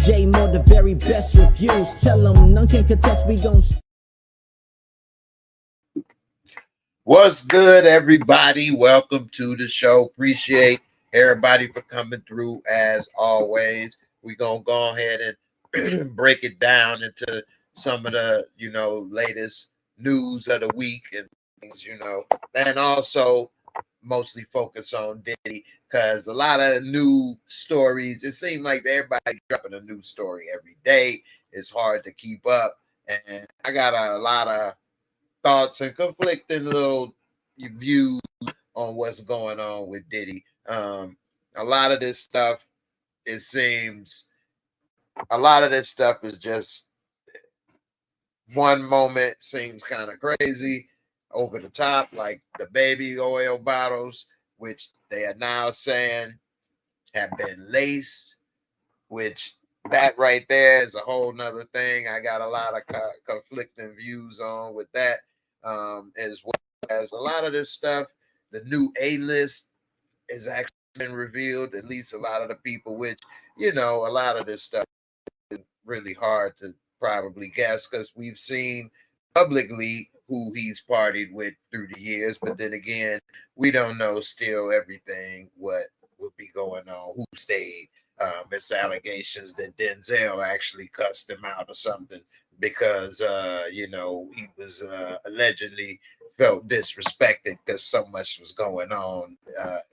J-Moore, the very best reviews. Tell them none can contest, we gon' What's good, everybody? Welcome to the show. Appreciate everybody for coming through as always. We're gonna go ahead and break it down into some of the latest news of the week and things, and also mostly focus on Diddy, because a lot of new stories, it seems like everybody dropping a new story every day. It's hard to keep up, and I got a lot of thoughts and conflicting little views on what's going on with Diddy. A lot of this stuff, it seems, a lot of this stuff is just one moment seems kind of crazy, over the top, like the baby oil bottles, which they are now saying have been laced, which that right there is a whole nother thing. I got a lot of conflicting views on with that, as well as a lot of this stuff. The new A-list has actually been revealed, at least a lot of the people, which, a lot of this stuff is really hard to probably guess, because we've seen publicly who he's partied with through the years, but then again, we don't know still everything what would be going on, who stayed. It's allegations that Denzel actually cussed him out or something because he was allegedly felt disrespected because so much was going on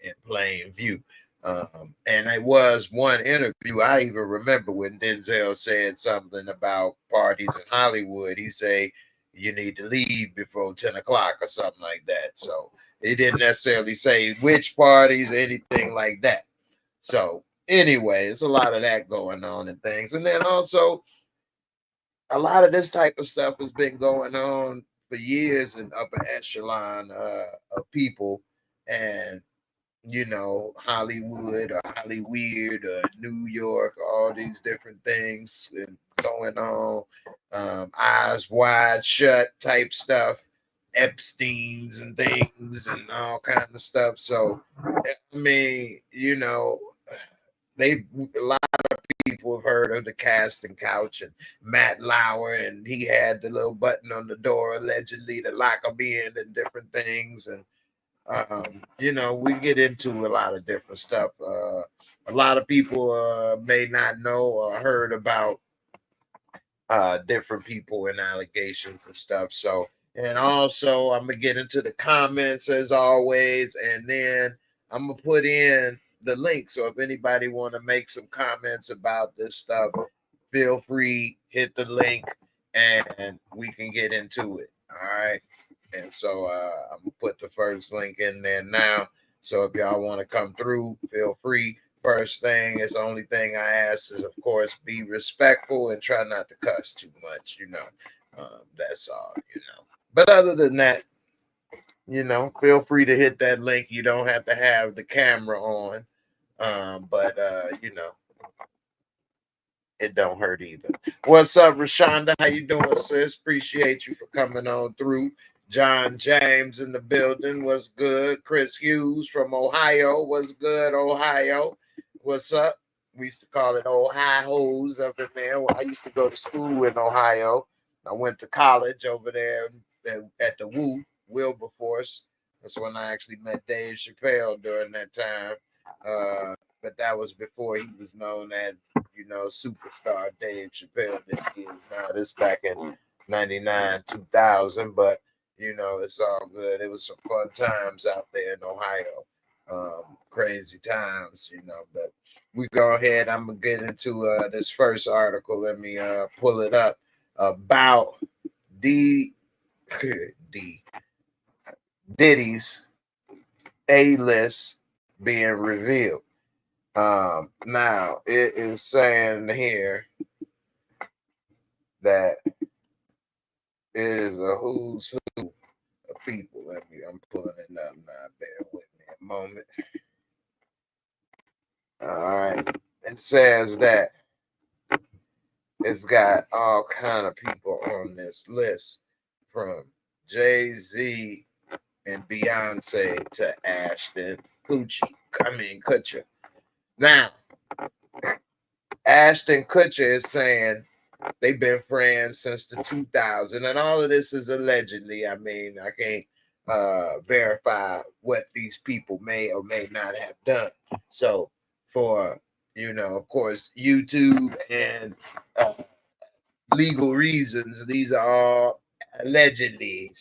in plain view. And it was one interview I even remember when Denzel said something about parties in Hollywood. He said, you need to leave before 10 o'clock or something like that. So he didn't necessarily say which parties or anything like that. So anyway, it's a lot of that going on and things. And then also, a lot of this type of stuff has been going on for years in upper echelon of people. And Hollywood or Hollyweird or New York, all these different things going on, eyes wide shut type stuff, Epstein's and things and all kinds of stuff. So, I mean, a lot of people have heard of the casting couch and Matt Lauer, and he had the little button on the door allegedly to lock him in and different things. And we get into a lot of different stuff. A lot of people may not know or heard about different people and allegations and stuff. So, and also I'm gonna get into the comments as always, and then I'm gonna put in the link. So if anybody want to make some comments about this stuff, feel free, hit the link, and we can get into it. All right. And so I'm gonna put the first link in there now. So if y'all want to come through, feel free. First thing is the only thing I ask is, of course, be respectful and try not to cuss too much. That's all. But other than that, feel free to hit that link. You don't have to have the camera on, but it don't hurt either. What's up, Rashonda? How you doing, sis? Appreciate you for coming on through. John James in the building. What's good? Chris Hughes from Ohio. What's good, Ohio? What's up? We used to call it Ohio's up in there. Well, I used to go to school in Ohio. I went to college over there at the Wilberforce. That's when I actually met Dave Chappelle during that time. But that was before he was known as, superstar Dave Chappelle that he is now. This back in 99, 2000. But, it's all good. It was some fun times out there in Ohio. Crazy times, but we go ahead. I'm going to get into this first article. Let me pull it up about Diddy's A-list being revealed. Now it is saying here that it is a who's who of people. I'm pulling it up now. Bear with me a moment. All right. It says that it's got all kind of people on this list, from Jay-Z and Beyonce to Ashton Kutcher. Now, Ashton Kutcher is saying they've been friends since the 2000s, and all of this is allegedly. I mean, I can't verify what these people may or may not have done. So, for of course, YouTube and legal reasons, these are all allegedly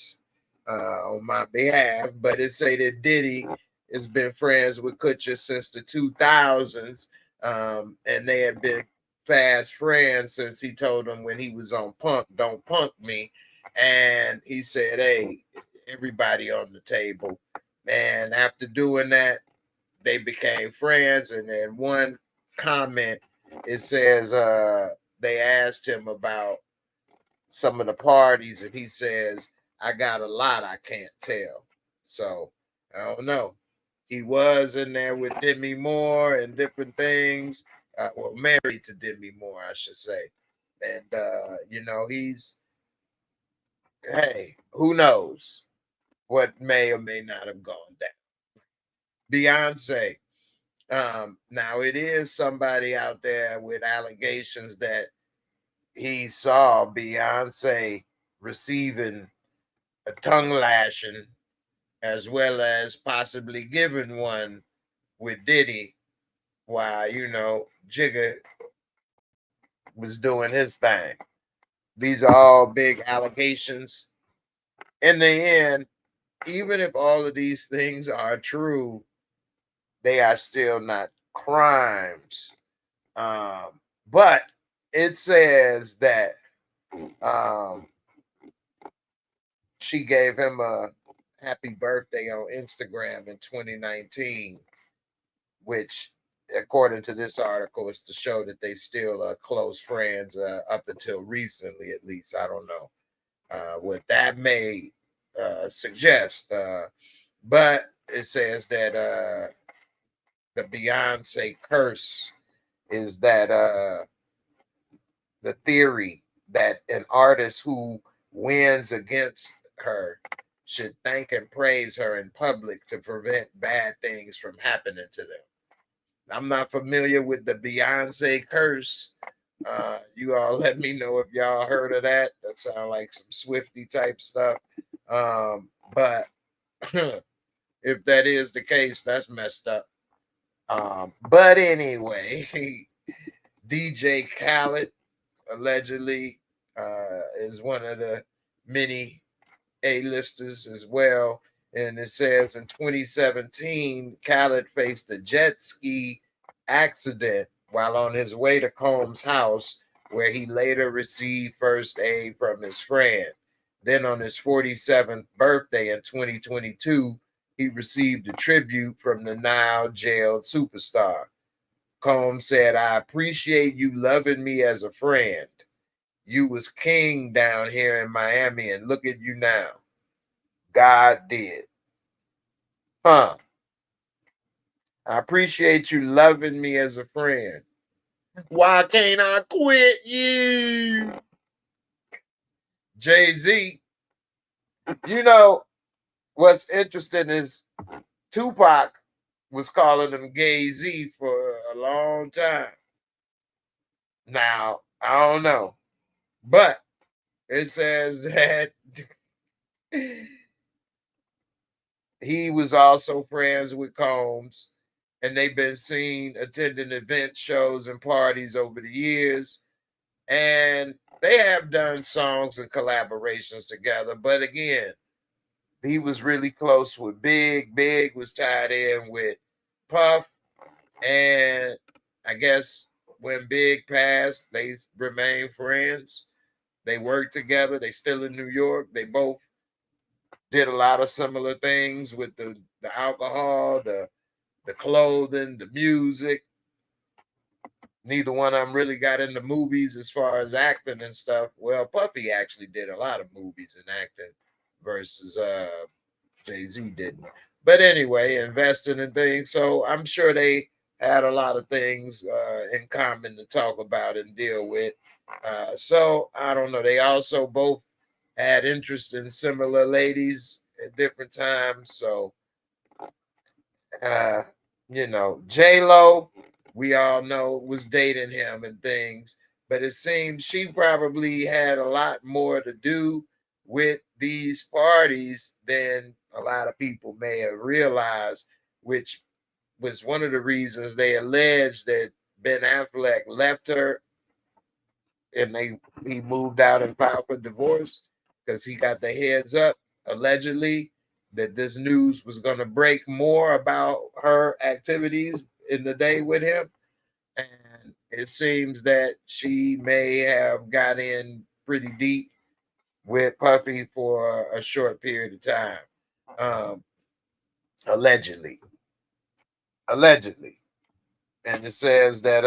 on my behalf. But it say that Diddy has been friends with Kutcher since the 2000s, and they have been fast friends since he told him when he was on Punk, "Don't punk me," and he said, "Hey, everybody on the table." And after doing that, they became friends. And then one comment, it says they asked him about some of the parties, and he says, "I got a lot I can't tell." So I don't know. He was in there with Demi Moore and different things. Well, married to Demi Moore, I should say. And he's, hey, who knows what may or may not have gone down. Beyonce. Now it is somebody out there with allegations that he saw Beyonce receiving a tongue lashing as well as possibly giving one with Diddy while, Jigga was doing his thing. These are all big allegations. In the end, even if all of these things are true, they are still not crimes. But it says that she gave him a happy birthday on Instagram in 2019, which, according to this article, is to show that they still are close friends up until recently, at least. I don't know what that may suggest. But it says that the Beyonce curse is that the theory that an artist who wins against her should thank and praise her in public to prevent bad things from happening to them. I'm not familiar with the Beyonce curse. You all let me know if y'all heard of that. That sounds like some Swifty type stuff. But if that is the case, that's messed up. But anyway, DJ Khaled allegedly is one of the many A-listers as well. And it says in 2017, Khaled faced a jet ski accident while on his way to Combs' house, where he later received first aid from his friend. Then on his 47th birthday in 2022, he received a tribute from the now jailed superstar. Combs said, "I appreciate you loving me as a friend. You was king down here in Miami, and look at you now. God did. Huh. I appreciate you loving me as a friend. Why can't I quit you?" Jay-Z. What's interesting is Tupac was calling him Gay-Z for a long time. Now, I don't know. But it says that he was also friends with Combs, and they've been seen attending events, shows, and parties over the years. And they have done songs and collaborations together. But again, he was really close with Big. Big was tied in with Puff. And I guess when Big passed, they remained friends. They worked together. They still in New York. They both did a lot of similar things with the alcohol, the clothing, the music. Neither one of them really got into movies as far as acting and stuff. Well, Puffy actually did a lot of movies and acting versus Jay-Z didn't. But anyway, investing in things. So I'm sure they had a lot of things in common to talk about and deal with. So I don't know. They also both had interest in similar ladies at different times. So, JLo we all know was dating him and things. But it seems she probably had a lot more to do with these parties than a lot of people may have realized, which was one of the reasons they alleged that Ben Affleck left her and he moved out and filed for divorce because he got the heads up, allegedly, that this news was going to break more about her activities in the day with him. And it seems that she may have got in pretty deep with Puffy for a short period of time. Allegedly. Allegedly. And it says that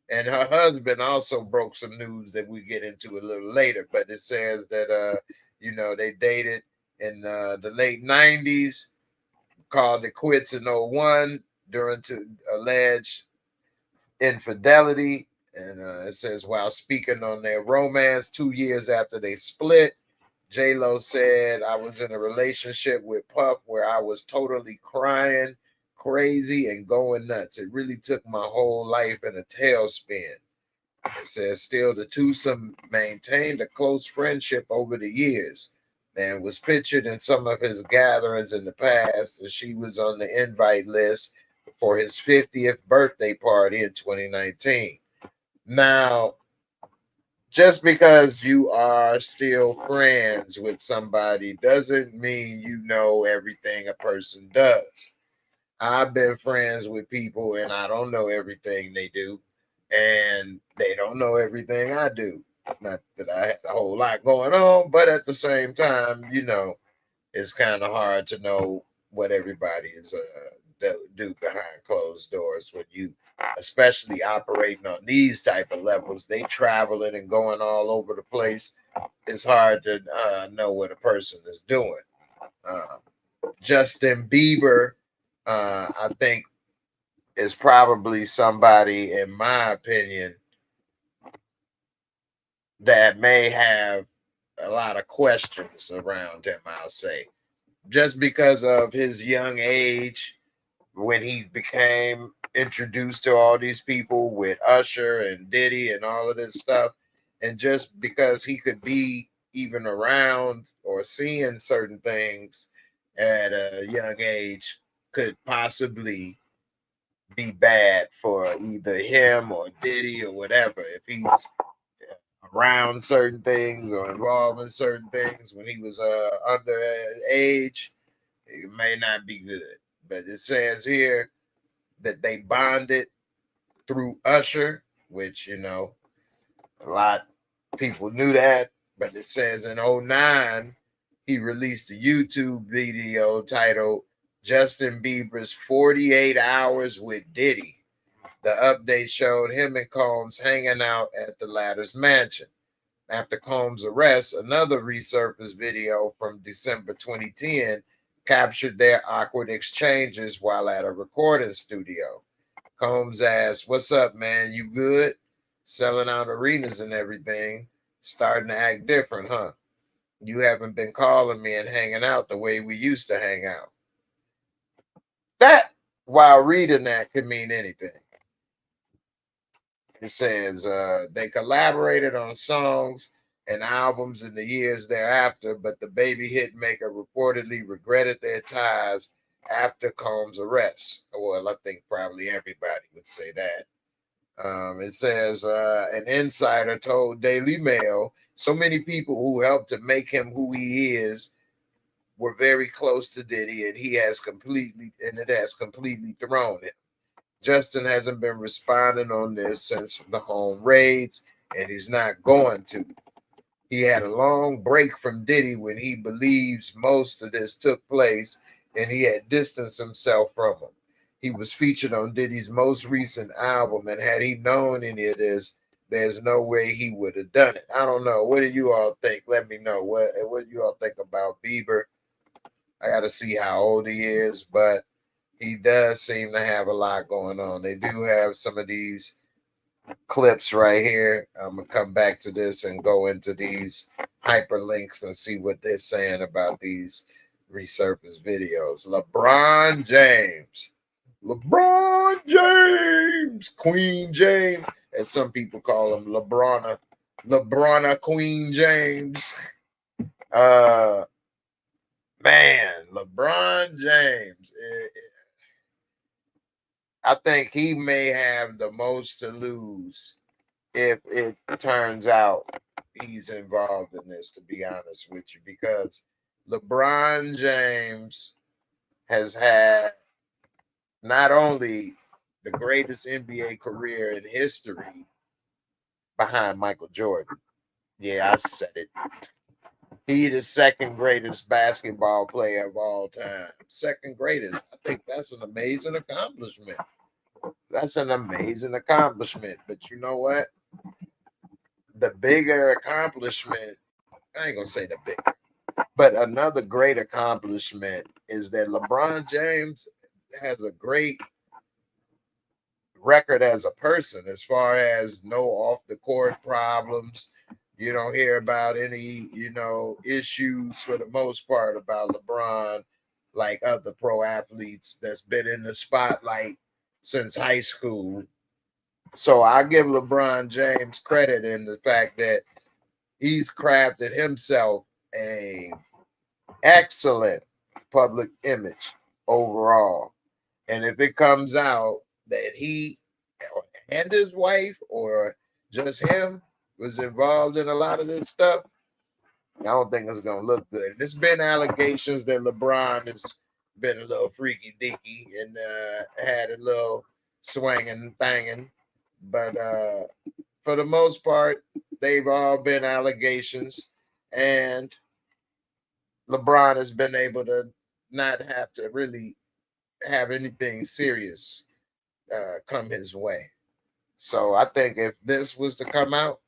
and her husband also broke some news that we get into a little later, but it says that they dated in the late 90s, called it quits in 01 during to alleged infidelity. And it says while speaking on their romance 2 years after they split, JLo said, I was in a relationship with Puff where I was totally crying, crazy, and going nuts. It really took my whole life in a tailspin. It says still the twosome maintained a close friendship over the years and was pictured in some of his gatherings in the past. And she was on the invite list for his 50th birthday party in 2019. Now, just because you are still friends with somebody doesn't mean you know everything a person does. I've been friends with people and I don't know everything they do, and they don't know everything I do. Not that I had a whole lot going on, but at the same time, it's kind of hard to know what everybody is do behind closed doors when you, especially operating on these type of levels. They traveling and going all over the place. It's hard to know what a person is doing. Justin Bieber, I think, is probably somebody, in my opinion, that may have a lot of questions around him, I'll say. Just because of his young age, when he became introduced to all these people with Usher and Diddy and all of this stuff, and just because he could be even around or seeing certain things at a young age could possibly be bad for either him or Diddy or whatever. If he's around certain things or involved in certain things when he was underage, it may not be good. But it says here that they bonded through Usher, which, a lot of people knew that. But it says in 09, he released a YouTube video titled Justin Bieber's 48 Hours with Diddy. The update showed him and Combs hanging out at the latter's mansion. After Combs' arrest, another resurfaced video from December 2010 captured their awkward exchanges while at a recording studio. Combs asked, "What's up, man? You good? Selling out arenas and everything. Starting to act different, huh? You haven't been calling me and hanging out the way we used to hang out." That, while reading that, could mean anything. It says they collaborated on songs and albums in the years thereafter, but the baby hit maker reportedly regretted their ties after Combs' arrest. Well, I think probably everybody would say that. It says an insider told Daily Mail, so many people who helped to make him who he is were very close to Diddy, and it has completely thrown him. Justin hasn't been responding on this since the home raids, and he's not going to. He had a long break from Diddy when he believes most of this took place, and he had distanced himself from him. He was featured on Diddy's most recent album, and had he known any of this, there's no way he would have done it. I don't know. What do you all think? Let me know. What do you all think about Bieber? I got to see how old he is, but he does seem to have a lot going on. They do have some of these clips right here. I'm going to come back to this and go into these hyperlinks and see what they're saying about these resurfaced videos. LeBron James James, Queen James, as some people call him, LeBron Queen James. Man, LeBron James. I think he may have the most to lose if it turns out he's involved in this, to be honest with you, because LeBron James has had not only the greatest NBA career in history behind Michael Jordan. Yeah, I said it. He the second greatest basketball player of all time. Second greatest. I think that's an amazing accomplishment. That's an amazing accomplishment. But you know what? The bigger accomplishment, I ain't gonna say the bigger, but another great accomplishment is that LeBron James has a great record as a person as far as no off the court problems. You don't hear about any, issues for the most part about LeBron like other pro athletes that's been in the spotlight since high school. So I give LeBron James credit in the fact that he's crafted himself a excellent public image overall. And if it comes out that he and his wife or just him was involved in a lot of this stuff, I don't think it's gonna look good. There's been allegations that LeBron has been a little freaky deaky and had a little swinging thinging, but for the most part, they've all been allegations, and LeBron has been able to not have to really have anything serious come his way. So I think if this was to come out,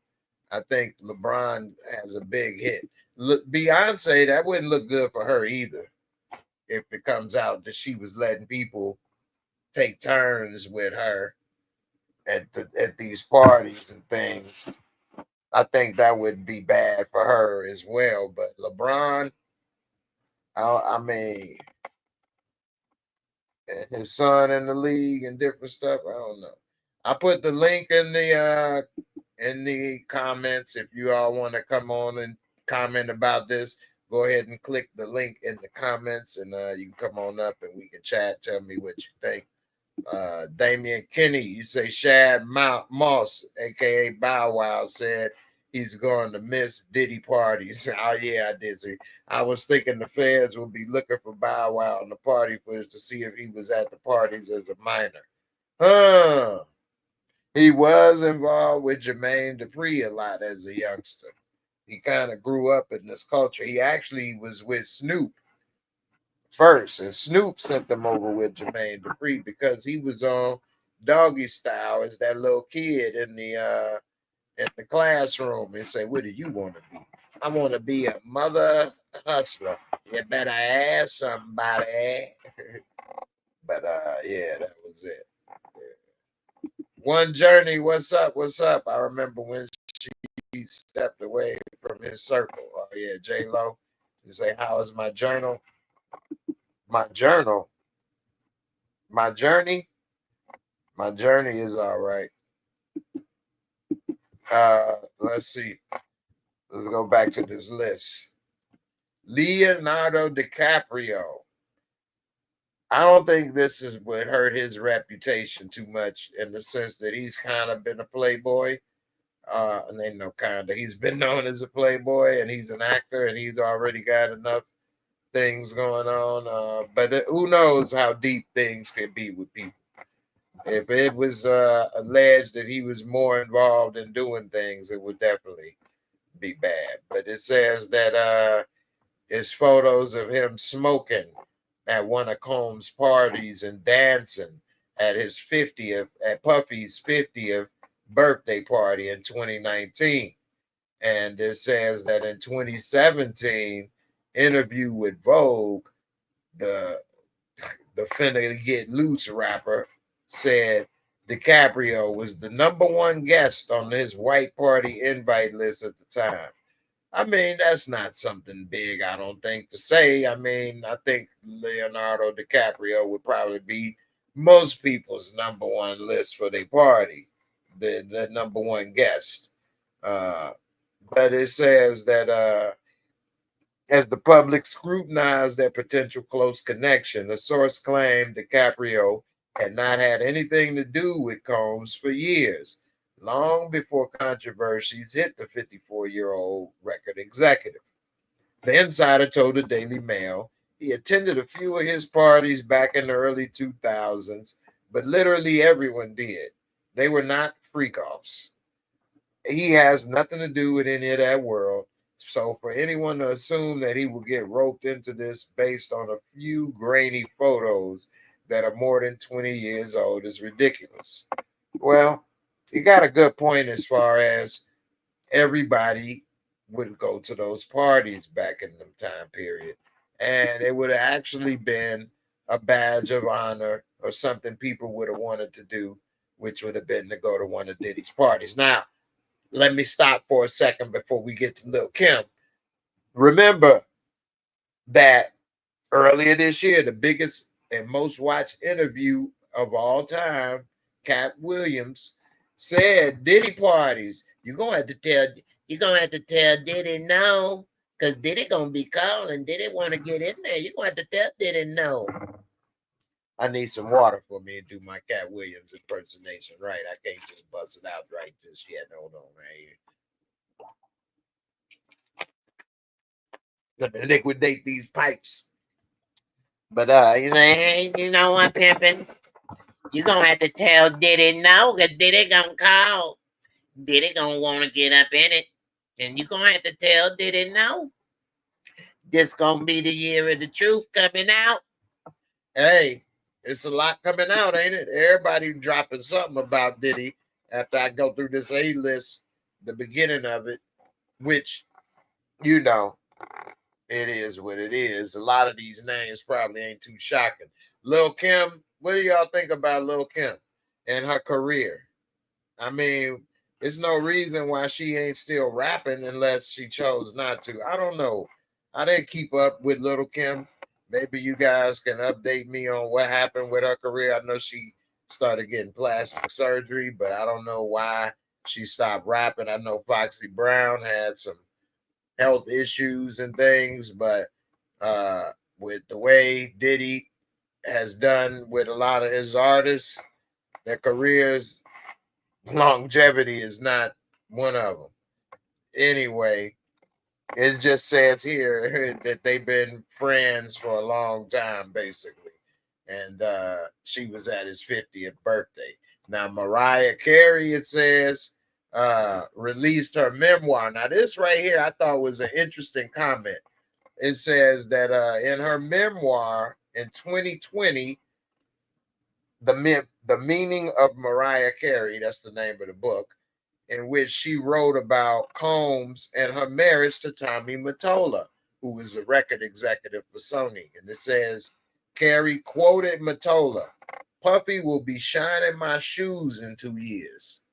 I think LeBron has a big hit. Look, Beyonce, that wouldn't look good for her either. If it comes out that she was letting people take turns with her at these parties and things, I think that would be bad for her as well. But LeBron, I mean, his son in the league and different stuff. I don't know. I put the link in the comments. If you all want to come on and comment about this, go ahead and click the link in the comments, and you can come on up and we can chat. Tell me what you think. Damian Kinney, you say Shad Moss, aka Bow Wow, said he's going to miss Diddy parties. Oh yeah, I did see. I was thinking the feds will be looking for Bow Wow on the party footage to see if he was at the parties as a minor. He was involved with Jermaine Dupri a lot as a youngster. He kind of grew up in this culture. He actually was with Snoop first, and Snoop sent them over with Jermaine Dupri because he was on Doggy Style as that little kid in the classroom and say, "What do you want to be?" "I want to be a mother hustler. You better ask somebody." But yeah, that was it. Yeah. One Journey, what's up? What's up? I remember when she stepped away from his circle. Oh yeah, JLo. You say, "How is my journal?" My journal. My journey. My journey is all right. Let's see. Let's go back to this list. Leonardo DiCaprio. I don't think this is what hurt his reputation too much in the sense that he's kind of been a playboy. And they know kind of. He's been known as a playboy, and he's an actor, and he's already got enough things going on. But who knows how deep things could be with people. If it was alleged that he was more involved in doing things, it would definitely be bad. But it says that it's photos of him smoking at one of Combs' parties and dancing at his 50th, at Puffy's 50th birthday party in 2019. And it says that in 2017, interview with Vogue, the Finna Get Loose rapper said DiCaprio was the number one guest on his white party invite list at the time. I mean, that's not something big, I don't think, to say. I mean, I think Leonardo DiCaprio would probably be most people's number one list for their party, the number one guest. But it says that as the public scrutinized their potential close connection, the source claimed DiCaprio had not had anything to do with Combs for years, long before controversies hit the 54-year-old record executive. The insider told the Daily Mail he attended a few of his parties back in the early 2000s, but literally everyone did. They were not freak-offs. He has nothing to do with any of that world. So for anyone to assume that he will get roped into this based on a few grainy photos that are more than 20 years old is ridiculous. Well, you got a good point as far as everybody would go to those parties back in the time period. And it would have actually been a badge of honor or something people would have wanted to do, which would have been to go to one of Diddy's parties. Now, let me stop for a second before we get to Lil' Kim. Remember that earlier this year, the biggest and most watched interview of all time, Cat Williams said Diddy parties. You're gonna have to tell Diddy no, because Diddy gonna be calling. Diddy wanna get in there. You're gonna have to tell Diddy no. I need some water for me to do my Cat Williams impersonation, right? I can't just bust it out right just yet. Hold on, man. Gonna liquidate these pipes. But you know what, pimpin'? You gonna have to tell Diddy no, cause Diddy gonna call. Diddy gonna want to get up in it, and you gonna have to tell Diddy no. This gonna be the year of the truth coming out. Hey, it's a lot coming out, ain't it? Everybody dropping something about Diddy after I go through this A-list, the beginning of it, which, you know, it is what it is. A lot of these names probably ain't too shocking. Lil' Kim, what do y'all think about Lil' Kim and her career? I mean, there's no reason why she ain't still rapping unless she chose not to. I don't know. I didn't keep up with Lil' Kim. Maybe you guys can update me on what happened with her career. I know she started getting plastic surgery, but I don't know why she stopped rapping. I know Foxy Brown had some health issues and things, but with the way Diddy has done with a lot of his artists, their careers, longevity is not one of them. Anyway, it just says here that they've been friends for a long time, basically. And she was at his 50th birthday. Now, Mariah Carey, it says, released her memoir. Now, this right here I thought was an interesting comment. It says that in her memoir in 2020, the meaning of Mariah Carey, that's the name of the book, in which she wrote about Combs and her marriage to Tommy Mottola, who was a record executive for Sony. And it says, Carey quoted Mottola, Puffy will be shining my shoes in 2 years.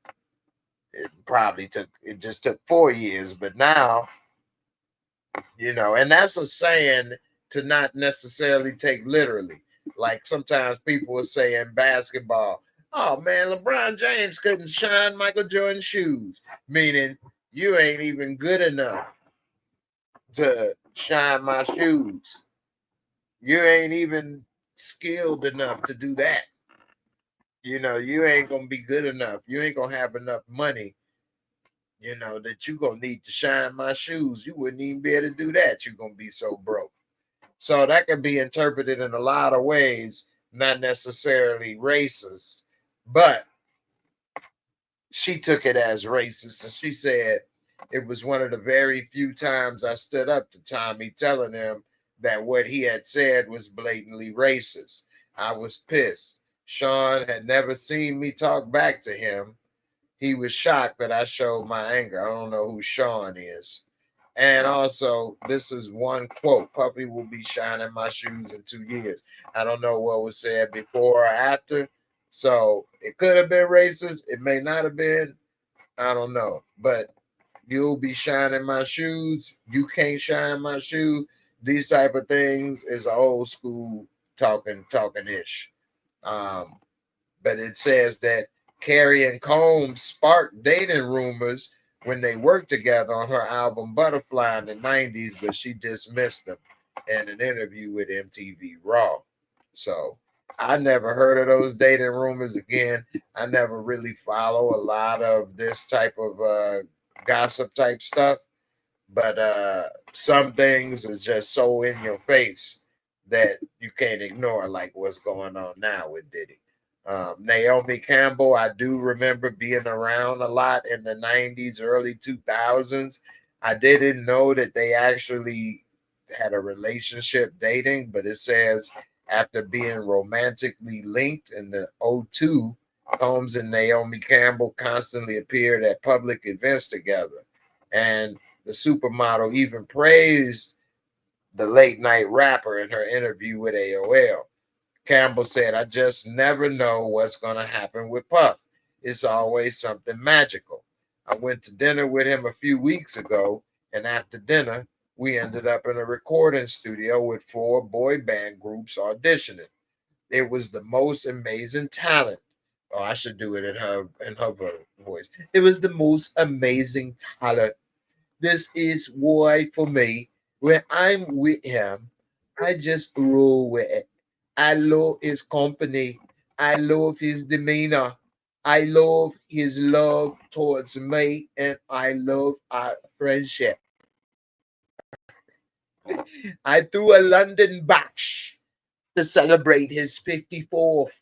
It just took 4 years, but now, and that's a saying to not necessarily take literally. Like sometimes people will say in basketball, oh man, LeBron James couldn't shine Michael Jordan's shoes, meaning you ain't even good enough to shine my shoes. You ain't even skilled enough to do that. You ain't gonna be good enough. You ain't gonna have enough money, that you gonna need to shine my shoes. You wouldn't even be able to do that. You're gonna be so broke. So that can be interpreted in a lot of ways, not necessarily racist, but she took it as racist. And she said it was one of the very few times I stood up to Tommy telling him that what he had said was blatantly racist. I was pissed. Sean had never seen me talk back to him. He was shocked that I showed my anger. I don't know who Sean is. And also, this is one quote. Puffy will be shining my shoes in 2 years. I don't know what was said before or after. So it could have been racist. It may not have been. I don't know. But you'll be shining my shoes. You can't shine my shoe. These type of things is old school talking ish. But it says that Carrie and Combs sparked dating rumors when they worked together on her album Butterfly in the 90s, but she dismissed them in an interview with MTV Raw. So I never heard of those dating rumors again. I never really follow a lot of this type of gossip type stuff, but some things are just so in your face that you can't ignore, like what's going on now with Diddy. Naomi Campbell, I do remember being around a lot in the 90s, early 2000s. I didn't know that they actually had a relationship dating, but it says after being romantically linked in the '02, Combs and Naomi Campbell constantly appeared at public events together. And the supermodel even praised the late night rapper in her interview with AOL. Campbell said, I just never know what's going to happen with Puff. It's always something magical. I went to dinner with him a few weeks ago, and after dinner, we ended up in a recording studio with 4 boy band groups auditioning. It was the most amazing talent. Oh, I should do it in her voice. It was the most amazing talent. This is why for me, when I'm with him, I just roll with it. I love his company. I love his demeanor. I love his love towards me, and I love our friendship. I threw a London bash to celebrate his 54th.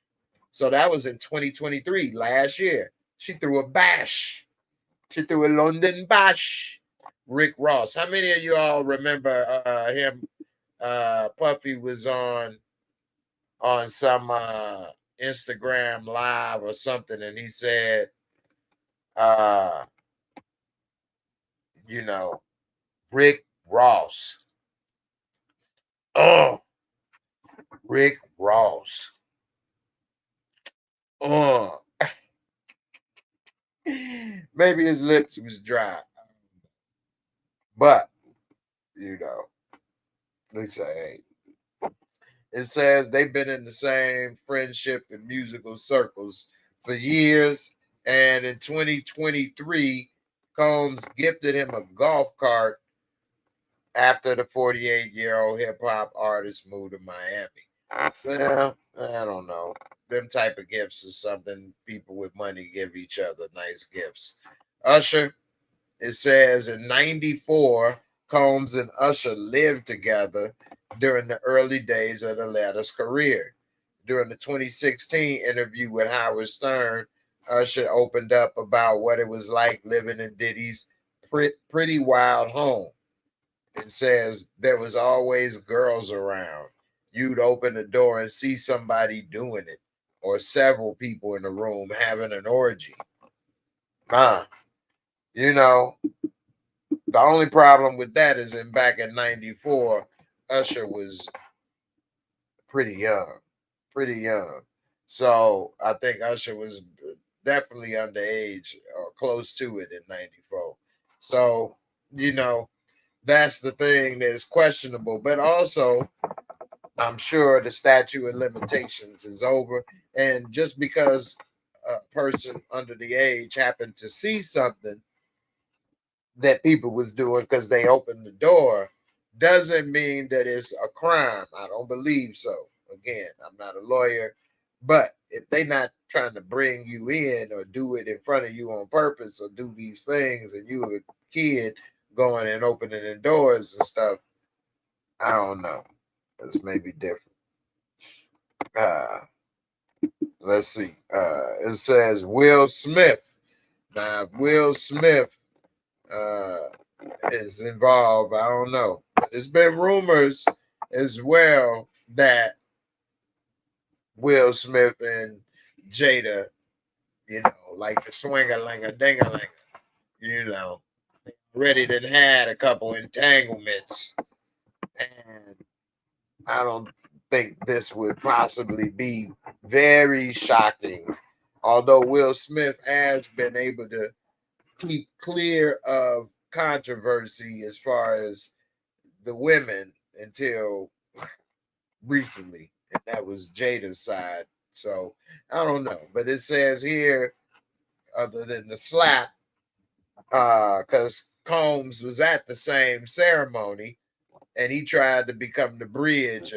So that was in 2023, last year. She threw a bash. She threw a London bash. Rick Ross. How many of you all remember him? Puffy was on some Instagram live or something, and he said, uh, you know, Rick Ross. Oh, Rick Ross. Oh, maybe his lips was dry, but they say, hey, it says they've been in the same friendship and musical circles for years. And in 2023, Combs gifted him a golf cart after the 48-year-old hip hop artist moved to Miami. Well, I don't know. Them type of gifts is something people with money give each other, nice gifts. Usher, it says in 94, Combs and Usher lived together during the early days of the latter's career. During the 2016 interview with Howard Stern, Usher opened up about what it was like living in Diddy's pretty wild home. It says there was always girls around. You'd open the door and see somebody doing it, or several people in the room having an orgy. You know, the only problem with that is in back in 94, Usher was pretty young, pretty young. So I think Usher was definitely underage or close to it in 94. So, that's the thing that's questionable. But also, I'm sure the statute of limitations is over. And just because a person under the age happened to see something that people was doing because they opened the door doesn't mean that it's a crime. I don't believe so. Again, I'm not a lawyer, but if they not trying to bring you in or do it in front of you on purpose or do these things and you a kid going and opening the doors and stuff, I don't know. It's maybe different. Uh, let's see. It says Will Smith. Now, if Will Smith is involved, I don't know. But there's been rumors as well that Will Smith and Jada, like the swinger-linger, ding-a-linger, already done had a couple entanglements. And I don't think this would possibly be very shocking. Although Will Smith has been able to keep clear of controversy as far as the women until recently, and that was Jada's side. So I don't know. But it says here, other than the slap, because Combs was at the same ceremony and he tried to become the bridge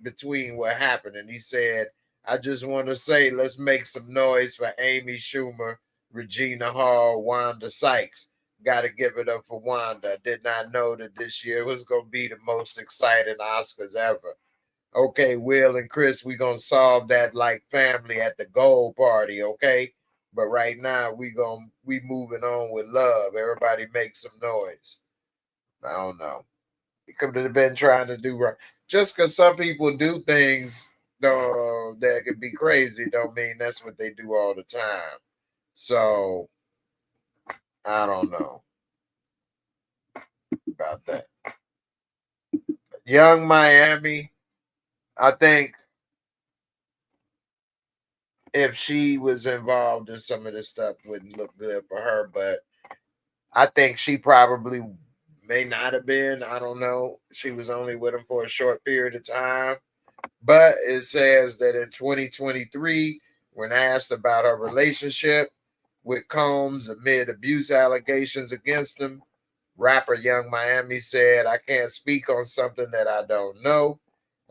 between what happened. And he said, I just want to say, let's make some noise for Amy Schumer, Regina Hall, Wanda Sykes. Got to give it up for Wanda. I did not know that this year was going to be the most exciting Oscars ever. Okay, Will and Chris, we going to solve that like family at the gold party, okay? But right now, we moving on with love. Everybody make some noise. I don't know. He could have been trying to do right. Just because some people do things that could be crazy, don't mean that's what they do all the time. So I don't know about that. Young Miami, I think if she was involved in some of this stuff, wouldn't look good for her. But I think she probably may not have been. I don't know. She was only with him for a short period of time. But it says that in 2023, when asked about her relationship with Combs amid abuse allegations against him, rapper Young Miami said, I can't speak on something that I don't know.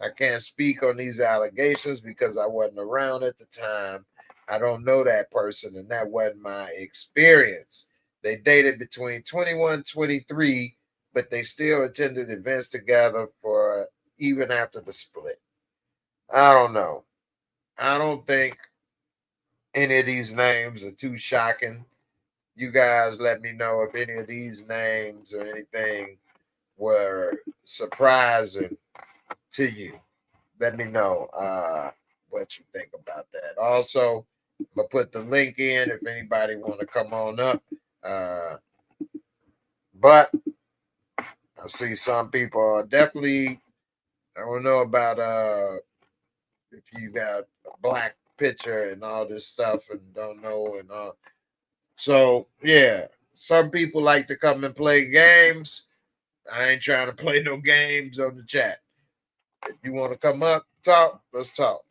I can't speak on these allegations because I wasn't around at the time. I don't know that person, and that wasn't my experience. They dated between 21 and 23, but they still attended events together for even after the split. I don't know. I don't think any of these names are too shocking. You guys let me know if any of these names or anything were surprising to you. Let me know what you think about that. Also, I'm gonna put the link in if anybody want to come on up. But I see some people are definitely. I don't know about if you got a black picture and all this stuff and don't know and all. So yeah, some people like to come and play games. I ain't trying to play no games on the chat. If you want to come up, talk, let's talk.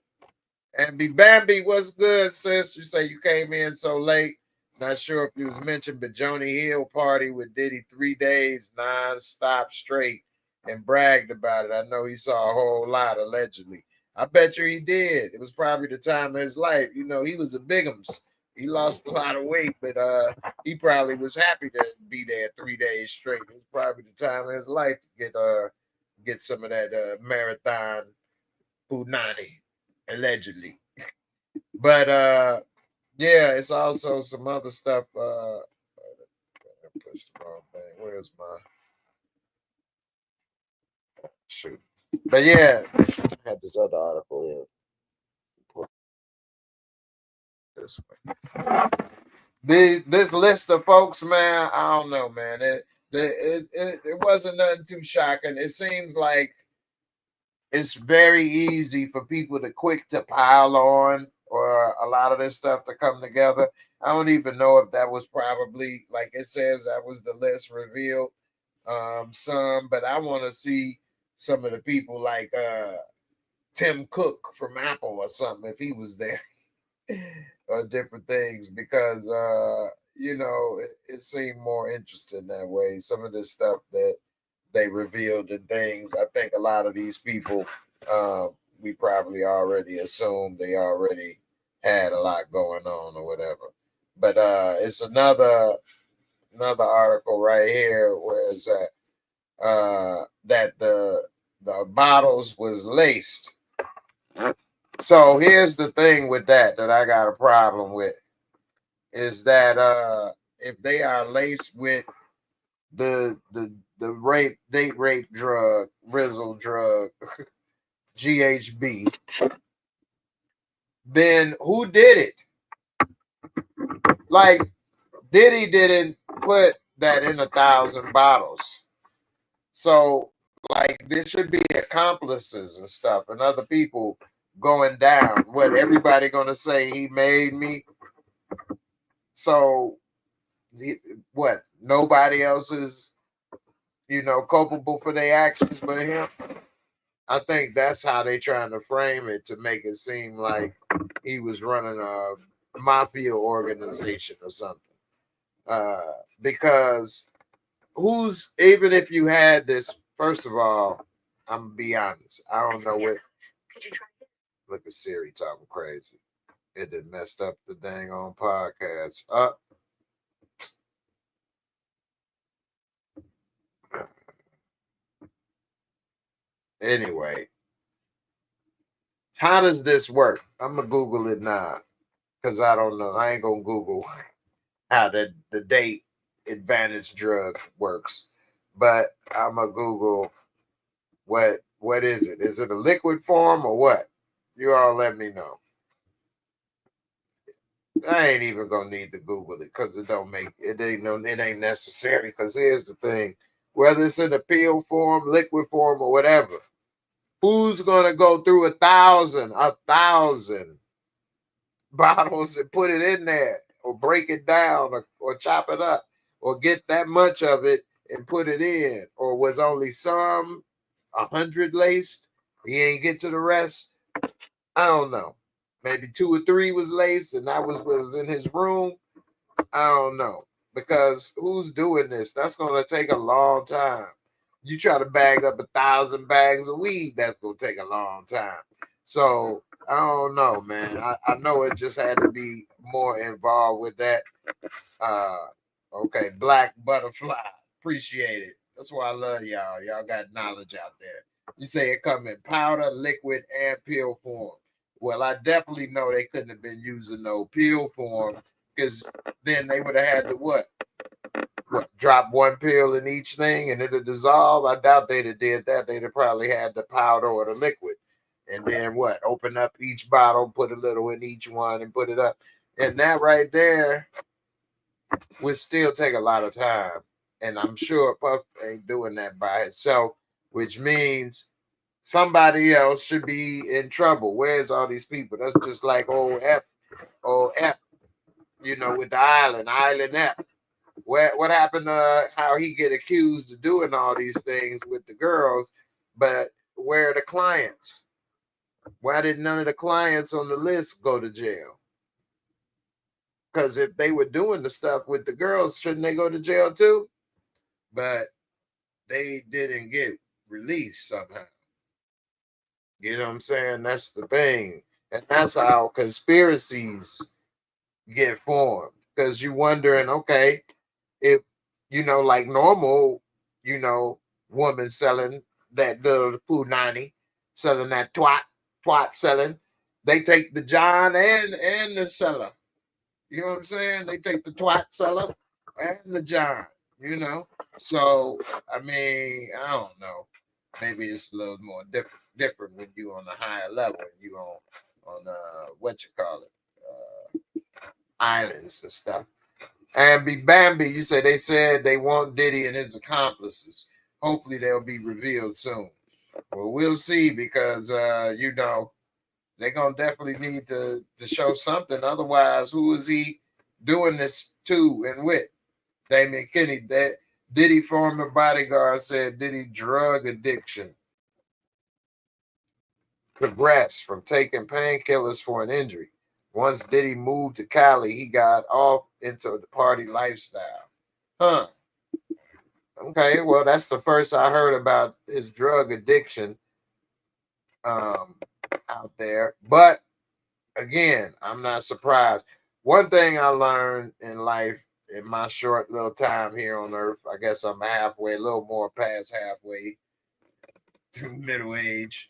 And Bambi, what's good, sis? You say you came in so late. Not sure if you was mentioned, but Joni Hill party with Diddy 3 days non-stop straight and bragged about it. I know he saw a whole lot, allegedly. I bet you he did. It was probably the time of his life. You know, he was a bigums. He lost a lot of weight, but he probably was happy to be there 3 days straight. It was probably the time of his life to get some of that marathon punani, allegedly. But yeah, it's also some other stuff. I pushed the wrong thing. Where's my shoot? But yeah, I had this other article here. This way. This list of folks, man, I don't know, man. It wasn't nothing too shocking. It seems like it's very easy for people to quick to pile on or a lot of this stuff to come together. I don't even know if that was probably like it says that was the list revealed. Some, but I want to see some of the people like Tim Cook from Apple or something if he was there or different things because you know it seemed more interesting that way. Some of this stuff that they revealed and things. I think a lot of these people, we probably already assumed they already had a lot going on or whatever. But it's another article right here where it's that the bottles was laced. So here's the thing with that I got a problem with is that if they are laced with the date rape drug, Rizzle drug, GHB, then who did it? Like Diddy didn't put that in 1,000 bottles. So like there should be accomplices and stuff and other people going down. What everybody gonna say he made me? So what? Nobody else is culpable for their actions but him. I think that's how they trying to frame it to make it seem like he was running a mafia organization or something. Because who's, even if you had this, first of all, I'm gonna be honest. I don't know what. Look at Siri talking crazy. It done messed up the dang on podcast. Anyway, how does this work? I'm gonna Google it now because I don't know. I ain't gonna Google how the date advantage drug works, but I'm gonna Google what is it? Is it a liquid form or what? You all let me know. I ain't even gonna need to Google it because it don't make it ain't necessary. Because here's the thing: whether it's in a pill form, liquid form, or whatever, who's gonna go through 1,000 bottles and put it in there, or break it down, or chop it up, or get that much of it and put it in, or was only some 100 laced? He ain't get to the rest. I don't know. Maybe 2 or 3 was laced, and that was what was in his room. I don't know, because who's doing this? That's gonna take a long time. You try to bag up 1,000 bags of weed, that's gonna take a long time. So I don't know, man. I know it just had to be more involved with that. Okay, Black Butterfly. Appreciate it. That's why I love y'all. Y'all got knowledge out there. You say it come in powder, liquid, and pill form. Well, I definitely know they couldn't have been using no pill form, because then they would have had to what? Drop one pill in each thing and it'll dissolve. I doubt they'd have did that. They'd have probably had the powder or the liquid. And then what? Open up each bottle, put a little in each one and put it up. And that right there would still take a lot of time. And I'm sure Puff ain't doing that by itself, which means somebody else should be in trouble. Where's all these people? That's just like old F, with the island F. What happened to how he get accused of doing all these things with the girls, but where are the clients? Why did none of the clients on the list go to jail? Because if they were doing the stuff with the girls, shouldn't they go to jail too? But they didn't get released somehow. You know what I'm saying? That's the thing. And that's how conspiracies get formed. Because you're wondering, okay, if, like normal, woman selling that little Punani, selling that twat selling, they take the John and the seller. You know what I'm saying? They take the twat seller and the John, So, I mean, I don't know. Maybe it's a little more different when you on a higher level and you on what you call it, islands and stuff. And Bambi, you say they said they want Diddy and his accomplices. Hopefully they'll be revealed soon. Well, we'll see, because they're gonna definitely need to show something. Otherwise, who is he doing this to and with? Damien Kinney, that Diddy former bodyguard, said Diddy drug addiction progressed from taking painkillers for an injury. Once Diddy moved to Cali, he got off into the party lifestyle. Huh. Okay, well, that's the first I heard about his drug addiction out there. But again, I'm not surprised. One thing I learned in life in my short little time here on Earth, I guess I'm halfway, a little more past halfway to middle age.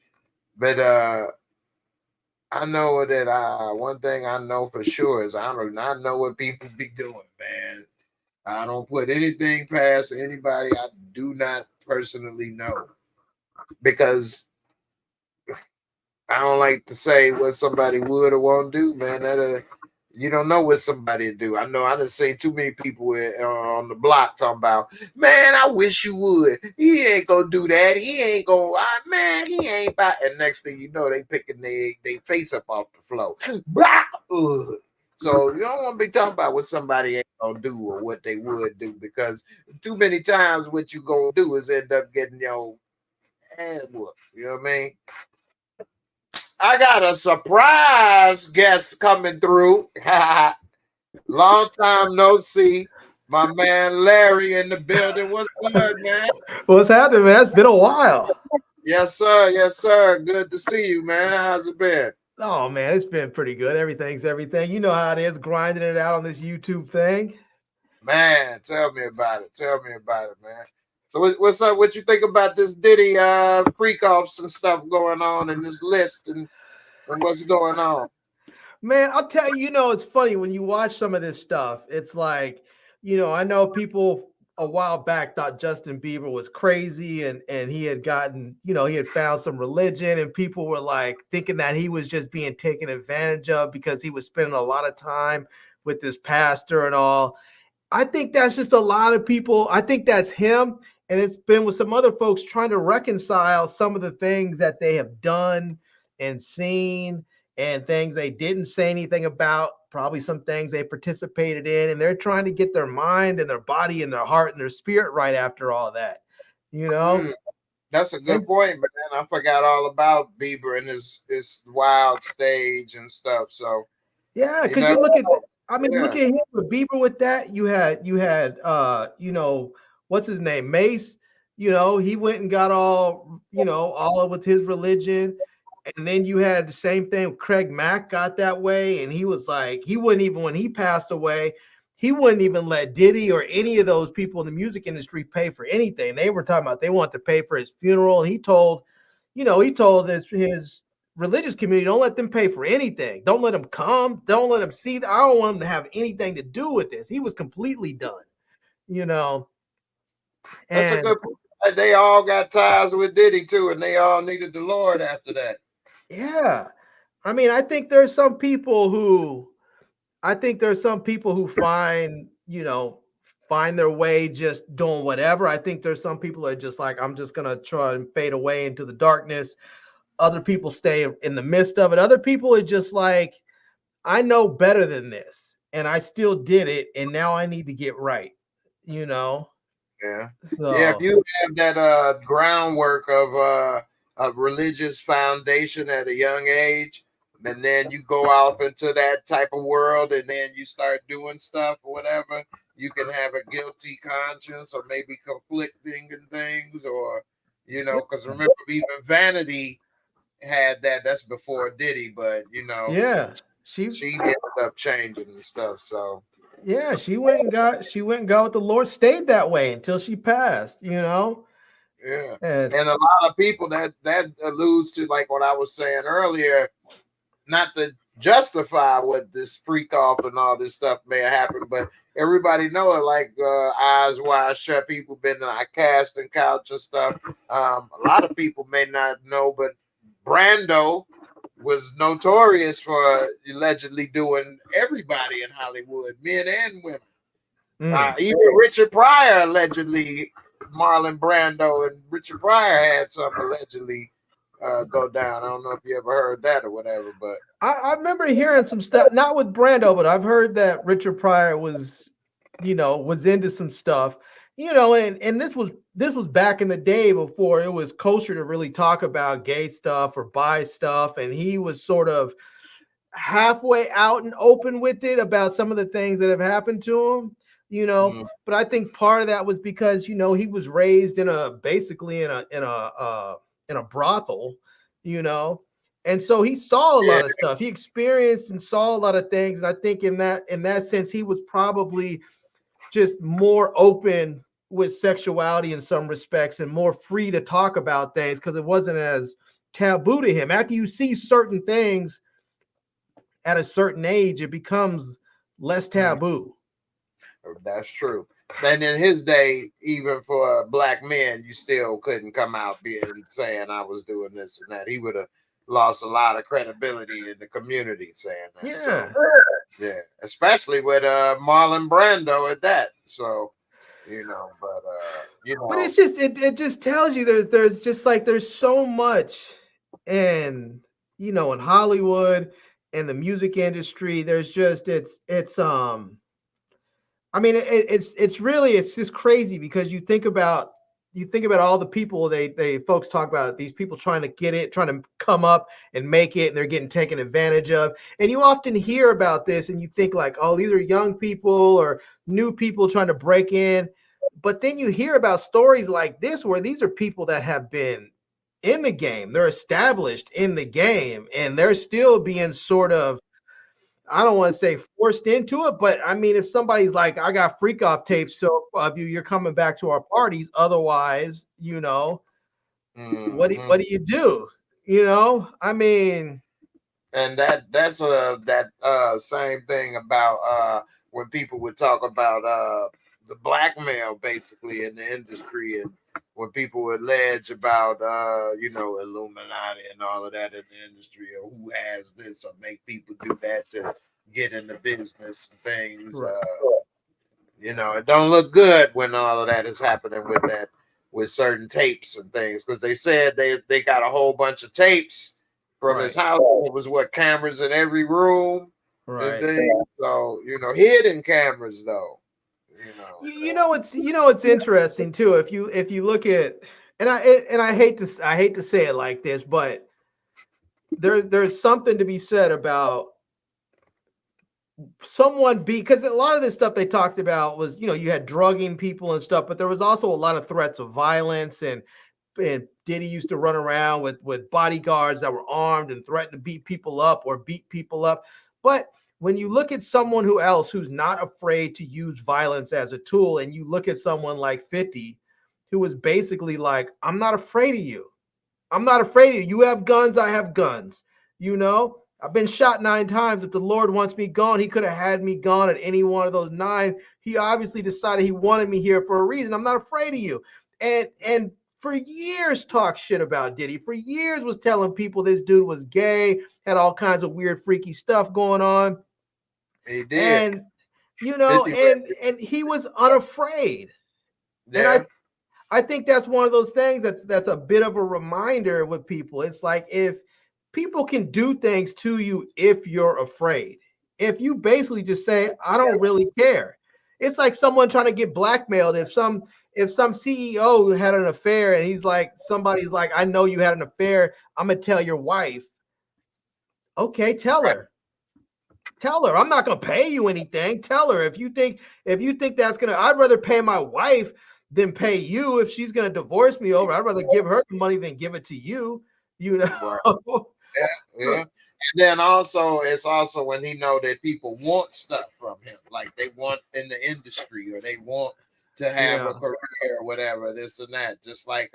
But I know that one thing I know for sure is I do not know what people be doing, man. I don't put anything past anybody I do not personally know, because I don't like to say what somebody would or won't do, man. You don't know what somebody would do. I know I done seen too many people on the block talking about, man, I wish you would. He ain't gonna do that. He ain't gonna, man, he ain't about. And next thing you know, they picking their face up off the floor. So you don't want to be talking about what somebody ain't gonna do or what they would do, because too many times what you gonna do is end up getting your whoop. You know what I mean? I got a surprise guest coming through. Long time no see. My man Larry in the building. What's good, man? What's happening, man? It's been a while. Yes, sir. Yes, sir. Good to see you, man. How's it been? Oh, man, it's been pretty good. Everything's everything. You know how it is, grinding it out on this YouTube thing. Man, tell me about it. Tell me about it, man. So what's up? What you think about this Diddy freak offs and stuff going on in this list and what's going on? Man, I'll tell you, it's funny when you watch some of this stuff. It's like, I know people a while back thought Justin Bieber was crazy and he had gotten, he had found some religion, and people were like thinking that he was just being taken advantage of because he was spending a lot of time with this pastor and all. I think that's just a lot of people. I think that's him. And it's been with some other folks trying to reconcile some of the things that they have done and seen and things they didn't say anything about, probably some things they participated in. And they're trying to get their mind and their body and their heart and their spirit right after all that, That's a good point, man. I forgot all about Bieber and his wild stage and stuff. So yeah, because you look at look at him with Bieber with that. You had what's his name? Mace, he went and got all with his religion. And then you had the same thing. Craig Mack got that way. And he was like, he wouldn't even, when he passed away, he wouldn't even let Diddy or any of those people in the music industry pay for anything. They were talking about they want to pay for his funeral. And he told his religious community, don't let them pay for anything. Don't let them come. Don't let them see. I don't want them to have anything to do with this. He was completely done, That's a good point. They all got ties with Diddy too, and they all needed the Lord after that. Yeah. I mean, I think there's some people who find their way just doing whatever. I think there's some people that are just like, I'm just going to try and fade away into the darkness. Other people stay in the midst of it. Other people are just like, I know better than this and I still did it. And now I need to get right. Yeah. So, yeah. If you have that groundwork of a religious foundation at a young age, and then you go off into that type of world and then you start doing stuff or whatever, you can have a guilty conscience or maybe conflicting in things, or because remember, even Vanity had that. That's before Diddy, but she ended up changing and stuff. So yeah, she went and got with the Lord, stayed that way until she passed, Yeah. And a lot of people that alludes to, like what I was saying earlier, not to justify what this freak off and all this stuff may have happened, but everybody know it, like Eyes Wide Shut, people been on casting couch and stuff. A lot of people may not know, but Brando was notorious for allegedly doing everybody in Hollywood, men and women. Even Richard Pryor allegedly, Marlon Brando and Richard Pryor had some allegedly go down. I don't know if you ever heard that or whatever, but I remember hearing some stuff, not with Brando, but I've heard that Richard Pryor was into some stuff, and this was back in the day before it was kosher to really talk about gay stuff or bi stuff. And he was sort of halfway out and open with it about some of the things that have happened to him, but I think part of that was because, he was raised in a brothel, and so he saw a lot of stuff. He experienced and saw a lot of things. And I think in that sense, he was probably just more open with sexuality in some respects and more free to talk about things because it wasn't as taboo to him. After you see certain things at a certain age, it becomes less taboo. That's true. And in his day, even for black men, you still couldn't come out saying I was doing this and that. He would have lost a lot of credibility in the community saying that. Yeah. So, yeah. Especially with Marlon Brando at that. So, but it's just it just tells you there's just like there's so much in in Hollywood and the music industry. There's just it's I mean it's just crazy because you think about you think about all the people they folks talk about, these people trying to get it, trying to come up and make it, and they're getting taken advantage of. And you often hear about this and you think like, oh, these are young people or new people trying to break in. But then you hear about stories like this where these are people that have been in the game, they're established in the game, and they're still being sort of, I don't want to say forced into it, but I mean, if somebody's like, I got freak off tapes so of you, you're coming back to our parties. Otherwise, you know, what do you do? You know, I mean, and that's that same thing about when people would talk about the blackmail basically in the industry, and when people would allege about you know, Illuminati and all of that in the industry, or who has this or make people do that to get in the business and things. Right. You know, it don't look good when all of that is happening with that, with certain tapes and things, because they said they got a whole bunch of tapes from his house. It was what, cameras in every room, and things. So, you know, hidden cameras though. You know it's interesting too. If you look at, and I hate to say it like this, but there's something to be said about someone because a lot of this stuff they talked about was, you know, you had drugging people and stuff, but there was also a lot of threats of violence, and Diddy used to run around with bodyguards that were armed and threatened to beat people up. But when you look at someone who's not afraid to use violence as a tool, and you look at someone like 50, who was basically like, I'm not afraid of you. I'm not afraid of you. You have guns, I have guns. You know, I've been shot 9 times. If the Lord wants me gone, he could have had me gone at any one of those 9. He obviously decided he wanted me here for a reason. I'm not afraid of you. And for years talked shit about Diddy. For years was telling people this dude was gay, had all kinds of weird, freaky stuff going on. He did. And, you know, and he was unafraid. Yeah. And I think that's one of those things that's a bit of a reminder with people. It's like, if people can do things to you if you're afraid, if you basically just say, I don't really care. It's like someone trying to get blackmailed. If some CEO had an affair and somebody's like, I know you had an affair, I'm gonna tell your wife. Okay, tell her. Tell her. I'm not gonna pay you anything. Tell her. If you think that's gonna, I'd rather pay my wife than pay you. If she's gonna divorce me over, I'd rather give her the money than give it to you. You know. Right. Yeah. And then also, it's also when he know that people want stuff from him, like they want in the industry, or they want to have a career or whatever, this and that. Just like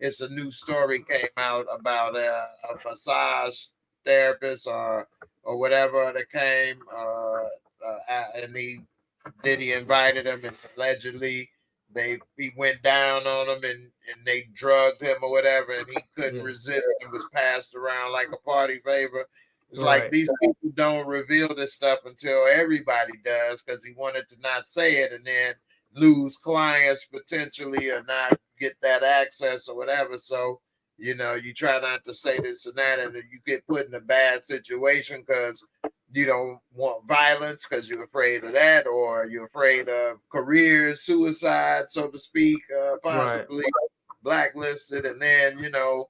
it's a new story came out about a massage therapist or whatever that came, and Diddy invited him, and allegedly he went down on him and they drugged him or whatever, and he couldn't resist and was passed around like a party favor. It's like these people don't reveal this stuff until everybody does, because he wanted to not say it and then lose clients potentially, or not get that access or whatever. So, you know, you try not to say this and that, and then you get put in a bad situation because you don't want violence because you're afraid of that, or you're afraid of career suicide, so to speak, possibly blacklisted. And then, you know,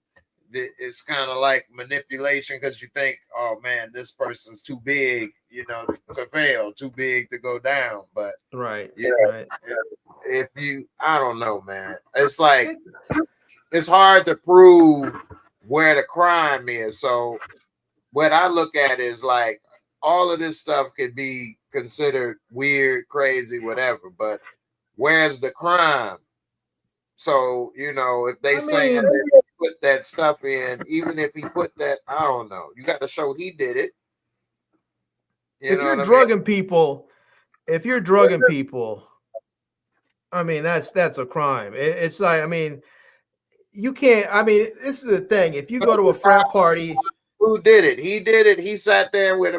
it's kind of like manipulation, because you think, oh man, this person's too big, you know, to fail, too big to go down. But if you, I don't know, man, it's like, it's hard to prove where the crime is. So what I look at is like, all of this stuff could be considered weird, crazy, whatever, but where's the crime? So, you know, if they say that he put that stuff in, even if he put that, I don't know, you got to show he did it. If you're drugging people, I mean, that's a crime. It's like, I mean, you can't, I mean, this is the thing. If you go to a frat party, who did it? He did it. He sat there with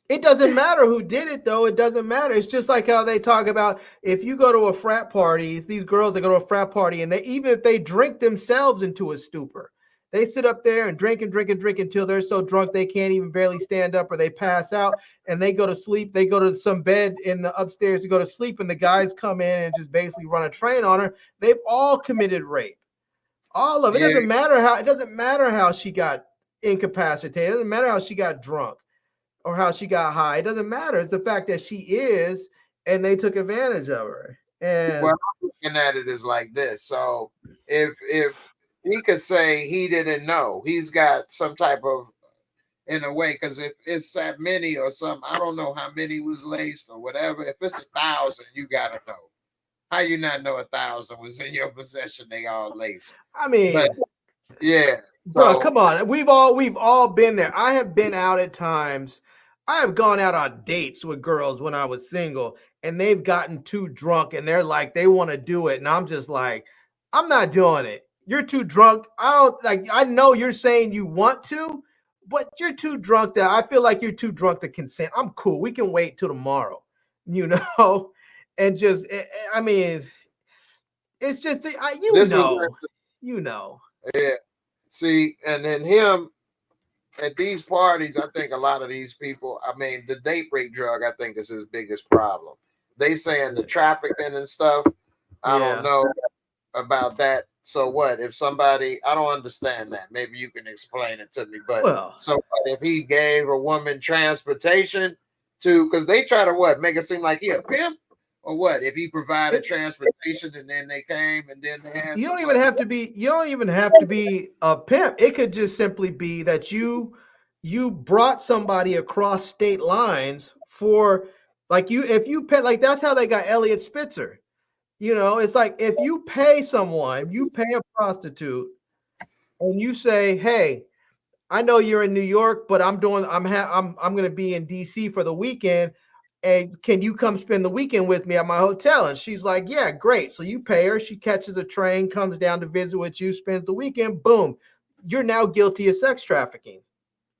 it doesn't matter who did it, though. It doesn't matter. It's just like how they talk about, if you go to a frat party, these girls that go to a frat party, and even if they drink themselves into a stupor, They sit up there and drink and drink and drink until they're so drunk they can't even barely stand up or they pass out and they go to sleep. They go to some bed in the upstairs to go to sleep, and the guys come in and just basically run a train on her. They've all committed rape. All of it. Yeah. It doesn't matter how she got incapacitated. It doesn't matter how she got drunk or how she got high. It doesn't matter. It's the fact that she is, and they took advantage of her. And well, I'm looking at it as like this. So if he could say he didn't know, he's got some type of, in a way, because if it's that many or something, I don't know how many was laced or whatever. If it's 1,000, you gotta know. How you not know 1,000 was in your possession? They all laced. I mean, but, yeah, bro, come on. We've all been there. I have been out at times. I have gone out on dates with girls when I was single, and they've gotten too drunk, and they're like, they want to do it, and I'm just like, I'm not doing it. You're too drunk. I know you're saying you want to, but you're too drunk I feel like you're too drunk to consent. I'm cool. We can wait till tomorrow, and just, I mean, it's just, you know. Yeah. See, and then him at these parties, I think a lot of these people, I mean, the date rape drug, I think is his biggest problem. They saying the trafficking and stuff. I don't know about that. So what if somebody, I don't understand that. Maybe you can explain it to me. But so if he gave a woman transportation to, because they try to make it seem like he a pimp, or what? If he provided transportation and then they came and then they had, you don't even have to be a pimp. It could just simply be that you brought somebody across state lines for, like, if you pay, like, that's how they got Elliot Spitzer. It's like, if you pay someone, you pay a prostitute, and you say, hey, I know you're in New York, but I'm going to be in DC for the weekend, and can you come spend the weekend with me at my hotel? And she's like, yeah, great. So you pay her, she catches a train, comes down to visit with you, spends the weekend, boom, you're now guilty of sex trafficking.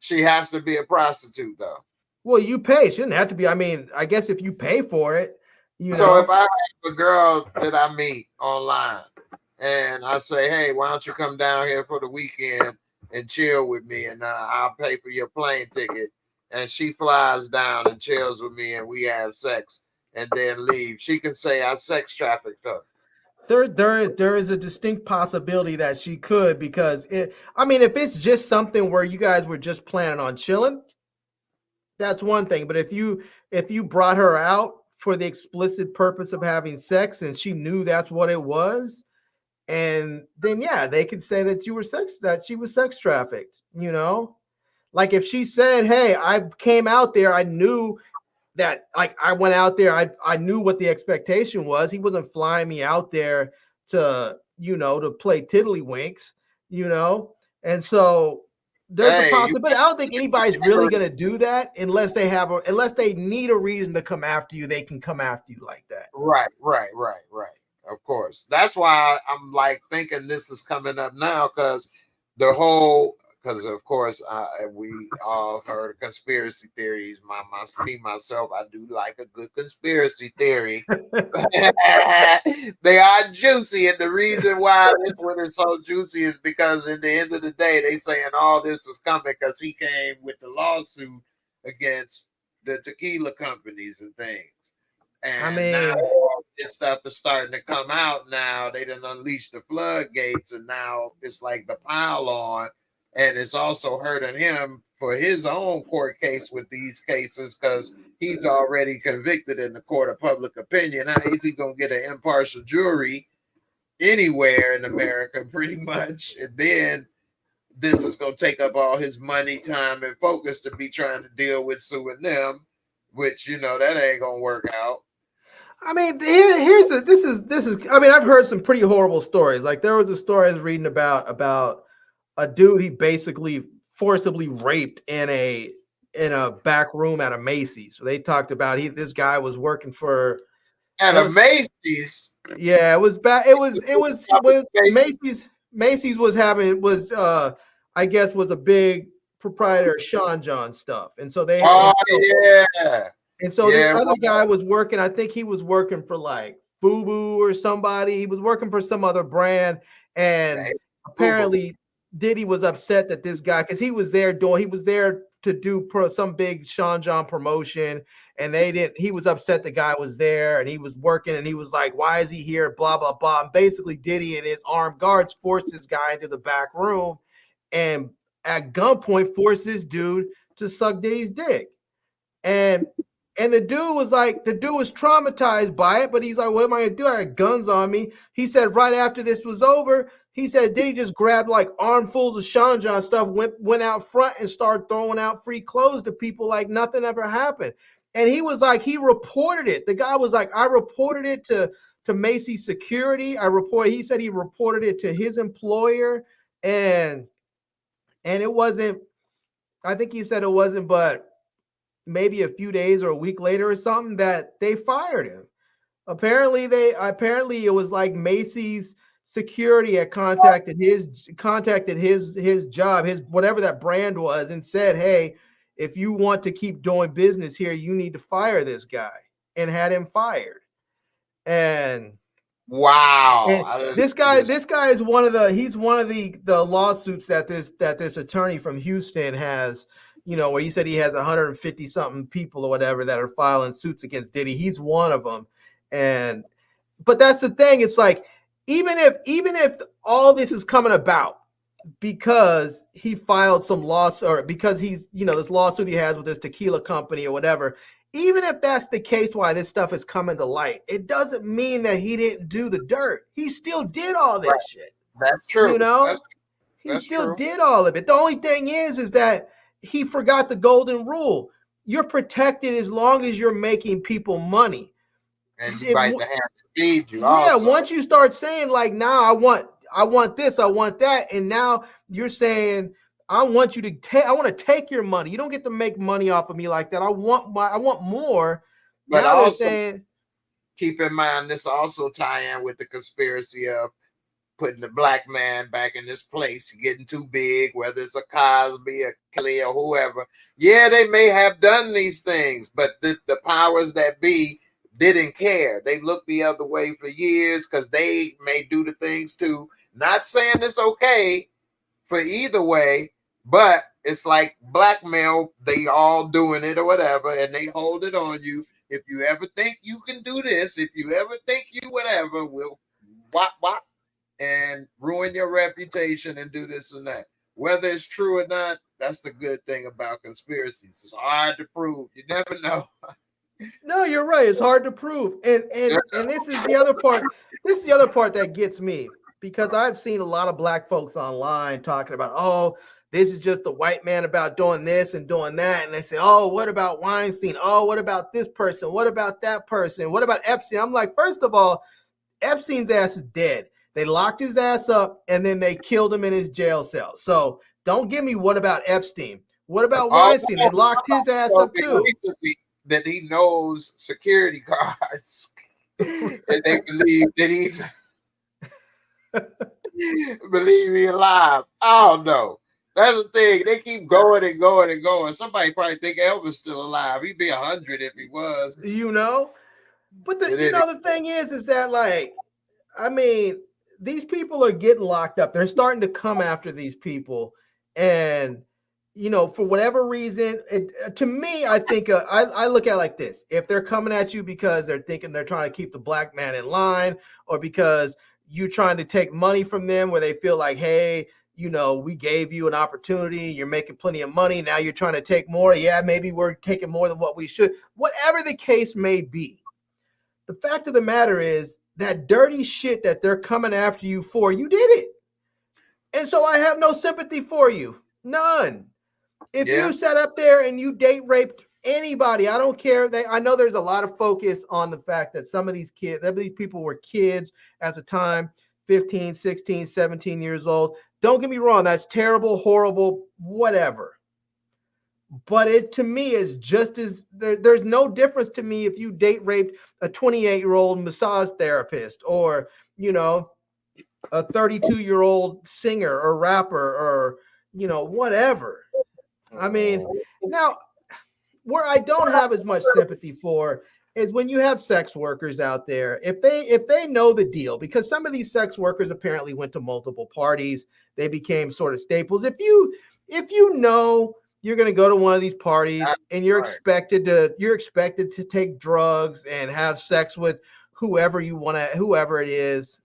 She has to be a prostitute, though. Well, you pay. She doesn't have to be. I mean, I guess if you pay for it, So if I have a girl that I meet online and I say, hey, why don't you come down here for the weekend and chill with me, and I'll pay for your plane ticket, and she flies down and chills with me and we have sex and then leave, she can say I sex trafficked her. There is a distinct possibility that she could, because if it's just something where you guys were just planning on chilling, that's one thing. But if you brought her out for the explicit purpose of having sex and she knew that's what it was, and then they could say that she was sex trafficked. Like if she said, hey, I came out there, I knew that, like, I went out there, I knew what the expectation was. He wasn't flying me out there to play tiddlywinks, and so there's a possibility. I don't think anybody's really gonna do that unless they need a reason to come after you. They can come after you like that. Right. Of course. That's why I'm like thinking this is coming up now, because of course we all heard conspiracy theories. Myself, I do like a good conspiracy theory. They are juicy, and the reason why this one is so juicy is because in the end of the day, they saying all this is coming because he came with the lawsuit against the tequila companies and things. And now this stuff is starting to come out. Now they done unleashed the floodgates, and now it's like the pile on, and it's also hurting him for his own court case with these cases, because he's already convicted in the court of public opinion. How is he gonna get an impartial jury anywhere in America, pretty much? And then this is gonna take up all his money, time, and focus to be trying to deal with suing them, which that ain't gonna work out. I mean, this is. I mean, I've heard some pretty horrible stories. Like there was a story I was reading about a dude he basically forcibly raped in a back room at a Macy's. So they talked about this guy was working for a Macy's. Yeah, it was bad. It was Macy's was I guess was a big proprietor of Sean John stuff, and so they. And so this other guy was working, I think he was working for like FUBU or somebody. He was working for some other brand. And apparently Diddy was upset that this guy, because he was there to do some big Sean John promotion, and he was upset the guy was there and he was working, and he was like, why is he here? Blah, blah, blah. And basically Diddy and his armed guards forced this guy into the back room and at gunpoint forced this dude to suck Diddy's dick. And the dude was traumatized by it, but he's like, what am I gonna do? I got guns on me. He said right after this was over, he said, Diddy just grabbed like armfuls of Sean John stuff, went out front and started throwing out free clothes to people like nothing ever happened. And he was like, he reported it. The guy was like, I reported it to Macy's security. He said he reported it to his employer, and it wasn't, I think he said it wasn't, but maybe a few days or a week later or something that they fired him. Apparently it was like Macy's security had contacted his job, his whatever that brand was, and said, hey, if you want to keep doing business here, you need to fire this guy, and had him fired. And wow. And this guy is one of the lawsuits that this attorney from Houston has, where he said he has 150 something people or whatever that are filing suits against Diddy. He's one of them. But that's the thing. It's like, even if all this is coming about because he filed some lawsuit, or because he's, this lawsuit he has with this tequila company or whatever, even if that's the case, why this stuff is coming to light, it doesn't mean that he didn't do the dirt. He still did all this shit. That's true. He still did all of it. The only thing is that he forgot the golden rule. You're protected as long as you're making people money. And you bite the hand that feeds you. Yeah, once you start saying like, nah, I want this, I want that, and now you're saying, I want to take your money. You don't get to make money off of me like that. I want more. But now also, they're saying, keep in mind, this also tie in with the conspiracy of putting the black man back in this place, getting too big, whether it's a Cosby, a Kelly, or whoever. Yeah, they may have done these things, but the powers that be didn't care. They looked the other way for years because they may do the things too. Not saying it's okay for either way, but it's like blackmail. They all doing it or whatever, and they hold it on you. If you ever think you can do this, if you ever think you whatever, we'll wop and ruin your reputation and do this and that. Whether it's true or not, that's the good thing about conspiracies. It's hard to prove. You never know. No, you're right. It's hard to prove. And this is the other part. This is the other part that gets me, because I've seen a lot of black folks online talking about, oh, this is just the white man about doing this and doing that. And they say, oh, what about Weinstein? Oh, what about this person? What about that person? What about Epstein? I'm like, first of all, Epstein's ass is dead. They locked his ass up and then they killed him in his jail cell. So don't give me what about Epstein. What about Weinstein? They locked his ass up too. That he knows security cards. And they believe that he's believe me alive. I don't know. That's the thing. They keep going and going and going. Somebody probably think Elvis still alive. He'd be 100 if he was. But the thing is that, like, I mean, these people are getting locked up. They're starting to come after these people, and for whatever reason, to me, I think I look at it like this: if they're coming at you because they're thinking they're trying to keep the black man in line, or because you're trying to take money from them, where they feel like, hey, we gave you an opportunity, you're making plenty of money, now you're trying to take more. Yeah, maybe we're taking more than what we should. Whatever the case may be, the fact of the matter is that dirty shit that they're coming after you for, you did it. And so I have no sympathy for you. None. If you sat up there and you date raped anybody, I don't care. I know there's a lot of focus on the fact that some of these people were kids at the time, 15, 16, 17 years old. Don't get me wrong. That's terrible, horrible, whatever. But it, to me, is just as there's no difference to me if you date raped a 28-year-old massage therapist, or, a 32-year-old singer or rapper, or, whatever. I mean, now, where I don't have as much sympathy for is when you have sex workers out there, if they know the deal, because some of these sex workers apparently went to multiple parties, they became sort of staples. If you know you're going to go to one of these parties and you're expected to take drugs and have sex with whoever it is.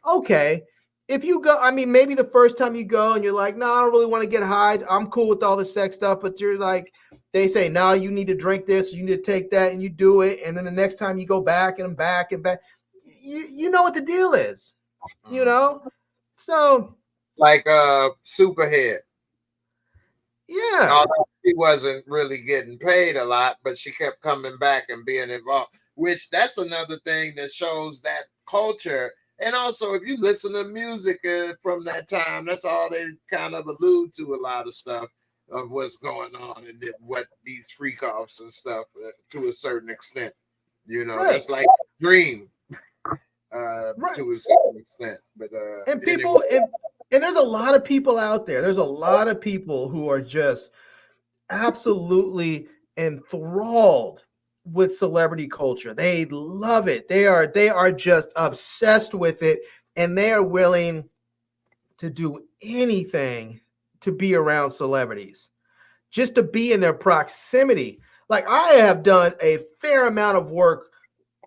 Okay. If you go, I mean, maybe the first time you go and you're like, no, I don't really want to get high. I'm cool with all the sex stuff. But you're like, they say, no, you need to drink this, you need to take that, and you do it. And then the next time you go back and back and back, you know what the deal is, you know? So. Like Superhead. Yeah. Although she wasn't really getting paid a lot, but she kept coming back and being involved, which that's another thing that shows that culture. And also, if you listen to music from that time, that's all they kind of allude to, a lot of stuff of what's going on and what these freak offs and stuff to a certain extent. You know, that's like Dream to a certain extent. But and people, and there's a lot of people out there. There's a lot of people who are just absolutely enthralled with celebrity culture. They love it. They are just obsessed with it, and they are willing to do anything to be around celebrities, just to be in their proximity. Like, I have done a fair amount of work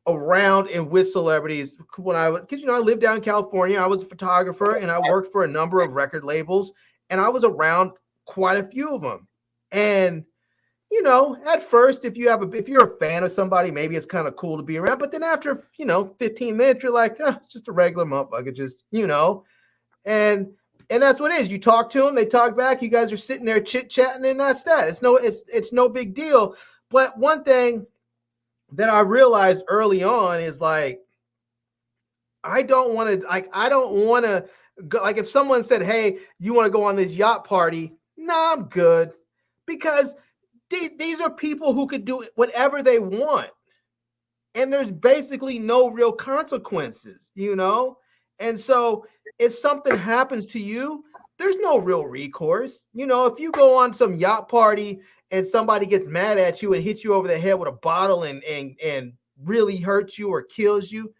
around and with celebrities when I was, because I lived down in California. I was a photographer and I worked for a number of record labels, and I was around quite a few of them. And at first, if you're a fan of somebody, maybe it's kind of cool to be around. But then after, 15 minutes, you're like, it's just a regular motherfucker, just, and that's what it is. You talk to them, they talk back. You guys are sitting there chit-chatting, and that's that. It's no big deal. But one thing that I realized early on is, like, I don't want to go. Like, if someone said, hey, you want to go on this yacht party? Nah, I'm good. Because these are people who could do whatever they want. And there's basically no real consequences, And so if something happens to you, there's no real recourse. If you go on some yacht party and somebody gets mad at you and hits you over the head with a bottle and really hurts you or kills you,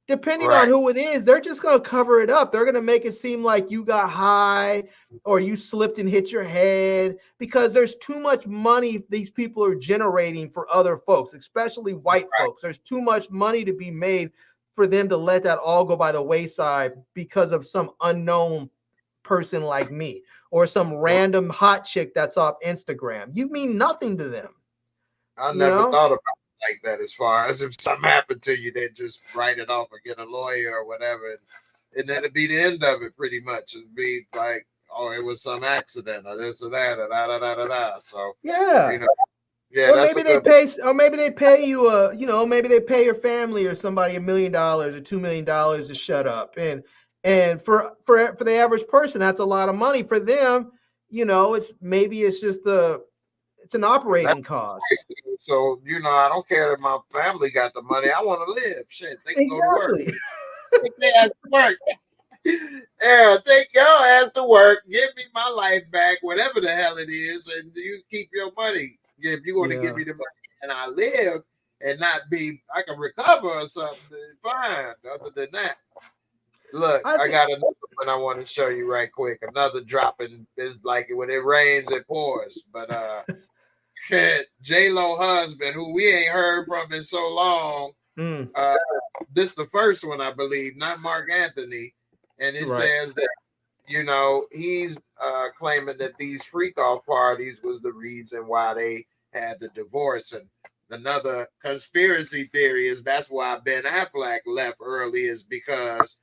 depending on who it is, they're just going to cover it up. They're going to make it seem like you got high or you slipped and hit your head, because there's too much money these people are generating for other folks, especially white folks. There's too much money to be made for them to let that all go by the wayside because of some unknown person like me or some random hot chick that's off Instagram. You mean nothing to them. I never thought about it like that. As far as if something happened to you, they just write it off or get a lawyer or whatever, and then it'd be the end of it. Pretty much, it'd be like, oh, it was some accident or this or that, or da da da da da. So yeah. Yeah, or maybe they pay, or maybe they pay you, maybe they pay your family or somebody $1 million or $2 million to shut up. And for the average person, that's a lot of money. For them, it's an operating cost. So I don't care if my family got the money. I want to live. Shit, they can go to work. Take their ass to work. Yeah, take your ass to work. Give me my life back, whatever the hell it is, and you keep your money. If you want to give me the money and I live and not be, I can recover or something, fine. Other than that, look, I got another one I want to show you right quick. Another dropping is like when it rains, it pours. But JLo husband, who we ain't heard from in so long. This the first one, I believe, not Mark Anthony, and it says that he's claiming that these freak off parties was the reason why they had the divorce. And another conspiracy theory is that's why Ben Affleck left early, is because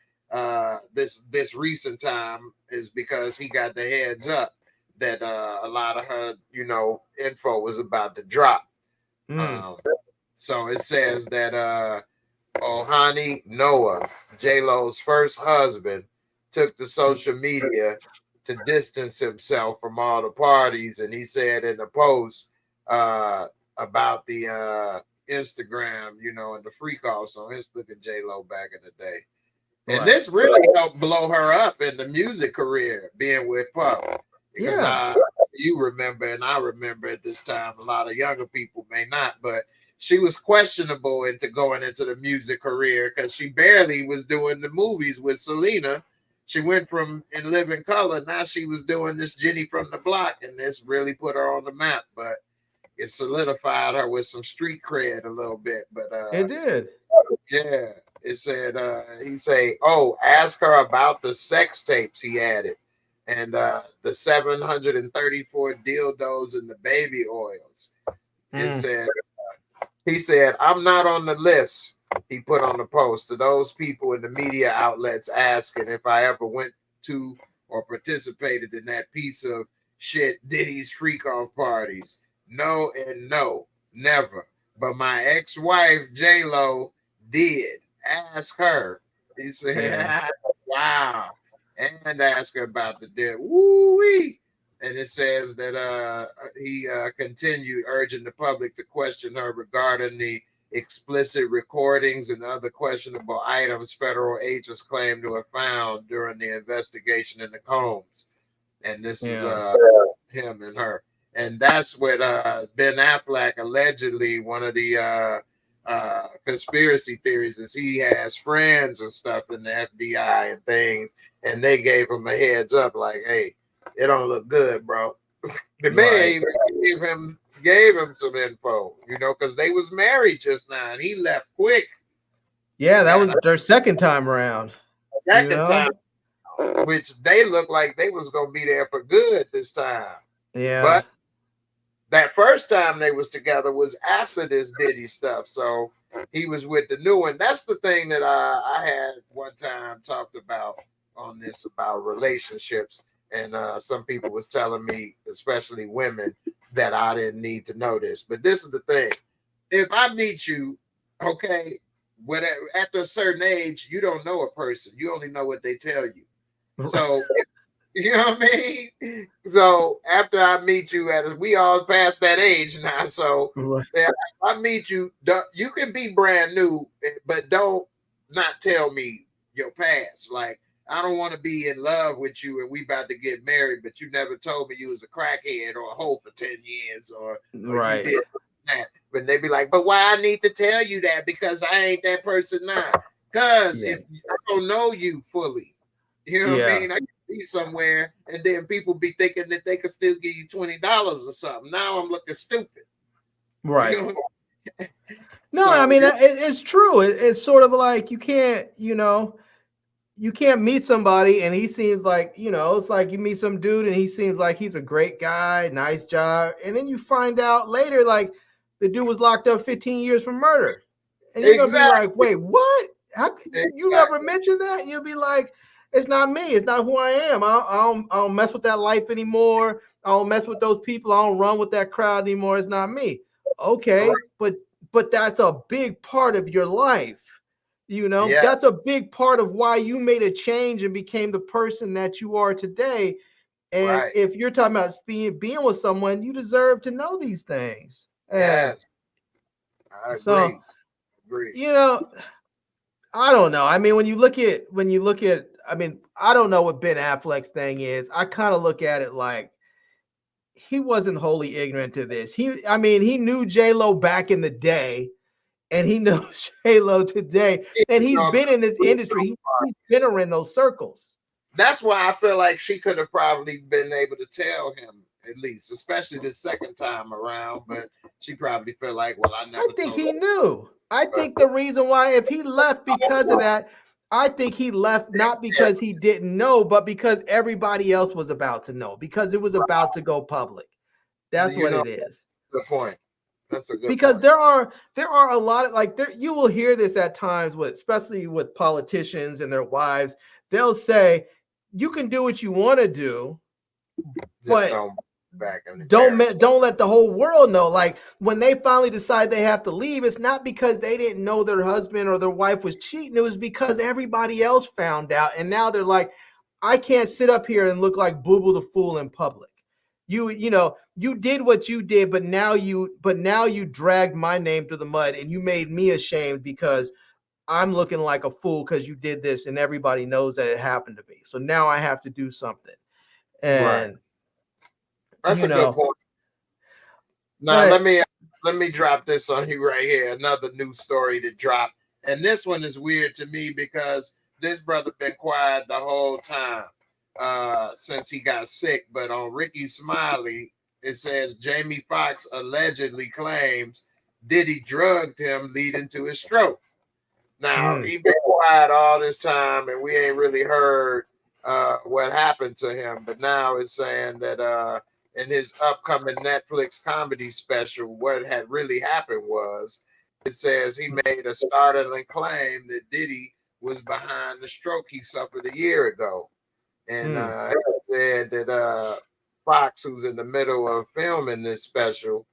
this recent time is because he got the heads up that a lot of her info was about to drop. So it says that Ohani Noah, JLo's first husband, took to social media to distance himself from all the parties. And he said in a post about the Instagram, and the freak offs on his look at JLo back in the day. And this really helped blow her up in the music career, being with Puff. Because you remember, and I remember at this time. A lot of younger people may not, but she was questionable into going into the music career because she barely was doing the movies with Selena. She went from In Living Color. Now she was doing this Jenny from the Block, and this really put her on the map. But it solidified her with some street cred a little bit. But It did. yeah, it said he say, "Oh, ask her about the sex tapes he added, and the 734 dildos and the baby oils." It said he said, "I'm not on the list." He put on the post to those people in the media outlets asking if I ever went to or participated in that piece of shit Diddy's freak off parties. No and no, never. But my ex-wife JLo did. Ask her. He said, Yeah. wow. And ask her about the deal. Woo-wee. And it says that he continued urging the public to question her regarding the explicit recordings and other questionable items federal agents claim to have found during the investigation in the Combs. And this is him and her. And that's what Ben Affleck allegedly, one of the conspiracy theories is he has friends and stuff in the FBI and things. And they gave him a heads up like, hey, it don't look good, bro. The man even gave him some info, you know, because they was married just now and he left quick. Yeah, that was their second time around. Second time, which they looked like they was gonna be there for good this time. Yeah. But that first time they was together was after this Diddy stuff. So he was with the new one. That's the thing that I had one time talked about on this about relationships. And some people was telling me, especially women, that I didn't need to know this. But this is the thing. If I meet you, okay, after a certain age, you don't know a person. You only know what they tell you. So, you know what I mean? So after I meet you, we all past that age now. So if I meet you, you can be brand new, but don't not tell me your past. Like, I don't want to be in love with you and we about to get married, but you never told me you was a crackhead or a hoe for 10 years or you did that. But they be like, but why I need to tell you that? Because I ain't that person now. Because if I don't know you fully, you know what I mean? I can be somewhere and then people be thinking that they could still give you $20 or something. Now I'm looking stupid. Right. You know? No, so, I mean, it's true. It's sort of like you can't, you know, you can't meet somebody and he seems like, you know, it's like you meet some dude and he seems like he's a great guy, nice job. And then you find out later, like the dude was locked up 15 years for murder. And you're going to be like, wait, what? How you never mentioned that? You'll be like, it's not me. It's not who I am. I don't mess with that life anymore. I don't mess with those people. I don't run with that crowd anymore. It's not me. Okay. But that's a big part of your life. You know, that's a big part of why you made a change and became the person that you are today. And if you're talking about being with someone, you deserve to know these things. And I agree. You know, I don't know. I mean, when you look at, I mean, I don't know what Ben Affleck's thing is. I kind of look at it like he wasn't wholly ignorant to this. He knew JLo back in the day. And he knows JLo today, and he's been in this industry. He's been around those circles. That's why I feel like she could have probably been able to tell him at least, especially the second time around. But she probably felt like, well, I think he knew. I think the reason why, if he left because of that, I think he left not because he didn't know, but because everybody else was about to know, because it was about to go public. That's what it is. Good point. That's a good because point. there are a lot of like you will hear this at times especially with politicians and their wives. They'll say you can do what you want to do, but don't let the whole world know. Like when they finally decide they have to leave, it's not because they didn't know their husband or their wife was cheating. It was because everybody else found out, and now they're like, I can't sit up here and look like Boo Boo the Fool in public. You know, you did what you did, but now you dragged my name to the mud and you made me ashamed because I'm looking like a fool because you did this and everybody knows that it happened to me. So now I have to do something. And That's a good point. Now let me drop this on you right here. Another news story to drop, and this one is weird to me because this brother been quiet the whole time since he got sick. But on Ricky Smiley, it says Jamie Foxx allegedly claims Diddy drugged him, leading to his stroke. Now he been quiet all this time, and we ain't really heard what happened to him. But now it's saying that in his upcoming Netflix comedy special, what had really happened was, it says he made a startling claim that Diddy was behind the stroke he suffered a year ago. And it said that Foxx, who's in the middle of filming this special,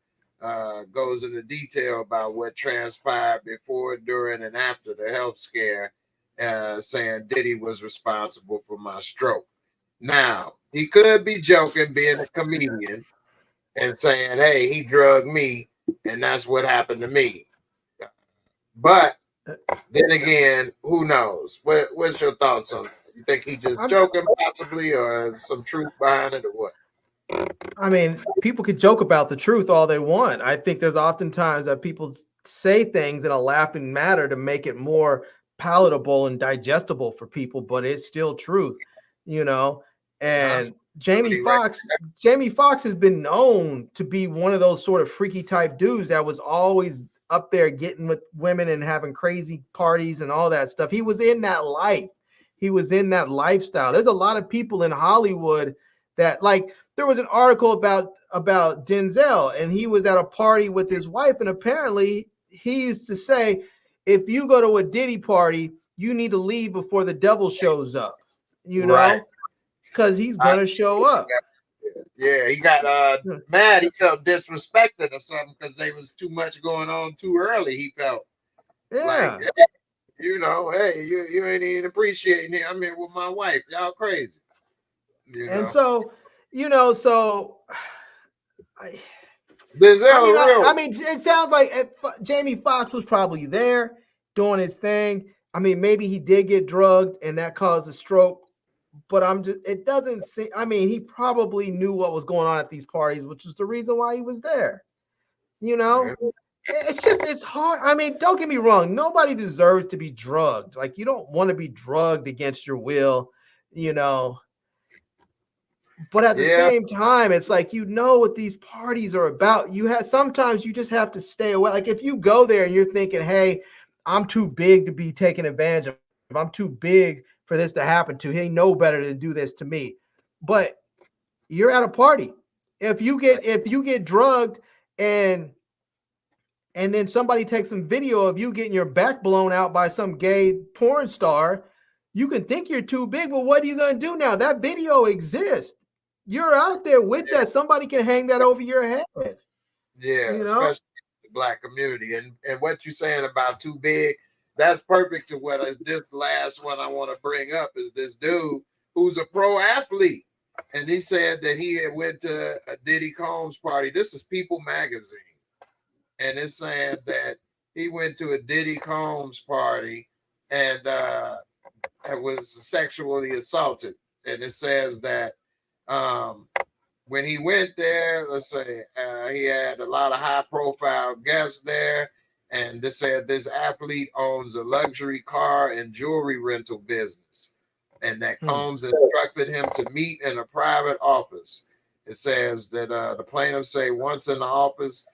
goes into detail about what transpired before, during, and after the health scare, saying Diddy was responsible for my stroke. Now, he could be joking, being a comedian, and saying, hey, he drugged me, and that's what happened to me. But then again, who knows? What's your thoughts on it? You think he just joking possibly, or some truth behind it, or what? I mean, people could joke about the truth all they want. I think there's oftentimes that people say things in a laughing matter to make it more palatable and digestible for people, but it's still truth, you know. And Jamie Foxx has been known to be one of those sort of freaky type dudes that was always up there getting with women and having crazy parties and all that stuff. He was in that life. He was in that lifestyle. There's a lot of people in Hollywood that, like, there was an article about Denzel, and he was at a party with his wife, and apparently he used to say, if you go to a Diddy party, you need to leave before the devil shows up, you know, because he's gonna show up. Yeah, he got mad. He felt disrespected or something because there was too much going on too early. He felt like, hey, you know, hey, you ain't even appreciating it. I'm here with my wife. Y'all crazy. You know? And so, you know, so I mean, it sounds like Jamie Foxx was probably there doing his thing. I mean, maybe he did get drugged and that caused a stroke, but it doesn't seem, I mean, he probably knew what was going on at these parties, which is the reason why he was there. You know, it's hard. I mean, don't get me wrong. Nobody deserves to be drugged. Like, you don't want to be drugged against your will, you know. But at the same time, it's like, you know what these parties are about. Sometimes you just have to stay away. Like, if you go there and you're thinking, hey, I'm too big to be taken advantage of. I'm too big for this to happen to. He know better to do this to me. But you're at a party. If you get drugged and then somebody takes some video of you getting your back blown out by some gay porn star, you can think you're too big, but what are you going to do now? That video exists. You're out there with that. Somebody can hang that over your head. Yeah, you know? Especially the Black community. And what you're saying about too big, that's perfect to what this last one I want to bring up is this dude who's a pro athlete. And he said that he had went to a Diddy Combs party. This is People magazine. And it's saying that he went to a Diddy Combs party and was sexually assaulted. And it says that when he went there, let's say he had a lot of high-profile guests there, and they said this athlete owns a luxury car and jewelry rental business, and that Combs instructed him to meet in a private office. It says that the plaintiffs say once in the office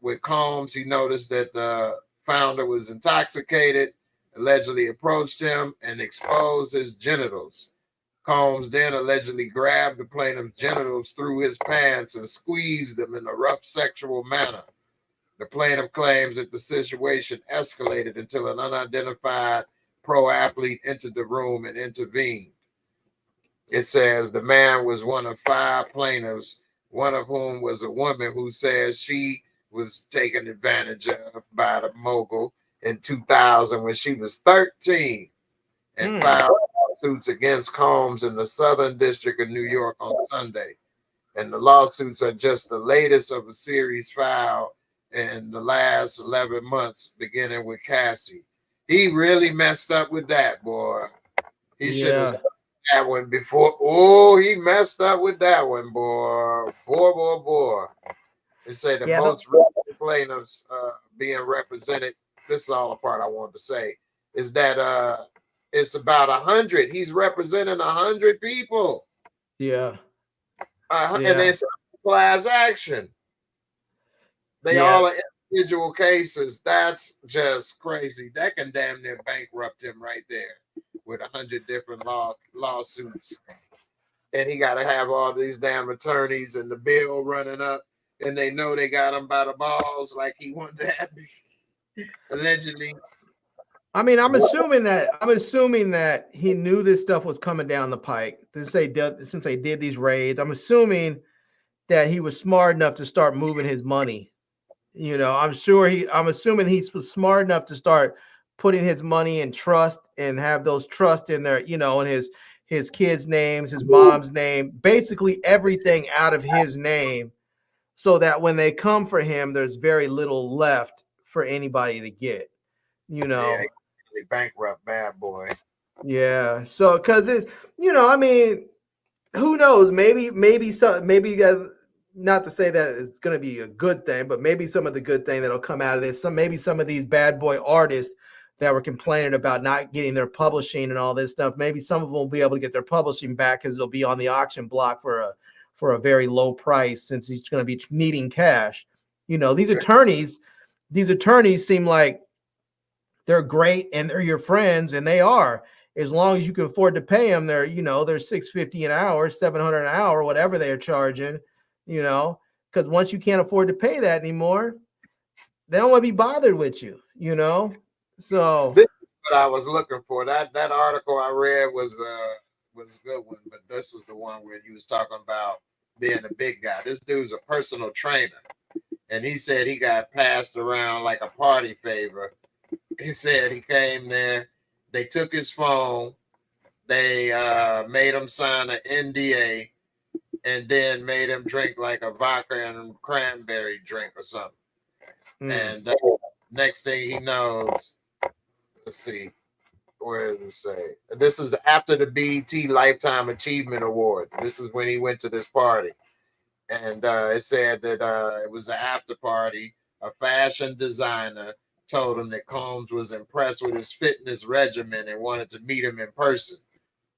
with Combs, he noticed that the founder was intoxicated, allegedly approached him and exposed his genitals. Combs then allegedly grabbed the plaintiff's genitals through his pants and squeezed them in a rough sexual manner. The plaintiff claims that the situation escalated until an unidentified pro athlete entered the room and intervened. It says the man was one of 5 plaintiffs, one of whom was a woman who says she was taken advantage of by the mogul in 2000 when she was 13 and filed lawsuits against Combs in the Southern District of New York on Sunday. And the lawsuits are just the latest of a series filed in the last 11 months, beginning with Cassie. He really messed up with that, boy. He should have that one before. Oh, he messed up with that one, boy. Boy. They say the Yeah, most recent plaintiffs being represented. This is all the part I wanted to say is that it's about 100. He's representing 100 people. yeah, And it's class action. They yeah. all are individual cases. That's just crazy. That can damn near bankrupt him right there with 100 different lawsuits. And he got to have all these damn attorneys and the bill running up, and they know they got him by the balls like he wanted to have allegedly. I mean, I'm assuming that he knew this stuff was coming down the pike. Since they did these raids, I'm assuming that he was smart enough to start moving his money. I'm assuming he was smart enough to start putting his money in trust and have those trust in there, in his kids' names, his mom's name, basically everything out of his name, so that when they come for him, there's very little left for anybody to get. Yeah, they bankrupt bad boy. Yeah. So, because it's, I mean, who knows? Maybe not to say that it's going to be a good thing, but maybe some of the good thing that'll come out of this, maybe some of these bad boy artists that were complaining about not getting their publishing and all this stuff, maybe some of them will be able to get their publishing back because they'll be on the auction block for a very low price, since he's going to be needing cash. These attorneys seem like they're great and they're your friends, and they are. As long as you can afford to pay them, they're $650 an hour, $700 an hour, whatever they're charging, because once you can't afford to pay that anymore, they don't want to be bothered with you, So this is what I was looking for. That article I read was a good one, but this is the one where he was talking about being a big guy. This dude's a personal trainer, and he said he got passed around like a party favor. He said he came there, they took his phone, they made him sign an NDA, and then made him drink like a vodka and cranberry drink or something. And next thing he knows, let's see, where does it say? This is after the BET Lifetime Achievement Awards. This is when he went to this party. And it said that it was an after party. A fashion designer told him that Combs was impressed with his fitness regimen and wanted to meet him in person.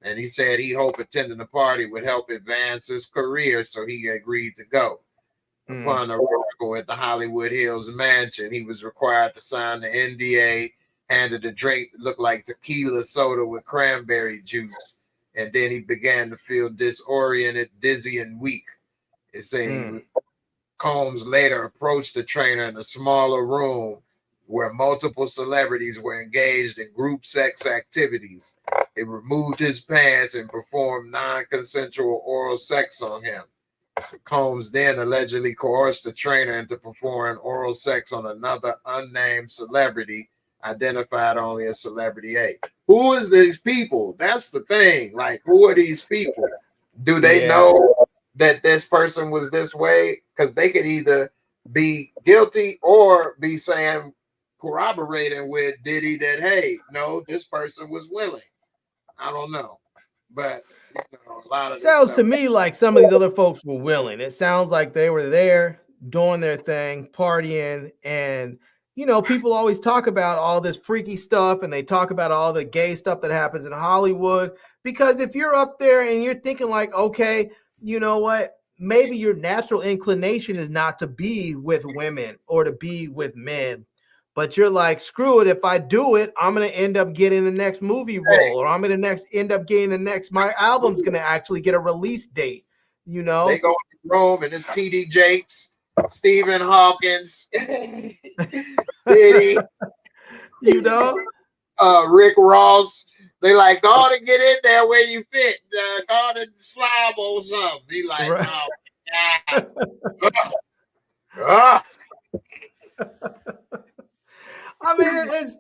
And he said he hoped attending the party would help advance his career, so he agreed to go. Upon arrival at the Hollywood Hills mansion, he was required to sign the NDA, handed a drink that looked like tequila soda with cranberry juice, and then he began to feel disoriented, dizzy, and weak. It said Combs later approached the trainer in a smaller room where multiple celebrities were engaged in group sex activities. It removed his pants and performed non-consensual oral sex on him. Combs then allegedly coerced the trainer into performing oral sex on another unnamed celebrity, identified only as Celebrity A. Who is these people? That's the thing. Like, who are these people? Do they know that this person was this way? Because they could either be guilty or be saying, corroborating with Diddy that, hey, no, this person was willing. I don't know. But a lot of sounds to me like some of these other folks were willing. It sounds like they were there doing their thing, partying, and people always talk about all this freaky stuff, and they talk about all the gay stuff that happens in Hollywood. Because if you're up there and you're thinking like, okay, you know what? Maybe your natural inclination is not to be with women or to be with men, but you're like, screw it. If I do it, I'm going to end up getting the next movie role, or I'm going to end up getting my album's going to actually get a release date. They go to Rome and it's TD Jakes, Stephen Hawkins, Diddy, Rick Ross. They like, go on and get in there where you fit. Go on and slob or something. Be like, right. Oh, I mean,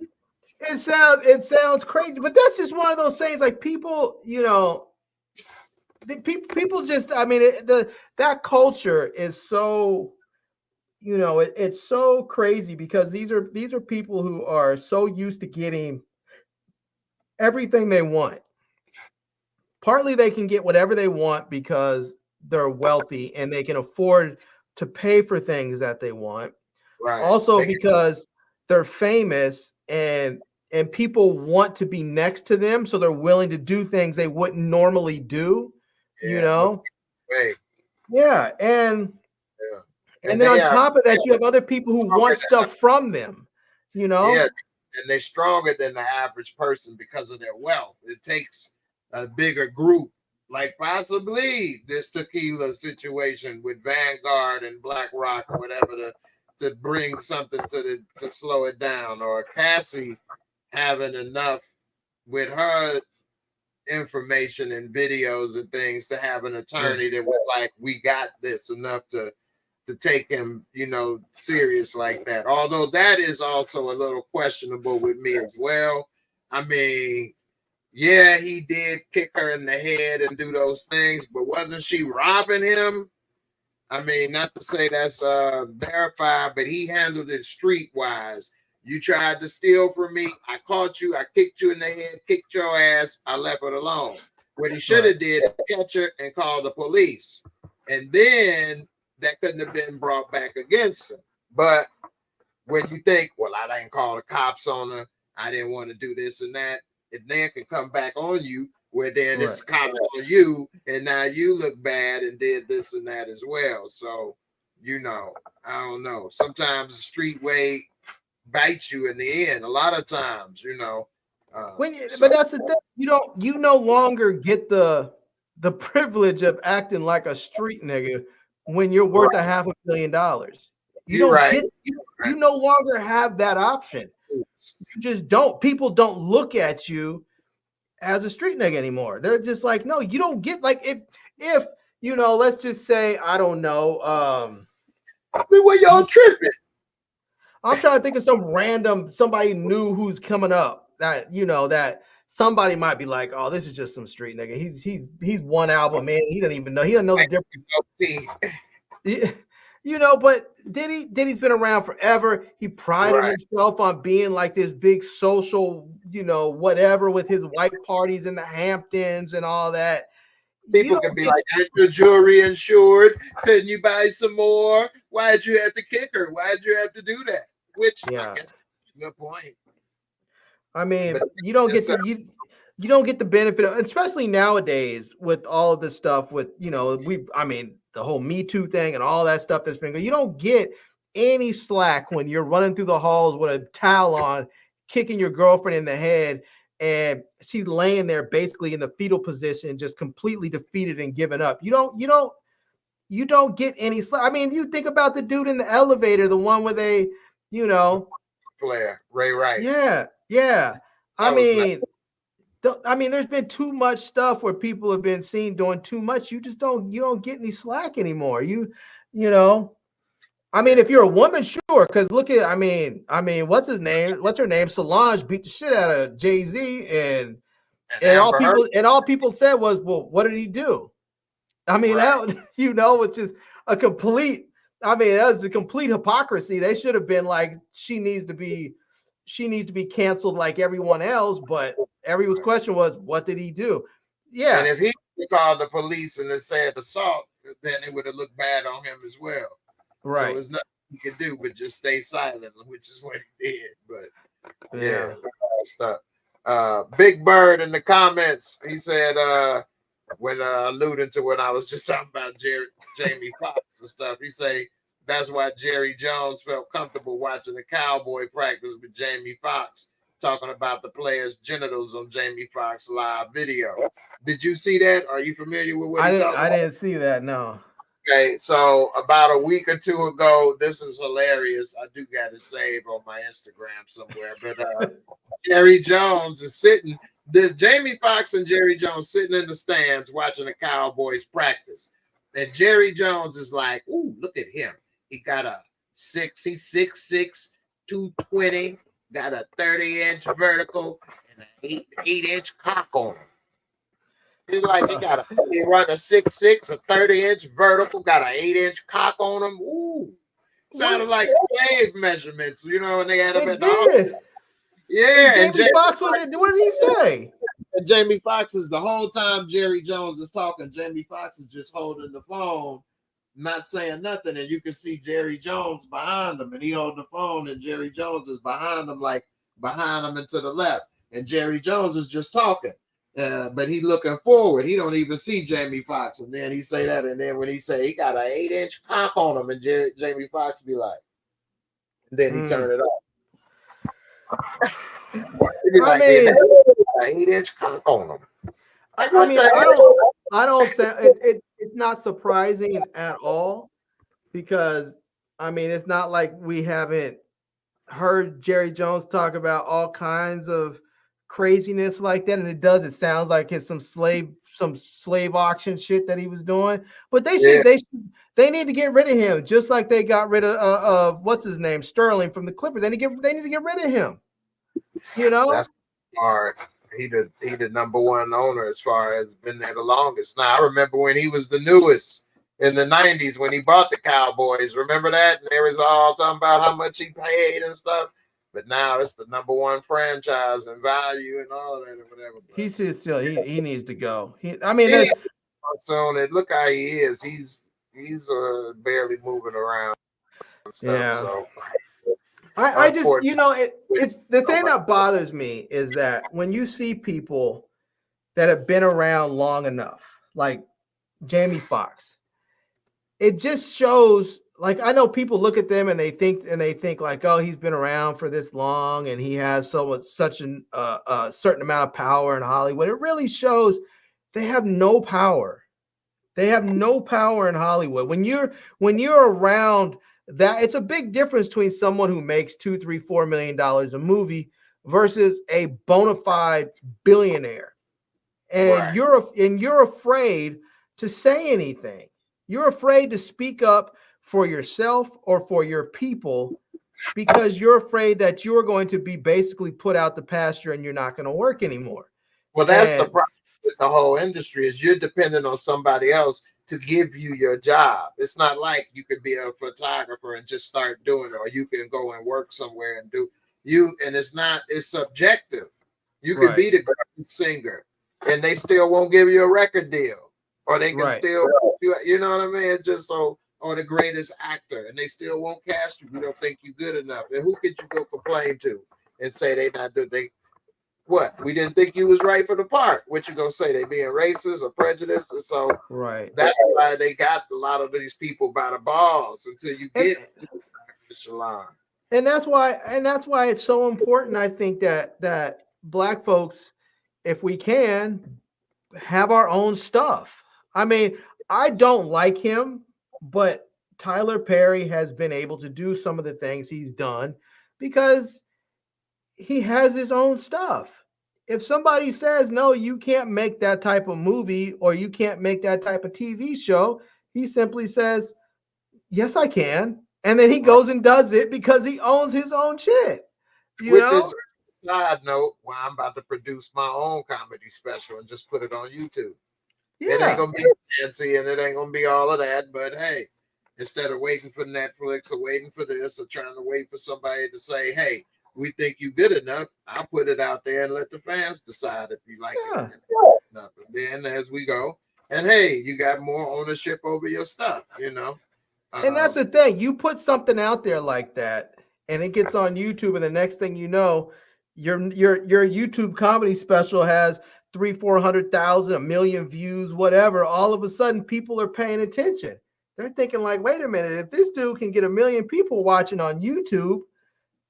it sounds crazy, but that's just one of those things. Like people, people just. I mean, that culture is so, it's so crazy because these are people who are so used to getting everything they want. partly they can get whatever they want because they're wealthy and they can afford to pay for things that they want. Right. Also because they're famous and people want to be next to them, so they're willing to do things they wouldn't normally do. You know? Yeah, and then on top of that, you have other people who want stuff from them. You know? Yeah, and they're stronger than the average person because of their wealth. It takes a bigger group, like possibly this tequila situation with Vanguard and BlackRock or whatever to bring something to slow it down, or Cassie having enough with her information and videos and things to have an attorney that was like, we got this enough to take him, you know, serious like that. Although that is also a little questionable with me as well. I mean, yeah, he did kick her in the head and do those things, but wasn't she robbing him? I mean, not to say that's verified, but he handled it streetwise. You tried to steal from me. I caught you. I kicked you in the head, kicked your ass. I left it alone. What he should have did is catch her and call the police. And then that couldn't have been brought back against him. But when you think, well, I didn't call the cops on her, I didn't want to do this and that, it then can come back on you, where then it's cops on you, and now you look bad and did this and that as well. So, you know, I don't know. Sometimes the street way bites you in the end. A lot of times, you know. But that's the thing. You no longer get the privilege of acting like a street nigga when you're worth $500 million. You no longer have that option. You just don't. People don't look at you as a street nigga anymore. They're just like, no, you don't get, like, if you know, let's just say, I don't know. I mean, what y'all tripping? I'm trying to think of somebody new who's coming up that, you know, that somebody might be like, oh, this is just some street nigga. He's one album, man. He doesn't even know. He doesn't know the difference. You know, but Diddy's been around forever. He prided himself on being like this big social, you know, whatever, with his white parties in the Hamptons and all that. People can be like, "Is your jewelry insured? Couldn't you buy some more? Why'd you have to kick her? Why'd you have to do that?" Which, I guess, is a good point. I mean, but you don't get you don't get the benefit of, especially nowadays with all of this stuff with, you know, the whole Me Too thing and all that stuff that's been going. You don't get any slack when you're running through the halls with a towel on, kicking your girlfriend in the head, and she's laying there basically in the fetal position, just completely defeated and given up. You don't get any slack. I mean, you think about the dude in the elevator, the one where they, you know, player Ray Rice. Yeah. I mean, there's been too much stuff where people have been seen doing too much. You don't get any slack anymore. You know, I mean, if you're a woman, sure, because look at, I mean, what's her name? Solange beat the shit out of Jay-Z, and all people said was, well, what did he do? I mean, that, you know, it's just a complete, I mean, that was a complete hypocrisy. They should have been like, she needs to be canceled like everyone else, but everyone's question was, what did he do? Yeah. And if he called the police and they said assault, then it would have looked bad on him as well. Right. So there's nothing he could do but just stay silent, which is what he did. But yeah, stuff. Big Bird in the comments, he said, when alluding to when I was just talking about Jamie Foxx and stuff, he say that's why Jerry Jones felt comfortable watching the Cowboy practice with Jamie Foxx, talking about the players' genitals on Jamie Foxx live video. Did you see that? Are you familiar with what I didn't see that, no. Okay, so about a week or two ago, this is hilarious. I do got it saved on my Instagram somewhere, but Jerry Jones is sitting. Jamie Foxx and Jerry Jones sitting in the stands watching the Cowboys practice, and Jerry Jones is like, "Ooh, look at him! He got he's 6'6", 220, got a 30-inch vertical and an 8-inch cock on him." He's like, he run a 6'6", a 30-inch vertical, got an 8-inch cock on him. Ooh, sounded like slave measurements, you know, and they had him at the office. Yeah, and Jamie Foxx was it. What did he say? And Jamie Foxx is the whole time Jerry Jones is talking. Jamie Foxx is just holding the phone, not saying nothing, and you can see Jerry Jones behind him, and he holding the phone, and Jerry Jones is behind him, like behind him and to the left, and Jerry Jones is just talking, but he looking forward. He don't even see Jamie Foxx, and then he say that, and then when he say he got an 8-inch cock on him, and Jamie Foxx be like, and then he turn it off. I mean, an 8-inch cock on him. I don't say it's not surprising at all, because I mean, it's not like we haven't heard Jerry Jones talk about all kinds of craziness like that, and it sounds like it's some slave auction shit that he was doing. But they need to get rid of him, just like they got rid of what's his name, Sterling from the Clippers. They need to get rid of him. You know, that's hard. He the number one owner as far as been there the longest. Now I remember when he was the newest in the 90s when he bought the Cowboys. Remember that? And they was all talking about how much he paid and stuff. But now it's the number one franchise and value and all that or whatever. But he needs to go. Soon. And look how he is. He's barely moving around and stuff. Yeah. So I just, it's the thing that bothers me is that when you see people that have been around long enough, like Jamie Foxx, it just shows, like, I know people look at them and they think like, oh, he's been around for this long and he has such a certain amount of power in Hollywood. It really shows they have no power. They have no power in Hollywood. When you're around that, it's a big difference between someone who makes $2, $3, $4 million a movie versus a bona fide billionaire. And you're afraid to say anything. You're afraid to speak up for yourself or for your people because you're afraid that you're going to be basically put out the pasture and you're not going to work anymore. Well, that's the problem with the whole industry, is you're dependent on somebody else to give you your job. It's not like you could be a photographer and just start doing it, or you can go and work somewhere and and it's subjective. You could be the great singer and they still won't give you a record deal, or they can still, you know what I mean? It's just or the greatest actor and they still won't cast you. We don't think you're good enough. And who could you go complain to and say they not do what? We didn't think you was right for the part. What you gonna say? They being racist or prejudiced? And so that's why they got a lot of these people by the balls until you get to the echelon. And that's why it's so important, I think, that Black folks, if we can, have our own stuff. I mean, I don't like him, but Tyler Perry has been able to do some of the things he's done because he has his own stuff. If somebody says, no, you can't make that type of movie or you can't make that type of TV show, he simply says, yes, I can. And then he goes and does it because he owns his own shit. Which is a side note, why I'm about to produce my own comedy special and just put it on YouTube. Yeah. It ain't going to be fancy and it ain't going to be all of that. But hey, instead of waiting for Netflix or waiting for this or trying to wait for somebody to say, hey, we think you good enough, I'll put it out there and let the fans decide if you like it. And then as we go, and hey, you got more ownership over your stuff, And that's the thing. You put something out there like that, and it gets on YouTube, and the next thing you know, your YouTube comedy special has 300,000-400,000, 1 million views, whatever. All of a sudden, people are paying attention. They're thinking like, wait a minute, if this dude can get 1 million people watching on YouTube,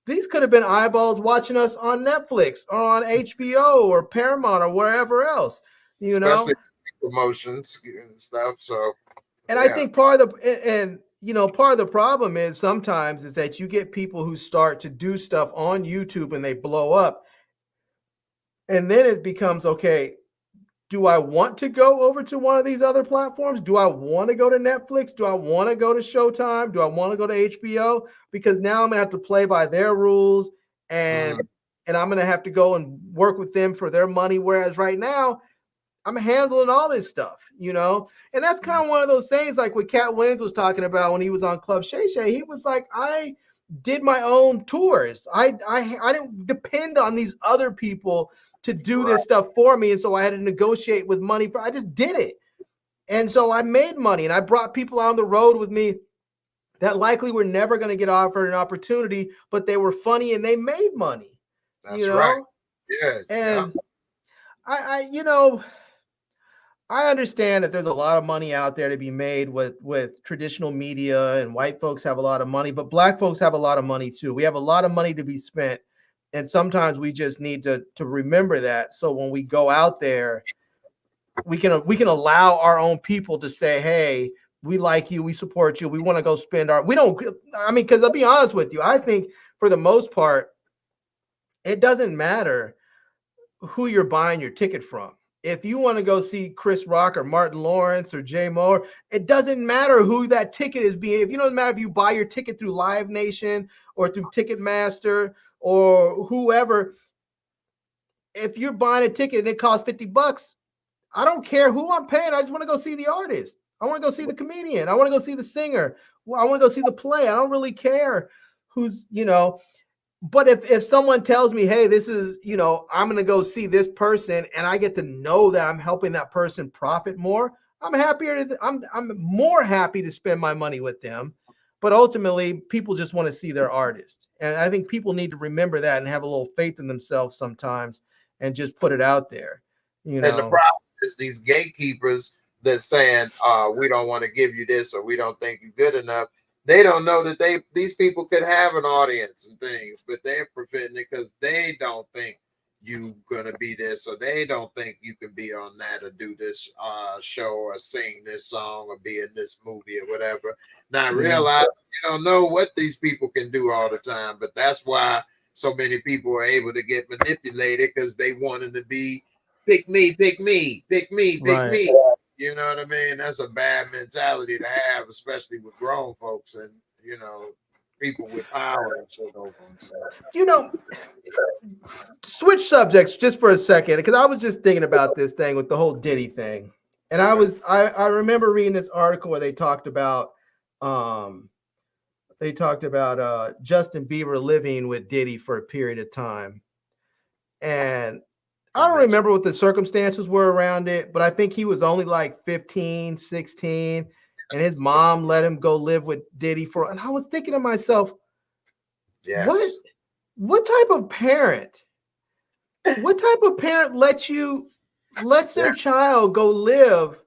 these could have been eyeballs watching us on Netflix or on HBO or Paramount or wherever else, Especially promotions and stuff. So, and I think part of the problem is sometimes is that you get people who start to do stuff on YouTube and they blow up. And then it becomes, okay, do I want to go over to one of these other platforms? Do I want to go to Netflix? Do I want to go to Showtime? Do I want to go to HBO? Because now I'm going to have to play by their rules and I'm going to have to go and work with them for their money. Whereas right now I'm handling all this stuff, and that's kind of one of those things like what Cat Williams was talking about when he was on Club Shay Shay. He was like, I did my own tours. I didn't depend on these other people to do this stuff for me. And so I had to negotiate with money I just did it. And so I made money, and I brought people on the road with me that likely were never going to get offered an opportunity, but they were funny and they made money. That's right. Yeah. And I understand that there's a lot of money out there to be made with traditional media, and white folks have a lot of money, but black folks have a lot of money too. We have a lot of money to be spent. And sometimes we just need to remember that. So when we go out there, we can allow our own people to say, hey, we like you, we support you, we want to go spend because I'll be honest with you, I think for the most part, it doesn't matter who you're buying your ticket from. If you want to go see Chris Rock or Martin Lawrence or Jay Moore, it doesn't matter who that ticket is being. If you doesn't matter if you buy your ticket through Live Nation or through Ticketmaster or whoever, if you're buying a ticket and it costs $50, I don't care who I'm paying. I just want to go see the artist. I want to go see the comedian. I want to go see the singer. I want to go see the play. I don't really care who's, but if someone tells me, hey, this is, I'm going to go see this person and I get to know that I'm helping that person profit more, I'm more happy to spend my money with them. But ultimately, people just want to see their artist. And I think people need to remember that and have a little faith in themselves sometimes and just put it out there. And the problem is these gatekeepers that's saying, we don't want to give you this or we don't think you're good enough. They don't know that these people could have an audience and things, but they're preventing it because they don't think you gonna be this, or they don't think you can be on that or do this show or sing this song or be in this movie or whatever. Not realizing you don't know what these people can do all the time, but that's why so many people are able to get manipulated because they wanted to be pick me, pick me, pick me, pick me. You know what I mean? That's a bad mentality to have, especially with grown folks and people with power and shit over them. Switch subjects just for a second, because I was just thinking about this thing with the whole Diddy thing. And I remember reading this article where they talked about Justin Bieber living with Diddy for a period of time. And I don't remember what the circumstances were around it, but I think he was only like 15, 16, and his mom let him go live with Diddy and I was thinking to myself, what type of parent lets their child go live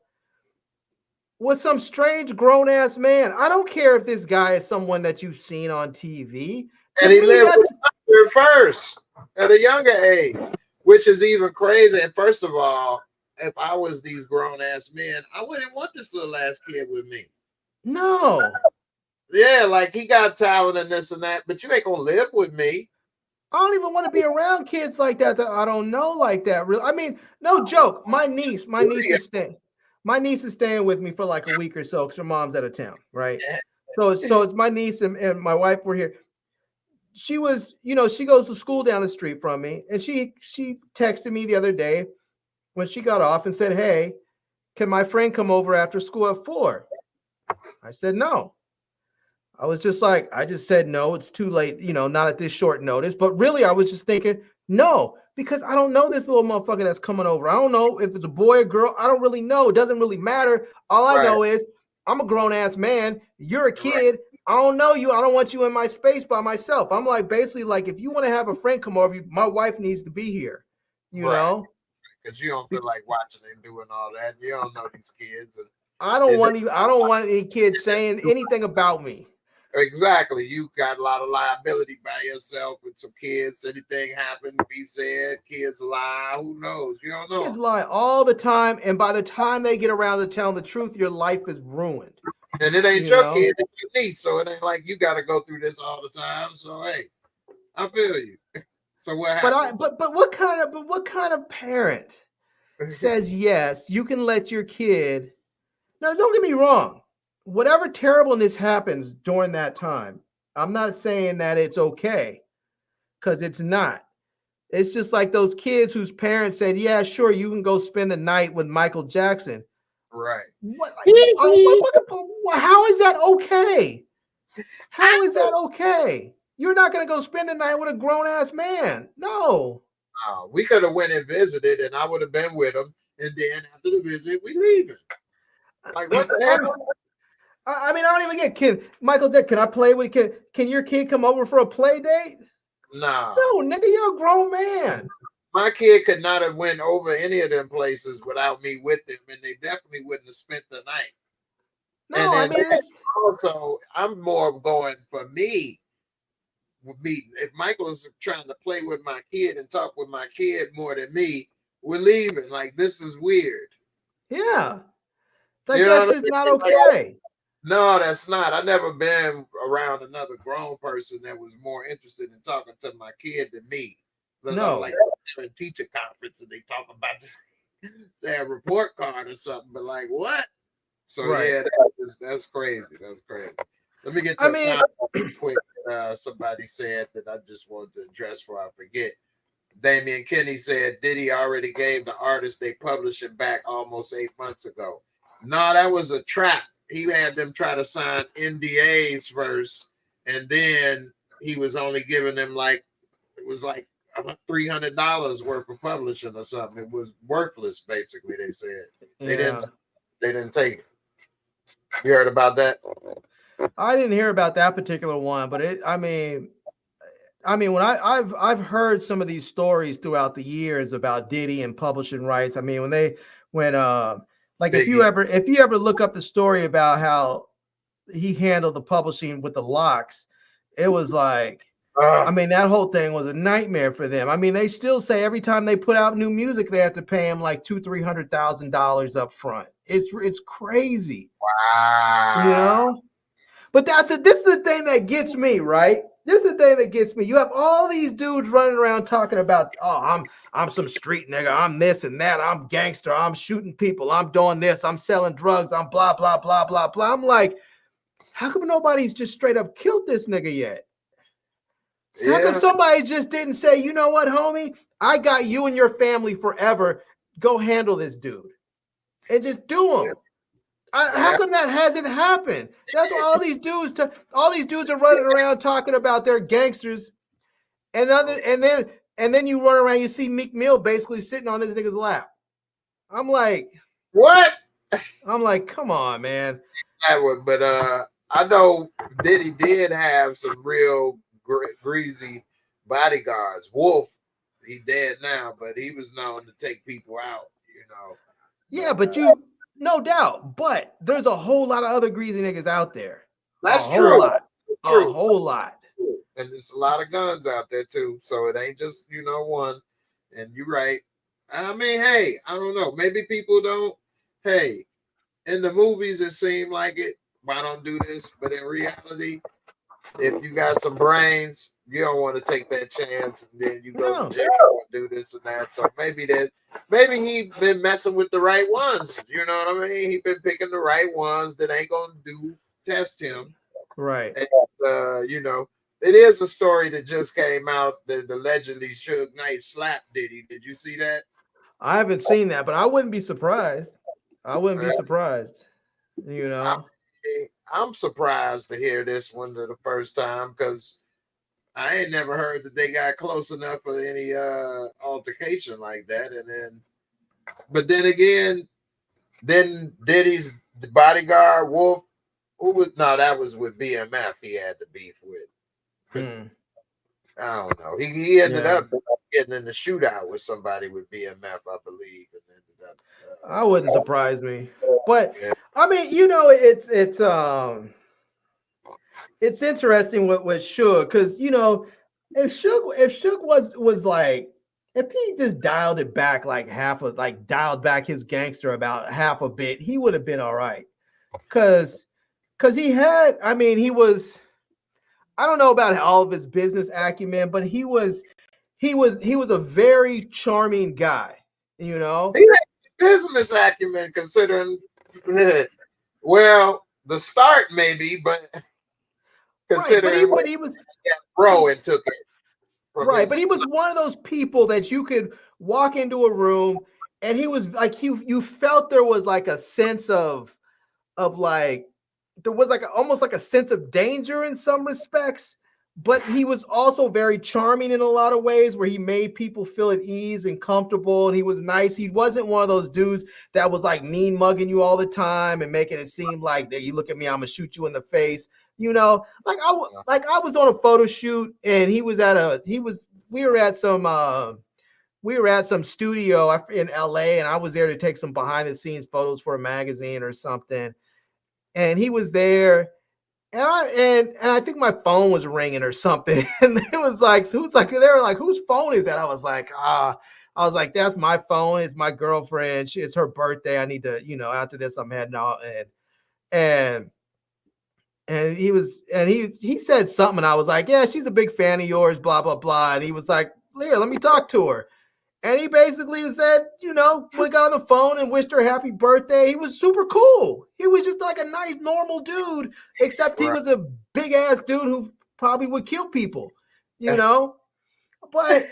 with some strange grown-ass man? I don't care if this guy is someone that you've seen on TV. And he lived with her first at a younger age. Which is even crazy. And first of all, if I was these grown ass men, I wouldn't want this little ass kid with me. No. Yeah, like he got talent and this and that, but you ain't gonna live with me. I don't even want to be around kids like that I don't know like that. Really, I mean, no joke. My niece is staying with me for like a week or so because her mom's out of town, right? Yeah. So it's my niece and my wife were here. She was, she goes to school down the street from me, and she texted me the other day when she got off and said, hey, can my friend come over after school at 4? I said, no. I was just like, I just said, no, it's too late, not at this short notice. But really, I was just thinking, no, because I don't know this little motherfucker that's coming over. I don't know if it's a boy or girl. I don't really know. It doesn't really matter. All I know is I'm a grown ass man. You're a kid. I don't know you. I don't want you in my space by myself. I'm like, basically, like, if you want to have a friend come over, my wife needs to be here, you know? Because you don't feel like watching and doing all that. You don't know these kids. I don't want any kids saying anything about me. Exactly. You got a lot of liability by yourself with some kids. Anything happen, be said, kids lie. Who knows? You don't know. Kids lie all the time. And by the time they get around to telling the truth, your life is ruined. And it ain't your kid, it's your niece. So it ain't like you got to go through this all the time. So, hey, I feel you. So what happened? But what kind of parent says, yes, you can let your kid. Now, don't get me wrong. Whatever terribleness happens during that time, I'm not saying that it's okay, because it's not. It's just like those kids whose parents said, yeah, sure, you can go spend the night with Michael Jackson. Right. How is that okay? How is that okay? You're not gonna go spend the night with a grown ass man. No. We could have went and visited, and I would have been with him. And then after the visit, we leaving. Like what the hell? I mean, I don't even get kid. Michael Dick, can I play with kid? Can your kid come over for a play date? Nah. No, nigga, you're a grown man. My kid could not have went over any of them places without me with them, and they definitely wouldn't have spent the night. No, I mean, also, I'm more going for me. With me, if Michael's trying to play with my kid and talk with my kid more than me, we're leaving. Like this is weird. Yeah, like that's just not okay. No, that's not. I've never been around another grown person that was more interested in talking to my kid than me. No, like a teacher conference and they talk about their report card or something, but like what? So right. yeah, that's crazy. That's crazy. Let me get to a comment quick. Somebody said that I just wanted to address before I forget. Damian Kenny said Diddy already gave the artist they publishing back almost 8 months ago. No, that was a trap. He had them try to sign NDAs first, and then he was only giving them like it was like $300 worth of publishing or something. It was worthless, basically. They said they didn't take it. You heard about that? I didn't hear about that particular one, but I mean, when I've heard some of these stories throughout the years about Diddy and publishing rights. I mean, like if you ever look up the story about how he handled the publishing with the locks, it was like, I mean, that whole thing was a nightmare for them. I mean, they still say every time they put out new music, they have to pay him like $200,000-$300,000 up front. It's crazy. Wow. You know? But this is the thing that gets me, right? This is the thing that gets me. You have all these dudes running around talking about, oh, I'm some street nigga, I'm this and that, I'm gangster, I'm shooting people, I'm doing this, I'm selling drugs, I'm blah, blah, blah, blah, blah. I'm like, how come nobody's just straight up killed this nigga yet? How come somebody just didn't say, you know what, homie? I got you and your family forever. Go handle this dude. And just do him. How come that hasn't happened? That's why all these dudes are running around talking about their gangsters, and then you run around, you see Meek Mill basically sitting on this nigga's lap. I'm like, what? I'm like, come on, man. But I know Diddy did have some real greasy bodyguards. Wolf, he dead now, but he was known to take people out, you know. Yeah, but no doubt, but there's a whole lot of other greasy niggas out there. That's true. A whole lot. And there's a lot of guns out there too. So it ain't just, one. And you're right. I mean, hey, I don't know. Maybe people don't. Hey, in the movies, it seemed like it. Why don't do this? But in reality, if you got some brains, you don't want to take that chance, and then you go to jail and do this and that. So maybe he been messing with the right ones. You know what I mean? He been picking the right ones that ain't gonna test him. Right. And it is a story that just came out that allegedly Suge Knight slapped Diddy. Did you see that? I haven't seen that, but I wouldn't be surprised. You know. I'm surprised to hear this one for the first time because I ain't never heard that they got close enough for any altercation like that. But then again, Diddy's bodyguard Wolf, that was with BMF. He had the beef with. I don't know. He ended up getting in the shootout with somebody with BMF, I believe, and ended up. I wouldn't surprise me, but I mean, it's interesting with Suge because if Suge was like, if he just dialed it back dialed back his gangster about half a bit, he would have been all right. Because he had, I mean, he was, I don't know about all of his business acumen, but he was a very charming guy, He had business acumen considering, well, the start maybe, but considering but he was bro and took it. Right, but he was one of those people that you could walk into a room and he was like, you felt there was like a sense of like there was like almost like a sense of danger in some respects, but he was also very charming in a lot of ways where he made people feel at ease and comfortable, and he was nice. He wasn't one of those dudes that was like mean mugging you all the time and making it seem like that you look at me, I'm gonna shoot you in the face. You know, like I was on a photo shoot and we were at some studio in LA, and I was there to take some behind the scenes photos for a magazine or something. And he was there, and I think my phone was ringing or something. And it was like, they were like, whose phone is that? I was like, that's my phone. It's my girlfriend. It's her birthday. I need to, after this, I'm heading out. And he said something, and I was like, yeah, she's a big fan of yours, blah, blah, blah. And he was like, Leah, let me talk to her. And he basically said, when he got on the phone and wished her happy birthday, he was super cool. He was just like a nice, normal dude, except he was a big ass dude who probably would kill people, But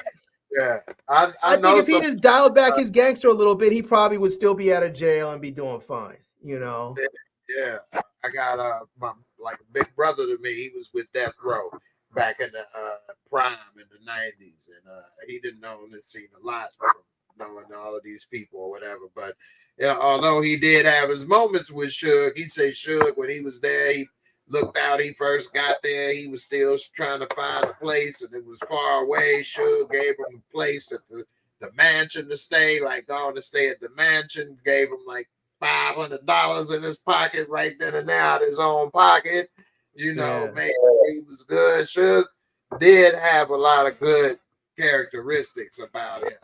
yeah, I think if he just dialed back his gangster a little bit, he probably would still be out of jail and be doing fine, Yeah, I got my like a big brother to me. He was with Death Row back in the prime in the 90s, and he didn't know and seen a lot from knowing all of these people or whatever. But although he did have his moments with Suge, he said Suge, when he was there, he looked out. He first got there, he was still trying to find a place, and it was far away. Suge gave him a place at the mansion to stay, like going to stay at the mansion, gave him like $500 in his pocket right then and there out of his own pocket. Man, he was good. Suge did have a lot of good characteristics about him.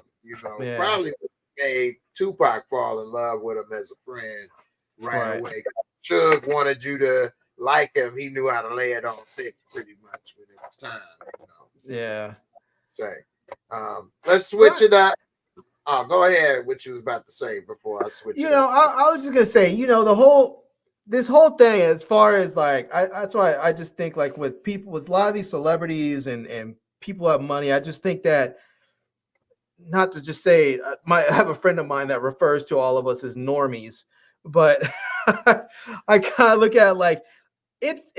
Probably made Tupac fall in love with him as a friend right away. Suge wanted you to like him. He knew how to lay it on thick pretty much when it was time. Yeah. Let's switch it up. Oh, go ahead. What you was about to say before I switch. I was just gonna say, this whole thing, as far as like, that's why I just think like with people, with a lot of these celebrities and people have money, I just think that, not to just say, I have a friend of mine that refers to all of us as normies, but I kind of look at it like it's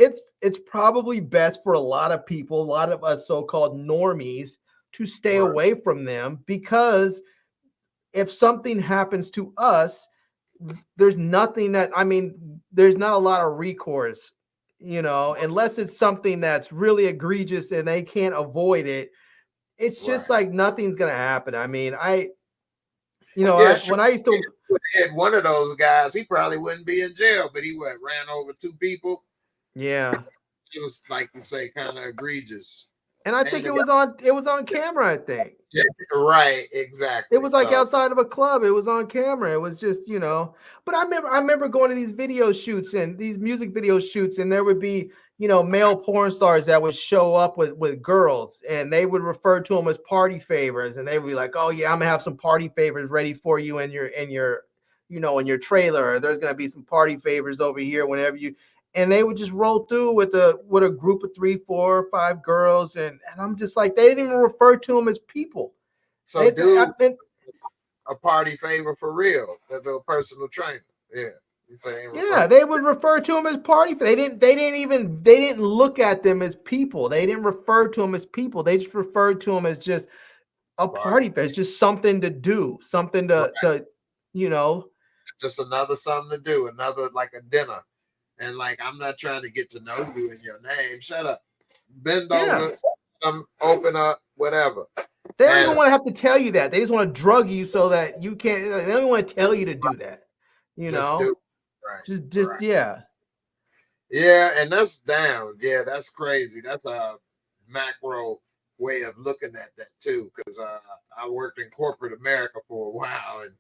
probably best for a lot of people, a lot of us so-called normies, to stay away from them, because if something happens to us, there's nothing there's not a lot of recourse, unless it's something that's really egregious and they can't avoid it. It's just like nothing's gonna happen. When I used to hit one of those guys, he probably wouldn't be in jail, but he ran over two people. Yeah, it was like you say, kind of egregious. And I think it was on camera, I think. Yeah, right, exactly. It was like outside of a club. It was on camera. It was just, but I remember going to these video shoots and these music video shoots, and there would be, male porn stars that would show up with girls, and they would refer to them as party favors, and they would be like, oh yeah, I'm gonna have some party favors ready for you in your trailer, or there's gonna be some party favors over here whenever you. And they would just roll through with a group of 3, 4, 5 girls, and I'm just like, they didn't even refer to them as people. So, a party favor for real, that little personal trainer. Yeah, you saying? Yeah, they would refer to them as party. They didn't look at them as people. They didn't refer to them as people. They just referred to them as just a party favor. It's just something to do, something to just another something to do, another like a dinner. And like, I'm not trying to get to know you and your name. Shut up. Bend over, open up, whatever. They don't even want to have to tell you that. They just want to drug you so that you can't. They don't even want to tell you to do that. Yeah. Yeah, and that's down. Yeah, that's crazy. That's a macro way of looking at that too. Because I worked in corporate America for a while, and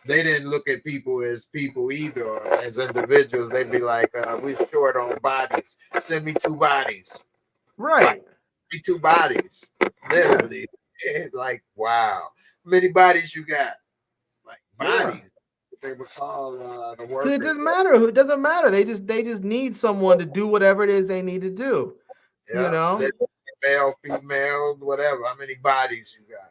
they didn't look at people as people either, or as individuals. They'd be like, we're short on bodies. Send me 2 bodies. Right. Send me 2 bodies. Literally. Like, wow. How many bodies you got? Like, bodies. They would call the workers. It doesn't matter. It doesn't matter. They just need someone to do whatever it is they need to do. Male, female, whatever. How many bodies you got?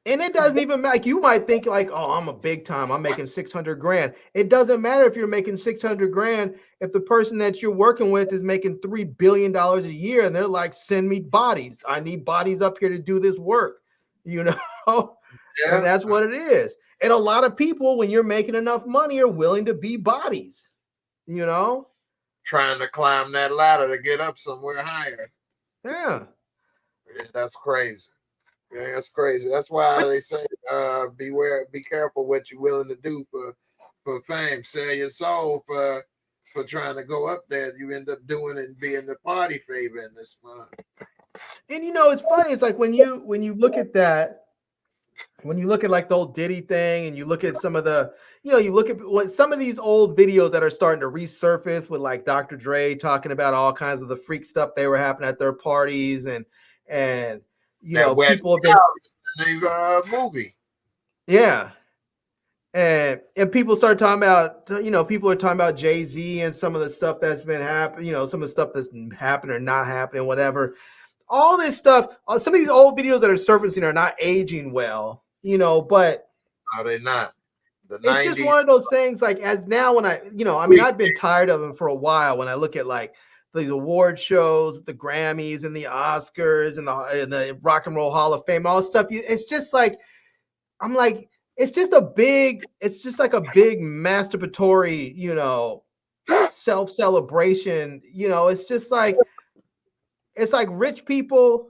And it doesn't even matter. Like, you might think like, oh, I'm a big time. I'm making 600 grand. It doesn't matter if you're making 600 grand. If the person that you're working with is making $3 billion a year and they're like, send me bodies. I need bodies up here to do this work, you know? Yeah. And that's what it is. And a lot of people, when you're making enough money, are willing to be bodies, you know? Trying to climb that ladder to get up somewhere higher. Yeah. That's crazy. Yeah, that's crazy. That's why they say, be careful what you're willing to do for fame. Sell your soul for trying to go up there. You end up doing it and being the party favor in this month. And you know, it's funny. It's like when you look at that, when you look at like the old Diddy thing, and you look at some of the, you know, you look at what some of these old videos that are starting to resurface with like Dr. Dre talking about all kinds of the freak stuff they were happening at their parties, and you know, people have been movie. Yeah. And people start talking about, you know, people are talking about Jay-Z and some of the stuff that's been happening, you know, some of the stuff that's happened or not happening, whatever. All this stuff, some of these old videos that are surfacing are not aging well, you know, but are they not? It's just one of those things, like, as now when I, you know, I mean, I've been tired of them for a while. When I look at like these award shows, the Grammys and the Oscars and the Rock and Roll Hall of Fame, all this stuff, it's just like, I'm like, it's just like a big masturbatory, you know, self-celebration. You know, it's just like, it's like rich people.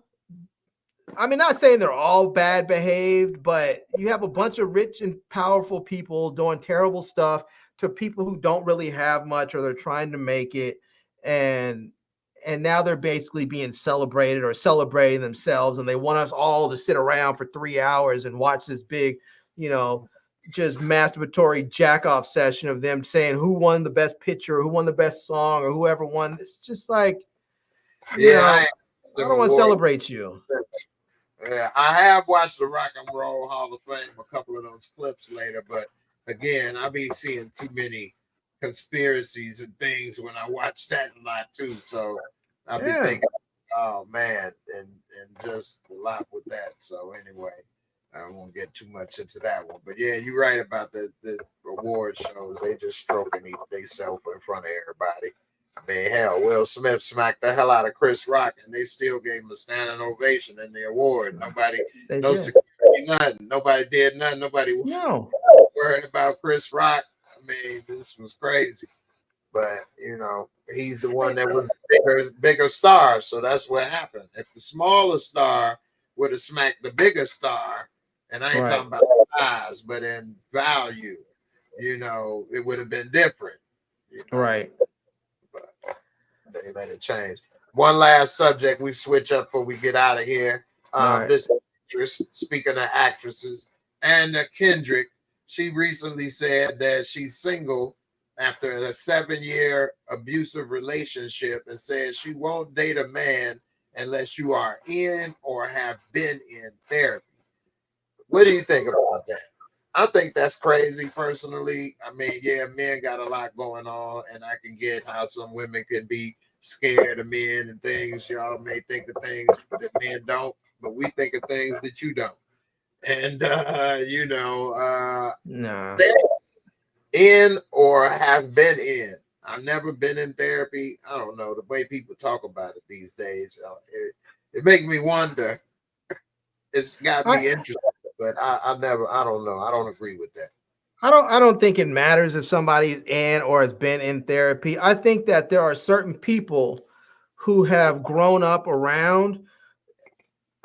I mean, not saying they're all bad behaved, but you have a bunch of rich and powerful people doing terrible stuff to people who don't really have much, or they're trying to make it. And now they're basically being celebrated or celebrating themselves. And they want us all to sit around for 3 hours and watch this big, you know, just masturbatory jack off session of them saying who won the best picture, who won the best song, or whoever won. It's just like, I don't want to celebrate you. Yeah, I have watched the Rock and Roll Hall of Fame, a couple of those clips later, but again, I be seeing too many conspiracies and things when I watch that a lot too. So I'll be thinking, oh man, and just a lot with that. So anyway, I won't get too much into that one. But yeah, you're right about the award shows. They just stroking themselves in front of everybody. I mean, hell, Will Smith smacked the hell out of Chris Rock, and they still gave him a standing ovation in the award. Nobody, security, nothing. Nobody did nothing. Nobody was worried about Chris Rock. I mean, this was crazy. But, you know, he's the one that was bigger star, so that's what happened. If the smaller star would have smacked the bigger star, and I ain't talking about size, but in value, you know, it would have been different. You know? Right. They let it change. One last subject we switch up before we get out of here. This actress, speaking of actresses, Anna Kendrick, she recently said that she's single after a 7-year abusive relationship, and says she won't date a man unless you are in or have been in therapy. What do you think about that? I think that's crazy personally. I mean, yeah, men got a lot going on, and I can get how some women can be scared of men and things. Y'all may think of things that men don't, but we think of things that you don't. And you know, in or have been in. I've never been in therapy. I don't know, the way people talk about it these days, it makes me wonder. It's got me interested, but I don't know. I don't agree with that. I don't think it matters if somebody's in or has been in therapy. I think that there are certain people who have grown up around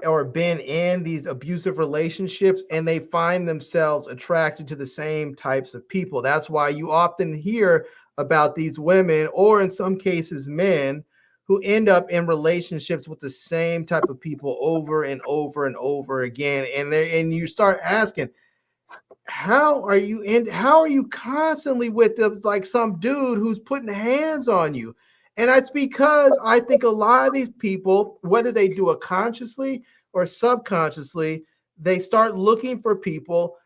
or been in these abusive relationships, and they find themselves attracted to the same types of people. That's why you often hear about these women, or in some cases men, who end up in relationships with the same type of people over and over and over again. And you start asking, how are you constantly with them, like some dude who's putting hands on you? And that's because I think a lot of these people, whether they do it consciously or subconsciously, they start looking for people,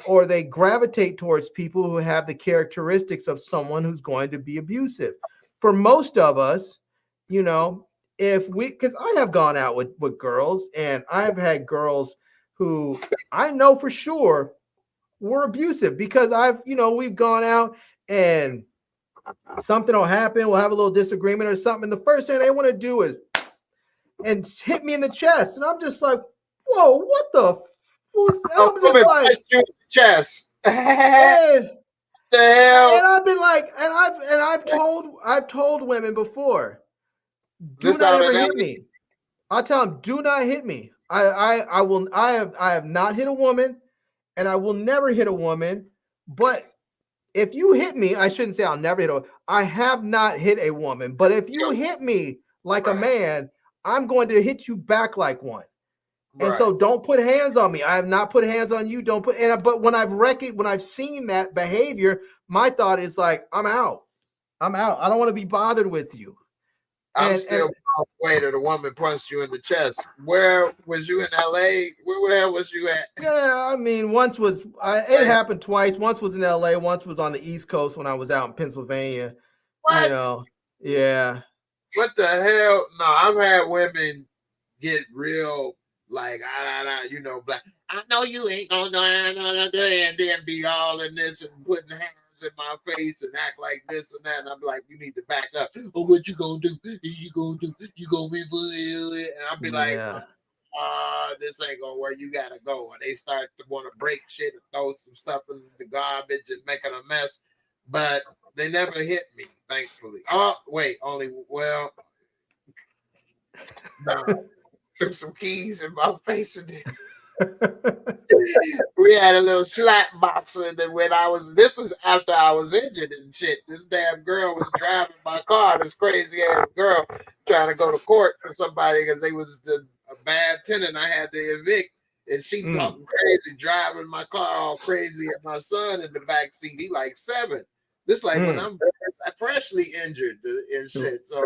or they gravitate towards people who have the characteristics of someone who's going to be abusive. For most of us, you know, because I have gone out with girls, and I've had girls who I know for sure were abusive because we've gone out and something will happen. We'll have a little disagreement or something. And the first thing they want to do is and hit me in the chest. And I'm just like, whoa, what the? I'm just like, you in the chest. and, the hell? and I've been like, and I've told women before, do not ever hit me. I tell them, do not hit me. I have not hit a woman, and I will never hit a woman. But if you hit me, I shouldn't say I'll never hit a woman. I have not hit a woman. But if you hit me like a man, I'm going to hit you back like one. Right. And so don't put hands on me. I have not put hands on you. Don't put but when I've seen that behavior, my thought is like, I'm out. I don't want to be bothered with you. I'm still wait till the woman punched you in the chest. Where was you in LA? Where the hell was you at? Yeah, I mean, once was it happened twice. Once was in LA, once was on the East Coast when I was out in Pennsylvania. What? You know, yeah. What the hell? No, I've had women get real like black. I know you ain't gonna do it, and then be all in this and putting hands in my face and act like this and that. And I'm like, you need to back up. Oh, what you gonna do? You gonna be and I'll be like, this ain't gonna work. You gotta go. And they start to want to break shit and throw some stuff in the garbage and making a mess. But they never hit me, thankfully. Oh, wait, no. Took some keys in my face and then we had a little slap boxer, and then this was after I was injured and shit. This damn girl was driving my car, this crazy ass girl trying to go to court for somebody because they was a bad tenant I had to evict, and she talking crazy, driving my car all crazy, and my son in the back seat, he like 7. This like when I'm freshly injured and shit. So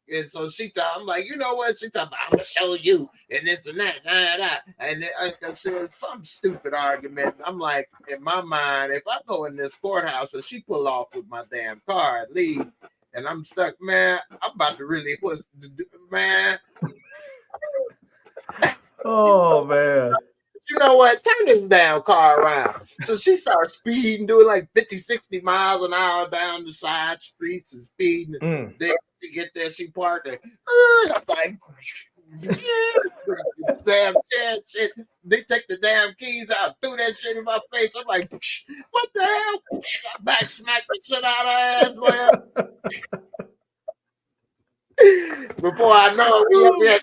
and so I'm like, you know what? She talking about, I'm gonna show you, and this and that, and so some stupid argument. I'm like, in my mind, if I go in this courthouse and she pull off with my damn car and leave, and I'm stuck, man, I'm about to really man. Oh man. You know what? Turn this damn car around. So she starts speeding, doing like 50, 60 miles an hour down the side streets and speeding. Then she get there, she parked there. I'm like, damn shit. They take the damn keys out, threw that shit in my face. I'm like, what the hell? I back smacked the shit out of her ass, man. Before I know it, we had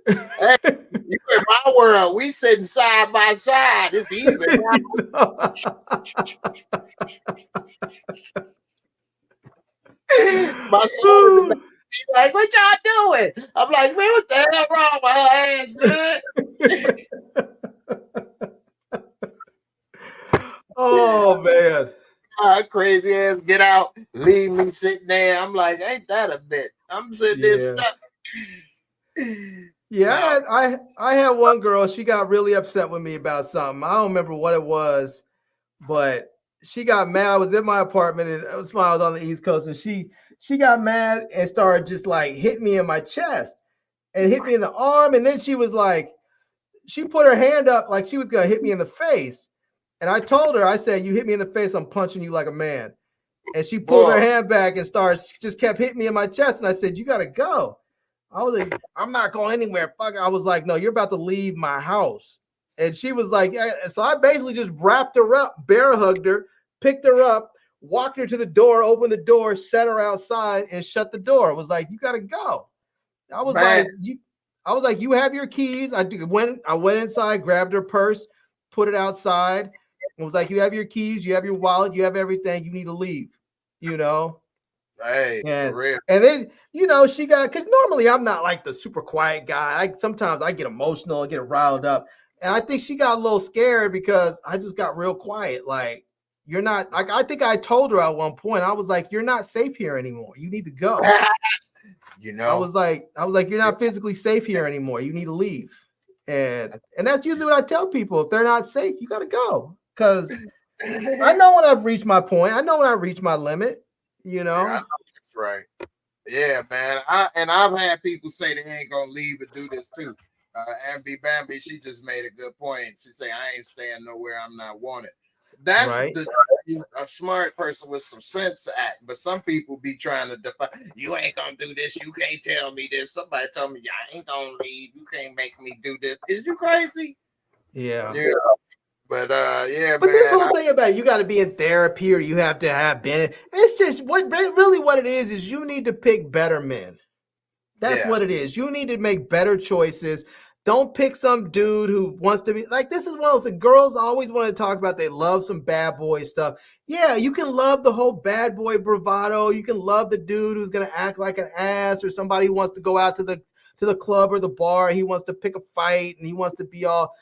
hey, you in my world. We sitting side by side. It's even. My son in the back, he's like, what y'all doing? I'm like, man, what the hell wrong with her ass, man? Oh man. Crazy ass, get out, leave me sitting there. I'm like, ain't that a bit? I'm sitting there stuck. Yeah, no. I had one girl, she got really upset with me about something. I don't remember what it was, but she got mad. I was in my apartment and I was on the East Coast, and she got mad and started just like hitting me in my chest and hit me in the arm. And then she was like, she put her hand up like she was gonna hit me in the face. And I told her, I said, you hit me in the face, I'm punching you like a man. And she pulled her hand back and just kept hitting me in my chest. And I said, you gotta go. I was like, I'm not going anywhere. Fuck. I was like, no, you're about to leave my house. And she was like, yeah. So I basically just wrapped her up, bear hugged her, picked her up, walked her to the door, opened the door, set her outside, and shut the door. It was like, you gotta go. I was like, you have your keys. I went inside, grabbed her purse, put it outside. It was like, you have your keys, you have your wallet, you have everything. You need to leave. You know. Hey, and then she got, because normally I'm not like the super quiet guy. Sometimes I get emotional, I get riled up, and I think she got a little scared because I just got real quiet. Like, you're not, like, I think I told her at one point, I was like, you're not safe here anymore. You need to go. I was like, you're not physically safe here anymore. You need to leave. And that's usually what I tell people. If they're not safe, you got to go. Because I know when I've reached my point. I know when I reach my limit. Yeah, that's right. Yeah, man. I've had people say they ain't gonna leave and do this too. Ambi Bambi, she just made a good point. She say, I ain't staying nowhere I'm not wanted. That's Right. a smart person with some sense act. But some people be trying to define, you ain't gonna do this, you can't tell me this. Somebody told me, I ain't gonna leave, you can't make me do this. Is you crazy? Yeah. Yeah. But yeah, But this man. whole thing about you got to be in therapy or you have to have been, it's just what it is you need to pick better men. That's Yeah. what it is. You need to make better choices. Don't pick some dude who wants to be like, this is one of those girls always want to talk about they love some bad boy stuff. Yeah, you can love the whole bad boy bravado. You can love the dude who's gonna act like an ass, or somebody who wants to go out to the club or the bar and he wants to pick a fight and he wants to be all,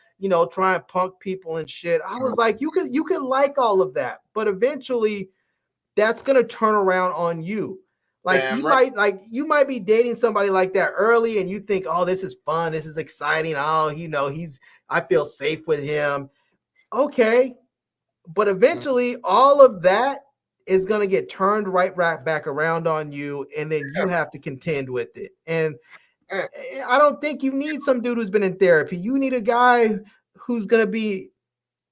try and punk people and shit. I was like, you can like all of that, but eventually that's gonna turn around on you. Like Damn right. you might be dating somebody like that early and you think, oh, this is fun, this is exciting. Oh, I feel safe with him. Okay. But eventually all of that is gonna get turned right back around on you, and then you have to contend with it. And I don't think you need some dude who's been in therapy. You need a guy who's gonna be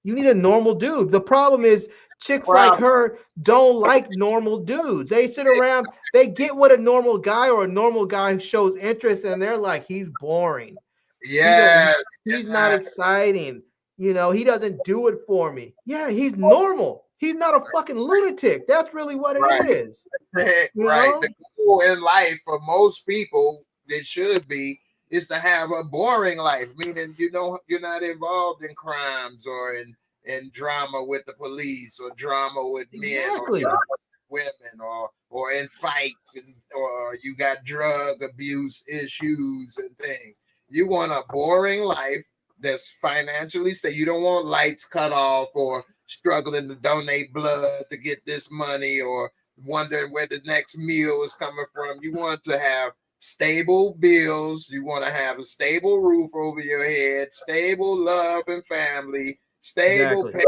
you need a normal dude. The problem is chicks like her don't like normal dudes. They sit around, they get what a normal guy or a normal guy who shows interest, and they're like, he's boring. Yeah. He's not exciting. He doesn't do it for me. Yeah, he's normal. He's not a fucking lunatic. That's really what it is. Right. The goal in life for most people, it should be, is to have a boring life, meaning you're not involved in crimes or in drama with the police or drama with men or drama with women or in fights or you got drug abuse issues and things. You want a boring life that's financially stable. You don't want lights cut off or struggling to donate blood to get this money or wondering where the next meal is coming from. You want to have stable bills. You want to have a stable roof over your head, stable love and family, stable pay.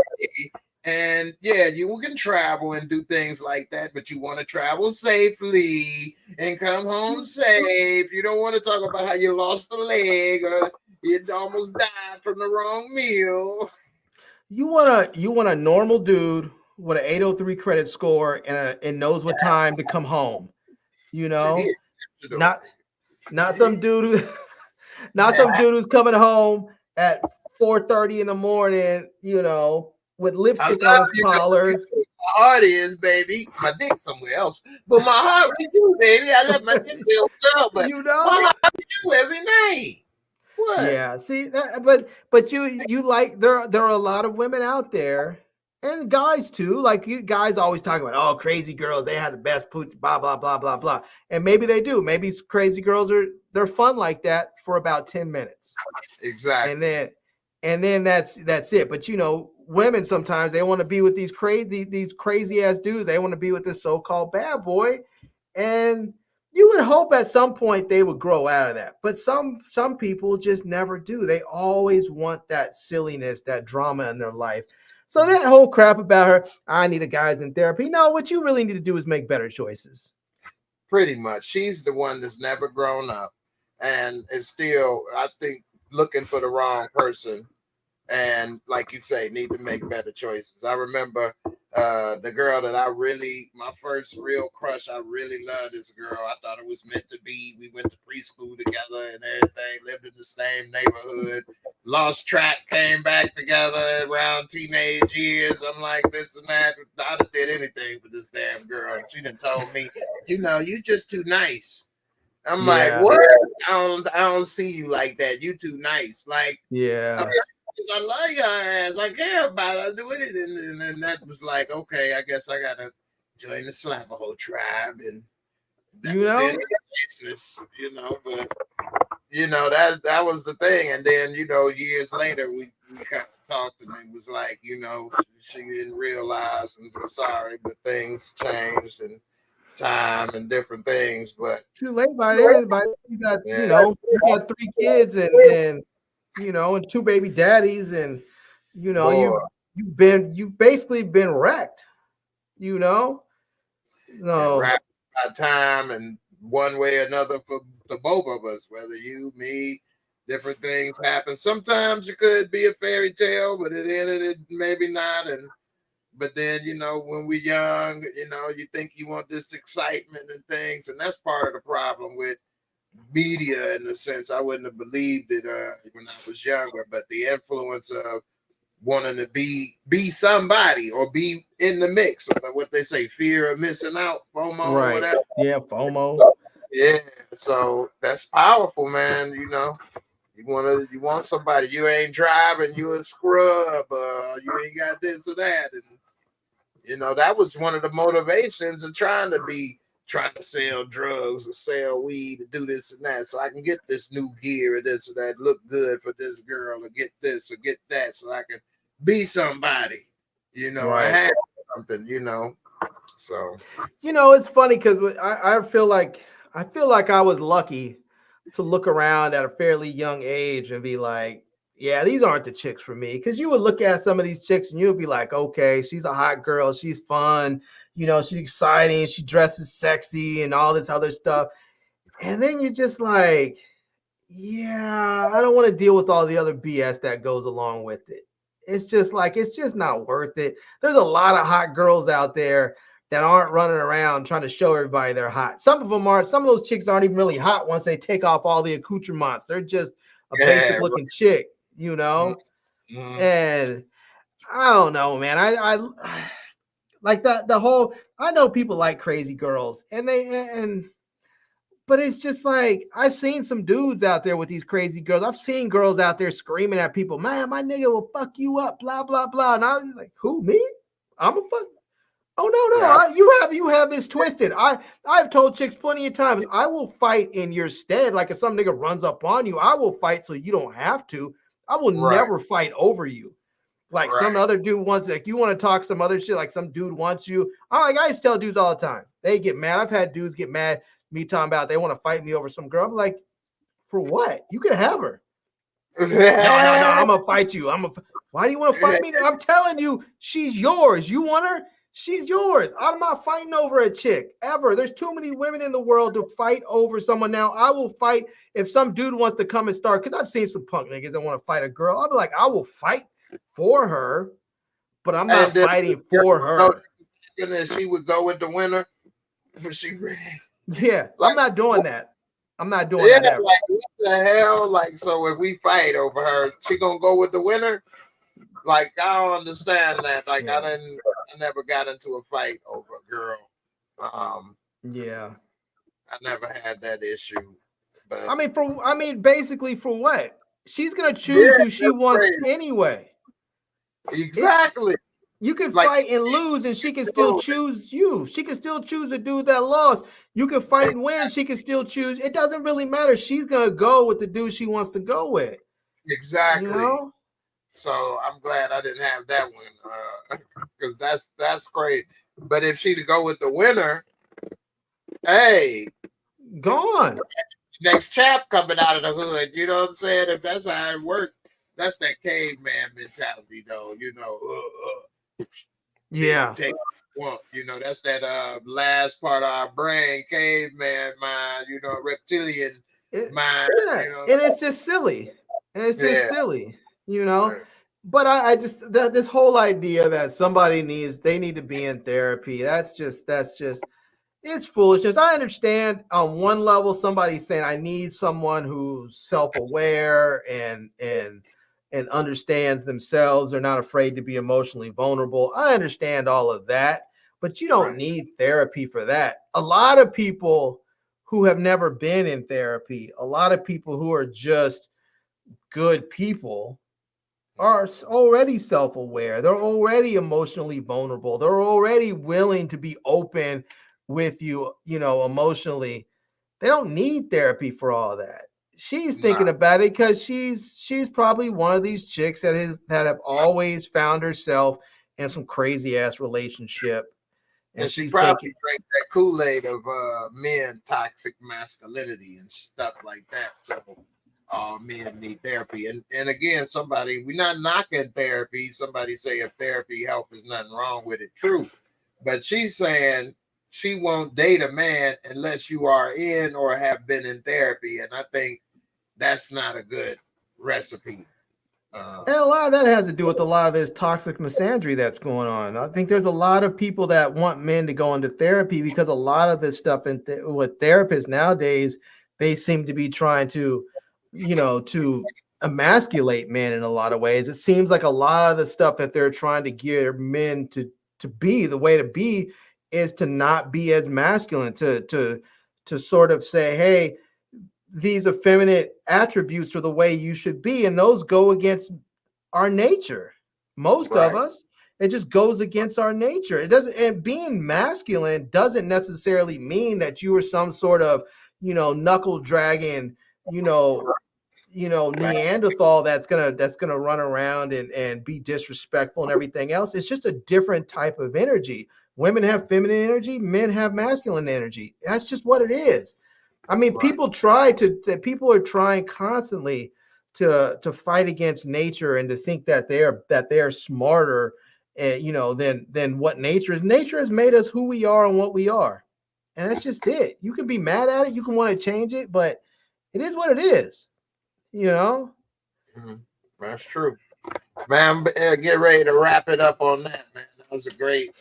And yeah, you can travel and do things like that, but you want to travel safely and come home safe. You don't want to talk about how you lost a leg or you almost died from the wrong meal. You want a normal dude with an 803 credit score and knows what time to come home. Not some dude who not some dude who's coming home at 4:30 in the morning, with lipstick on his collar. My heart is, baby. My dick somewhere else. But my heart with you, baby. I let my dick feel good, but my heart with you every night. What? Yeah, see that, but you like there are a lot of women out there and guys too. Like you guys always talk about, oh, crazy girls, they had the best poots, blah blah blah blah blah. And maybe they do. Maybe crazy girls they're fun like that for about 10 minutes. Exactly. And then that's it. But women sometimes they want to be with these crazy ass dudes. They want to be with this so-called bad boy. And you would hope at some point they would grow out of that. But some people just never do. They always want that silliness, that drama in their life. So that whole crap about her, I need a guy's in therapy. No, what you really need to do is make better choices. Pretty much. She's the one that's never grown up and is still, I think, looking for the wrong person. And like you say, need to make better choices. I remember the girl that my first real crush, I really loved this girl. I thought it was meant to be. We went to preschool together and everything, lived in the same neighborhood, lost track, came back together around teenage years. I'm like this and that. I done did anything for this damn girl. And she done told me, you just too nice. I'm like, what? I don't see you like that. You too nice. Like, I love your ass. I care about it. I do anything. And that was like, okay, I guess I gotta join the Slavaho tribe. And that was the end of the business, but that was the thing. And then, years later we kind of talked and it was like, she didn't realize and was sorry, but things changed and time and different things. But too late by then. You got, you got 3 kids and and 2 baby daddies, and you've basically been wrecked. No, wrapped by time and one way or another for the both of us, whether you, me, different things happen. Sometimes it could be a fairy tale, but at the end of it, maybe not. But then, when we're young, you think you want this excitement and things, and that's part of the problem with media in a sense. I wouldn't have believed it when I was younger, but the influence of wanting to be somebody or be in the mix, or what they say, fear of missing out, FOMO, or Right. whatever. Yeah, FOMO. Yeah, so that's powerful, man. You want somebody. You ain't driving, you a scrub, you ain't got this or that. And that was one of the motivations of trying to sell drugs or sell weed to do this and that, so I can get this new gear or this or that, look good for this girl, or get this or get that, so I can be somebody. I Right. had something, so It's funny because I feel like I was lucky to look around at a fairly young age and be like, yeah, these aren't the chicks for me. Because you would look at some of these chicks and you would be like, okay, she's a hot girl, she's fun, she's exciting, she dresses sexy and all this other stuff. And then you're just like, yeah, I don't want to deal with all the other BS that goes along with it. It's just not worth it. There's a lot of hot girls out there that aren't running around trying to show everybody they're hot. Some of those chicks aren't even really hot once they take off all the accoutrements. They're just a basic looking chick, Mm-hmm. And I don't know, man. I like the whole, I know people like crazy girls but it's just like, I've seen some dudes out there with these crazy girls. I've seen girls out there screaming at people, man, my nigga will fuck you up, blah, blah, blah. And I was like, who, me? I'm a fuck. Oh, no. Yeah. You have this twisted. I've told chicks plenty of times, I will fight in your stead. Like if some nigga runs up on you, I will fight so you don't have to. I will never fight over you. Like some other dude wants, like you want to talk some other shit, like some dude wants you. I used to tell dudes all the time. They get mad. I've had dudes get mad, me talking about they want to fight me over some girl. I'm like, for what? You can have her. No, I'm gonna fight you. Why do you want to fight me? I'm telling you, she's yours. You want her? She's yours. I'm not fighting over a chick ever. There's too many women in the world to fight over someone. Now I will fight if some dude wants to come and start, because I've seen some punk niggas that want to fight a girl. I'll be like, I will fight for her, but I'm not fighting for her. And she would go with the winner. Yeah, I'm not doing that. I'm not doing that ever. Like what the hell? Like, so if we fight over her, she gonna go with the winner? Like, I don't understand that. Like, yeah. I never got into a fight over a girl. Yeah, I never had that issue. But basically for what? She's gonna choose who she wants anyway. Exactly. You can fight and lose, and she can still choose you. She can still choose a dude that lost. You can fight and win. She can still choose. It doesn't really matter. She's gonna go with the dude she wants to go with. Exactly. So I'm glad I didn't have that one, because that's great. But if she'd go with the winner, hey, gone. Next chap coming out of the hood. You know what I'm saying? If that's how it works, that's that caveman mentality, though. Yeah. Take one. That's that last part of our brain, caveman mind. Reptilian mind. Yeah. And it's just silly. Silly. But I just this whole idea that they need to be in therapy, that's just it's foolishness. I understand on one level somebody's saying I need someone who's self-aware and understands themselves. They're not afraid to be emotionally vulnerable. I understand all of that, but you don't need therapy for that. A lot of people who have never been in therapy, a lot of people who are just good people are already self-aware. They're already emotionally vulnerable. They're already willing to be open with you, emotionally. They don't need therapy for all that. She's thinking about it because she's probably one of these chicks that have always found herself in some crazy ass relationship, and she probably drank that Kool-Aid of men toxic masculinity and stuff like that. So all men need therapy. And again, we're not knocking therapy. Somebody say if therapy help, there's nothing wrong with it. True. But she's saying she won't date a man unless you are in or have been in therapy. And I think that's not a good recipe. And a lot of that has to do with a lot of this toxic misandry that's going on. I think there's a lot of people that want men to go into therapy because a lot of this stuff with therapists nowadays, they seem to be trying to, to emasculate men in a lot of ways. It seems like a lot of the stuff that they're trying to gear men to be, the way to be is to not be as masculine, to sort of say, hey, these effeminate attributes are the way you should be, and those go against our nature. Most of us, it just goes against our nature. It doesn't, and being masculine doesn't necessarily mean that you are some sort of, knuckle dragging, Neanderthal that's gonna run around and be disrespectful and everything else. It's just a different type of energy. Women have feminine energy, men have masculine energy. That's just what it is. I mean, people are trying constantly to fight against nature and to think that they are smarter, than what nature is. Nature has made us who we are and what we are, and that's just it. You can be mad at it, you can want to change it, but it is what it is. That's true, man. Get ready to wrap it up on that, man. That was a great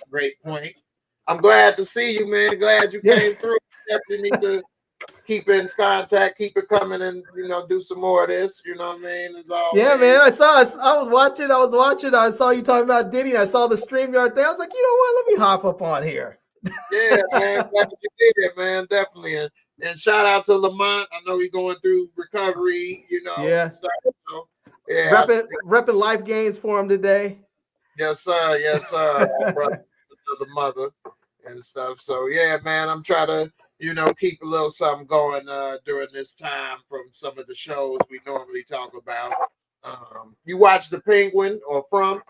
point. I'm glad to see you, man. Glad you came through. Definitely need to keep in contact, keep it coming, and do some more of this. You know what I mean? As always. Yeah, man. I was watching. I saw you talking about Diddy. I saw the StreamYard thing. I was like, you know what? Let me hop up on here. Yeah, man. Glad you did it, man. Definitely. And shout out to Lamont. I know he's going through recovery. Yeah. Stuff, yeah. Repping Life Gains for him today. Yes, sir. Yes, sir. Brother, the mother and stuff. So yeah, man. I'm trying to keep a little something going during this time from some of the shows we normally talk about. You watch The Penguin or From?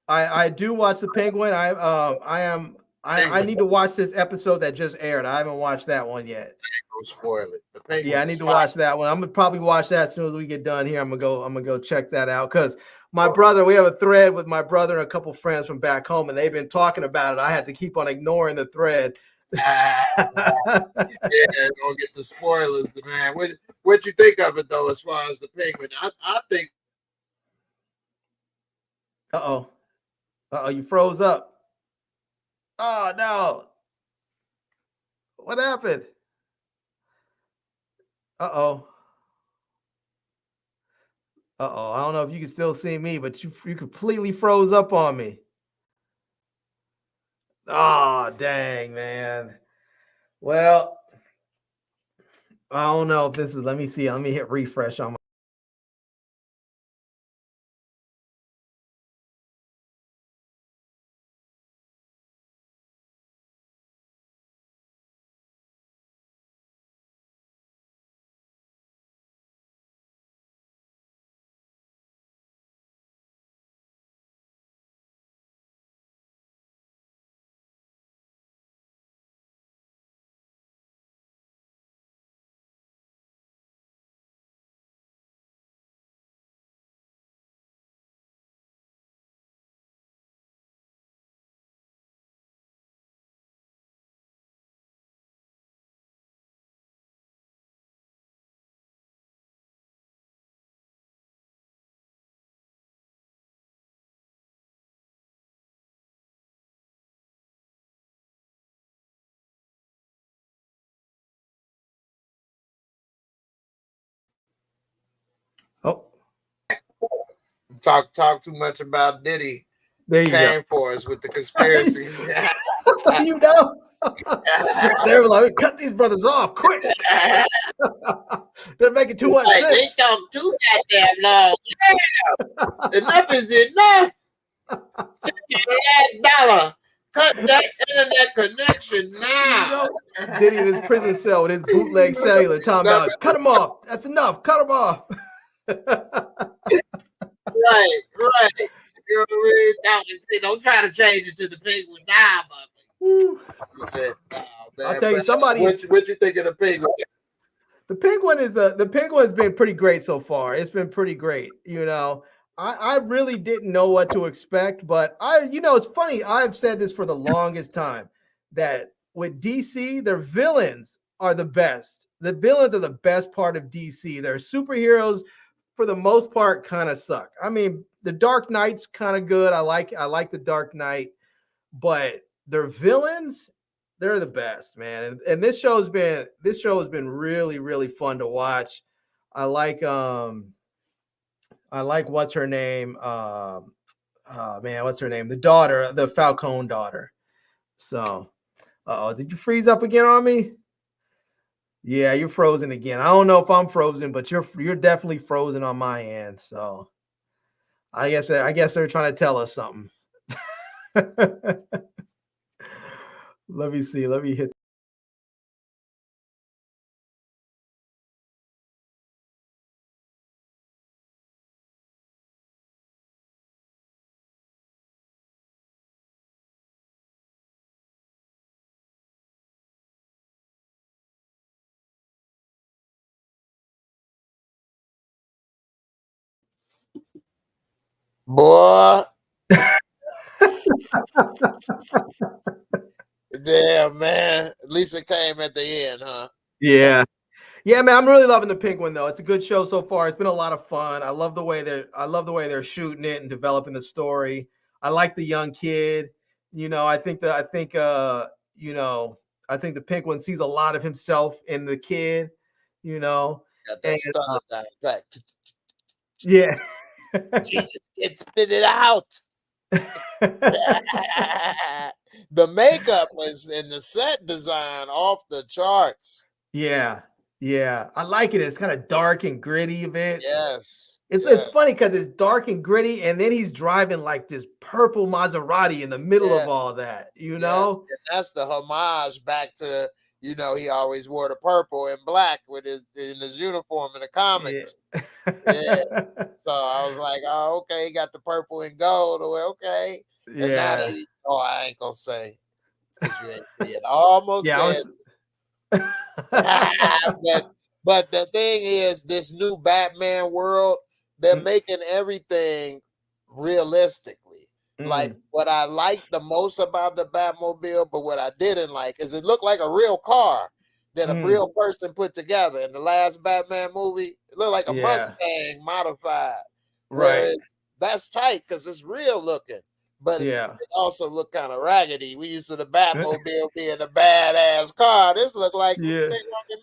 I do watch The Penguin. I need to watch this episode that just aired. I haven't watched that one yet. Don't spoil it. The Penguin. Yeah, I need to watch that one. I'm gonna probably watch that as soon as we get done here. I'm gonna go check that out because my brother, we have a thread with my brother and a couple friends from back home, and they've been talking about it. I had to keep on ignoring the thread. Yeah, don't get the spoilers, man. What you think of it though, as far as The Penguin? I think. Uh oh, you froze up. Oh no! What happened? Uh oh. I don't know if you can still see me, but you completely froze up on me. Oh, dang, man. Well, I don't know if this is, let me see. Let me hit refresh on my. Oh, Talk too much about Diddy. there you came for us with the conspiracies. They're like, cut these brothers off quick. They're making too much sense. They talk too goddamn long. Yeah. Enough is enough. $60 cut that internet connection now. Diddy in his prison cell with his bootleg cellular talking about, cut him off. That's enough. Cut him off. Right. You're really don't try to change it to The Penguin now, Bubba. I'll tell you, somebody. What you think of The Penguin? The Penguin's been pretty great so far. It's been pretty great. I really didn't know what to expect, but it's funny. I've said this for the longest time that with DC, their villains are the best. the villains are the best part of DC. Their superheroes, for the most part, kind of suck. I mean, the Dark Knight's kind of good. I like the Dark Knight, but their villains, they're the best, man. And this show has been really, really fun to watch. I like what's her name? Oh man, what's her name? The daughter, the Falcone daughter. So, did you freeze up again on me? Yeah, you're frozen again. I don't know if I'm frozen, but you're definitely frozen on my end. So, I guess they're trying to tell us something. Let me see. Let me hit. Boy. Damn, man. At least it came at the end, huh? Yeah. Yeah, man, I'm really loving The Penguin though. It's a good show so far. It's been a lot of fun. I love the way they're shooting it and developing the story. I like the young kid. I think The Penguin sees a lot of himself in the kid, Got that and stutter down back. yeah. Jesus, get spit it out. The makeup was in the set design off the charts. Yeah. I like it. It's kind of dark and gritty a bit. Yes. It's funny because it's dark and gritty, and then he's driving like this purple Maserati in the middle of all that, And that's the homage back to, he always wore the purple and black in his uniform in the comics. Yeah. So I was like, oh, okay, he got the purple and gold. Well, okay. Yeah. And now I ain't gonna say because you ain't see it. I almost said. But the thing is, this new Batman world, they're making everything realistically. Like what I liked the most about the Batmobile, but what I didn't like is it looked like a real car that a real person put together. In the last Batman movie, it looked like a Mustang modified. Whereas that's tight because it's real looking. But it also looked kind of raggedy. We used to the Batmobile being a badass car. This looked like they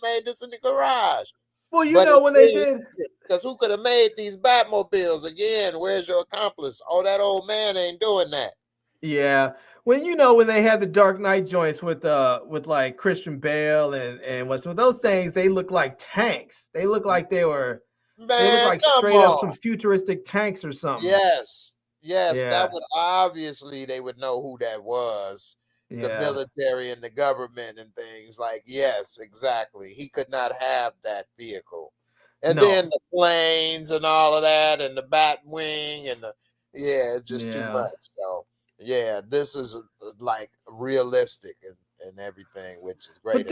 made this in the garage. Well, when they did, because who could have made these Batmobiles? Again, where's your accomplice? Oh, that old man ain't doing that. Yeah. When they had the Dark Knight joints with like Christian Bale and what's with those things, they look like tanks. They look like they look like straight up some futuristic tanks or something. Yes. That would obviously they would know who that was. The military and the government and things like, yes, exactly. He could not have that vehicle. And then the planes and all of that and the Batwing and it's just too much. So this is like realistic and everything, which is great.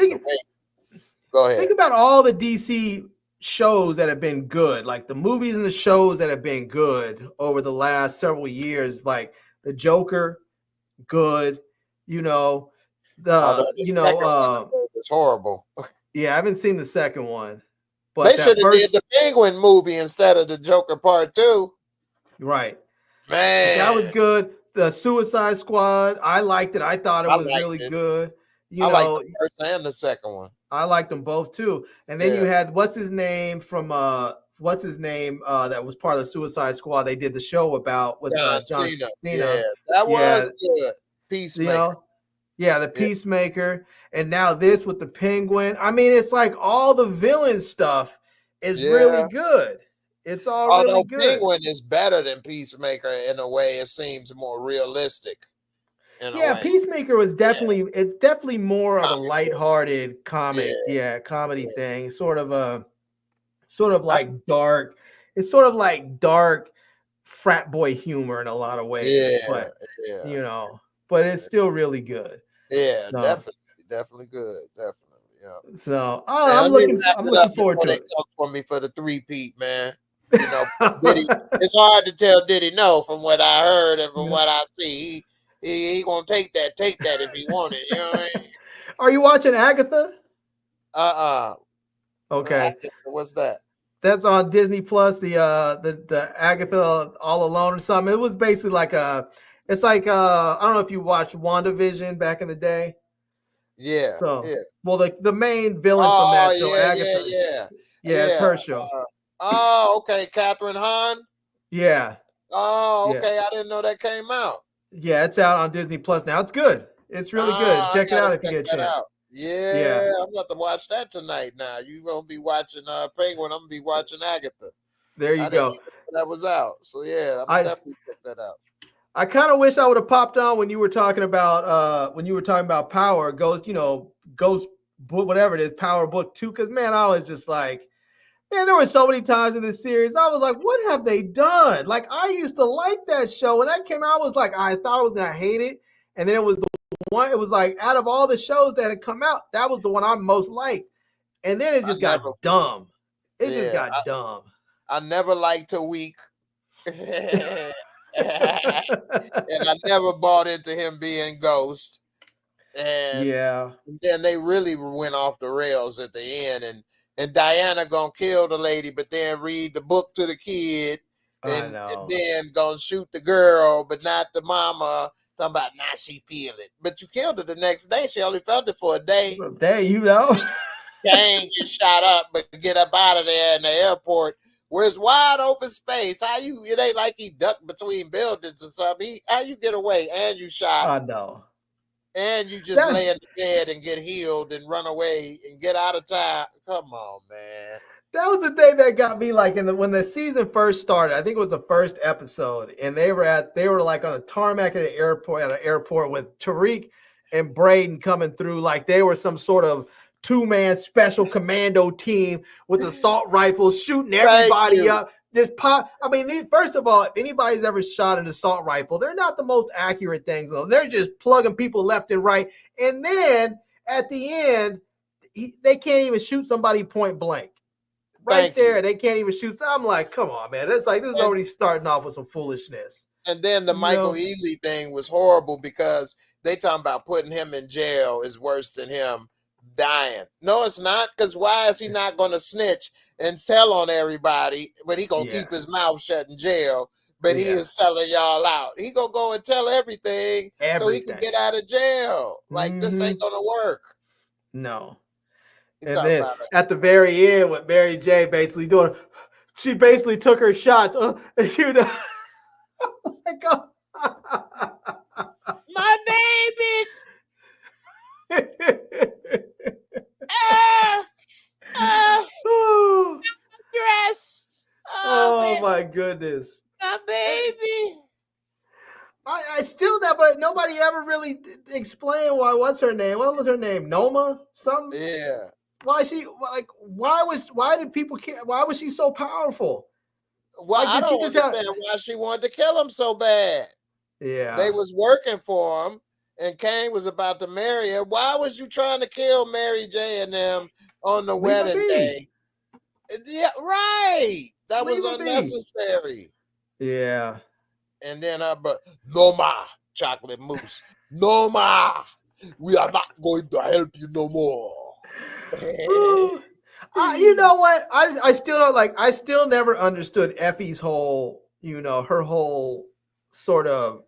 Go ahead. Think about all the DC shows that have been good, like the movies and the shows that have been good over the last several years, like the Joker, good. It's horrible. Yeah, I haven't seen the second one. But they should have did the Penguin movie instead of the Joker Part 2. Right. Man. That was good. The Suicide Squad, I liked it. I thought it was really good. I liked the first and the second one. I liked them both too. And then you had what's his name that was part of the Suicide Squad. They did the show about with John Cena. Yeah, that was good. Peacemaker. The Peacemaker, and now this with the Penguin. I mean, it's like all the villain stuff is really good. It's all really good. Penguin is better than Peacemaker in a way. It seems more realistic. Peacemaker was it's definitely more of a lighthearted comic, comedy thing. Sort of like dark. It's sort of like dark frat boy humor in a lot of ways. But it's still really good. Yeah, definitely good. Definitely. Yeah. So I'm looking forward to it. Come for me for the 3-peat, man. Diddy, it's hard to tell Diddy no from what I heard and from what I see. He gonna take that if he wanted. You know what I mean? Are you watching Agatha? Okay. What's that? That's on Disney Plus. The Agatha All Alone or something. It was basically like it's like I don't know if you watched WandaVision back in the day. Yeah, So, yeah. well, the main villain from Oh, that show, yeah, yeah, Agatha. yeah, Yeah, it's yeah. her show. Oh, okay, Catherine Hahn. Yeah, Oh, yeah, okay. I didn't know that came out. yeah. It's out on Disney Plus now. It's good. It's really good. I Check it gotta out if you check get a that chance. out. Yeah, Yeah, I'm about to watch that tonight. Now you gonna be watching Penguin. I'm gonna be watching Agatha. there I you didn't go. even know that was out. So yeah, I'm I definitely check that out. I kind of wish I would have popped on when you were talking about Power Ghost, Ghost book, whatever it is, Power Book 2. Because man, I was just like, man, there were so many times in this series. I was like, what have they done? Like, I used to like that show. When that came out, I was like, I thought I was gonna hate it. And then it was the one, it was like out of all the shows that had come out, that was the one I most liked. And then it just got dumb. It just Yeah, got dumb. I never liked a week. And I never bought into him being Ghost. And Yeah. then they really went off the rails at the end. And Diana gonna kill the lady, but then read the book to the kid, and then gonna shoot the girl, but not the mama. Talking about now she feel it, but you killed her the next day. She only felt it for a day. Dang, get shot up, but get up out of there in the airport. Where it's wide open space. It ain't like he ducked between buildings or something. How you get away and you shot? I know. And you just lay in the bed and get healed and run away and get out of town. Come on, man. That was the thing that got me like when the season first started. I think it was the first episode, and they were like on a tarmac at an airport with Tariq and Braden coming through like they were some sort of two-man special commando team with assault rifles shooting everybody up. Just pop. I mean, first of all, if anybody's ever shot an assault rifle, they're not the most accurate things. Though. They're just plugging people left and right, and then at the end, they can't even shoot somebody point blank. Right there, they can't even shoot. So I'm like, come on, man. That's like this is already starting off with some foolishness. And then the Michael Ealy thing was horrible because they talking about putting him in jail is worse than him dying. No, it's not, because why is he not going to snitch and tell on everybody, but he going to keep his mouth shut in jail, but he is selling y'all out. He going to go and tell everything so he can get out of jail. Like, this ain't going to work. No. And then at the very end, with Mary J basically she basically took her shots. Oh my God. My babies. Dress. Oh my goodness. My baby. I still nobody ever really explained what's her name? What was her name? Noma? Something? Yeah. Why did people care? Why was she so powerful? Well, I don't understand why she wanted to kill him so bad. Yeah. They was working for him, and Kane was about to marry her. Why was you trying to kill Mary J and them on the wedding day? Yeah, right. That was unnecessary. Yeah. And then no more chocolate mousse. No more. We are not going to help you no more. You know what? I still don't I still never understood Effie's whole, her whole sort of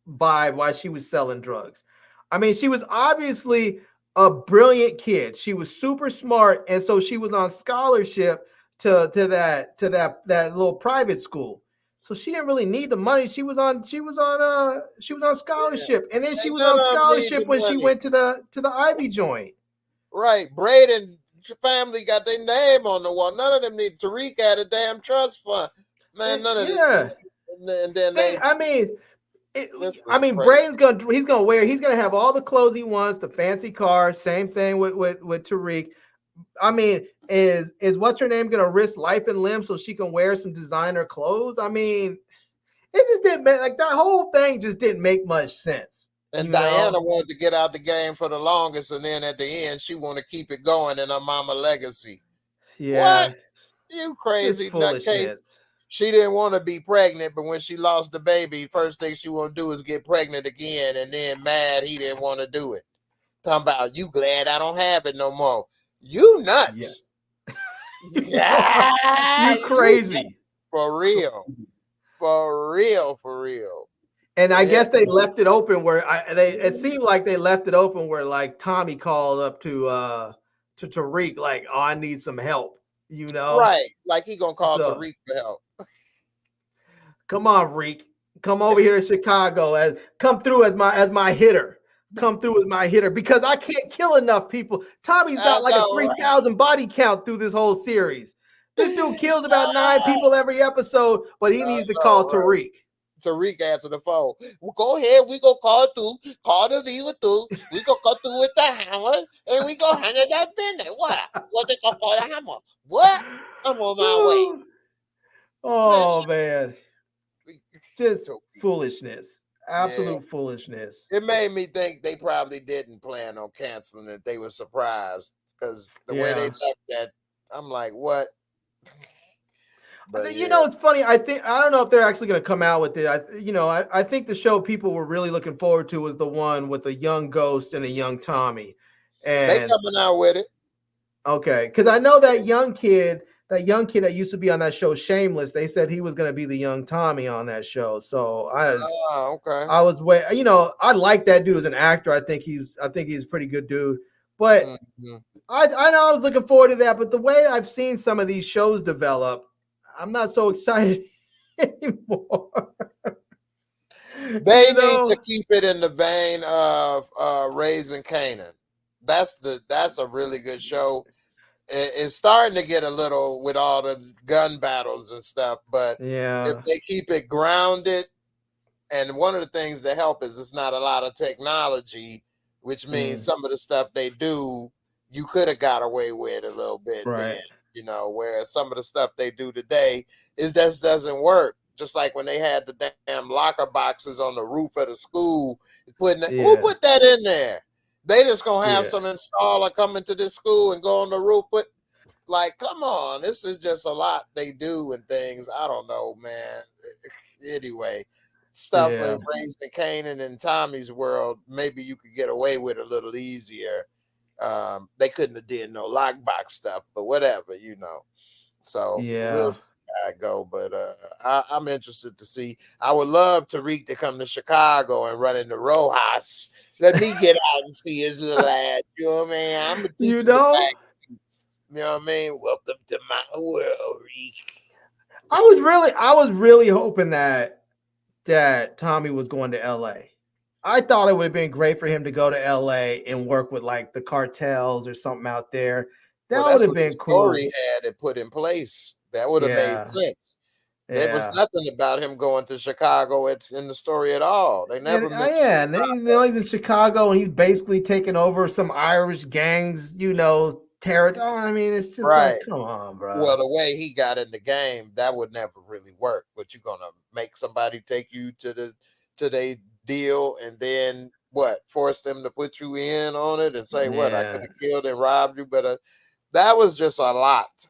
vibe why she was selling drugs. I mean, she was obviously a brilliant kid. She was super smart, and so she was on scholarship to that little private school. So she didn't really need the money. She was on scholarship, and then she was on scholarship when she went to the Ivy joint. Right, Braden family got their name on the wall. None of them need. Tariq had a damn trust fund, man. None of them. And then Braden's gonna have all the clothes he wants, the fancy car. Same thing with Tariq. I mean, is what's her name gonna risk life and limb so she can wear some designer clothes? I mean, it just didn't make that whole thing just didn't make much sense. And Diana wanted to get out the game for the longest, and then at the end, she wanted to keep it going in her mama legacy. Yeah. What? You crazy nutcase. She didn't want to be pregnant, but when she lost the baby, first thing she want to do is get pregnant again, and then mad he didn't want to do it. Talking about, you glad I don't have it no more. You nuts. Yeah, You crazy. for real, for real, for real. And I Yeah, guess they left it open where it seemed like they left it open where like Tommy called up to Tariq like, oh, I need some help, you know. right. Like he gonna call So Tariq for help. come on, Reek. Come over here to Chicago as come through as my hitter. Come through as my hitter because I can't kill enough people. Tommy's I got like a know, right? 3,000 body count through this whole series. This dude kills about 9 people every episode, but he I needs to know, call right? Tariq. Tariq answer the phone. Well, go ahead. We go call through. Call the Viva through. We go cut through with the hammer, and we go hang at that bender. What? What they gonna call the hammer? What? I'm on my way, man. Oh man, just foolishness, Yeah, absolute foolishness. it made me think they probably didn't plan on canceling it. They were surprised because the way they Yeah. left that, I'm like, what? But You yeah, know, it's funny. I don't know if they're actually going to come out with it. I think the show people were really looking forward to was the one with a young Ghost and a young Tommy. they And coming out with it. okay, because I know that young kid that used to be on that show, Shameless. They said he was going to be the young Tommy on that show. So Okay. I was way, I like that dude as an actor. I think he's a pretty good dude. But Mhm. I know I was looking forward to that. But the way I've seen some of these shows develop, I'm not so excited anymore. They need to keep it in the vein of Raising Canaan. That's a really good show. It's starting to get a little with all the gun battles and stuff, but if Yeah. they keep it grounded, and one of the things that help is it's not a lot of technology, which means some of the stuff they do you could have got away with a little bit Right. then, whereas some of the stuff they do today just doesn't work. Just like when they had the damn locker boxes on the roof of the school, who put that in there? They just gonna have some installer come into this school and go on the roof. But like, come on, this is just a lot they do and things. I don't know, man. Anyway, stuff in Raising Canaan and Tommy's world, maybe you could get away with a little easier. They couldn't have did no lockbox stuff, but whatever, So we'll see how it go. But I'm interested to see. I would love Tariq to come to Chicago and run into Rojas. Let me get out and see his little ass. You know what I mean? I'm gonna teach him the back. You know what I mean? Welcome to my world, Reek. I was really hoping that Tommy was going to LA. I thought it would have been great for him to go to LA and work with like the cartels or something out there. That would have been cool. Story had it put in place. That would have made sense. There was nothing about him going to Chicago. It's in the story at all. They never mentioned. He's in Chicago and he's basically taking over some Irish gangs, territory. I mean, it's just like, come on, bro. Well, the way he got in the game, that would never really work. But you're gonna make somebody take you to their deal and then what? Force them to put you in on it and say what? I could have killed and robbed you, but that was just a lot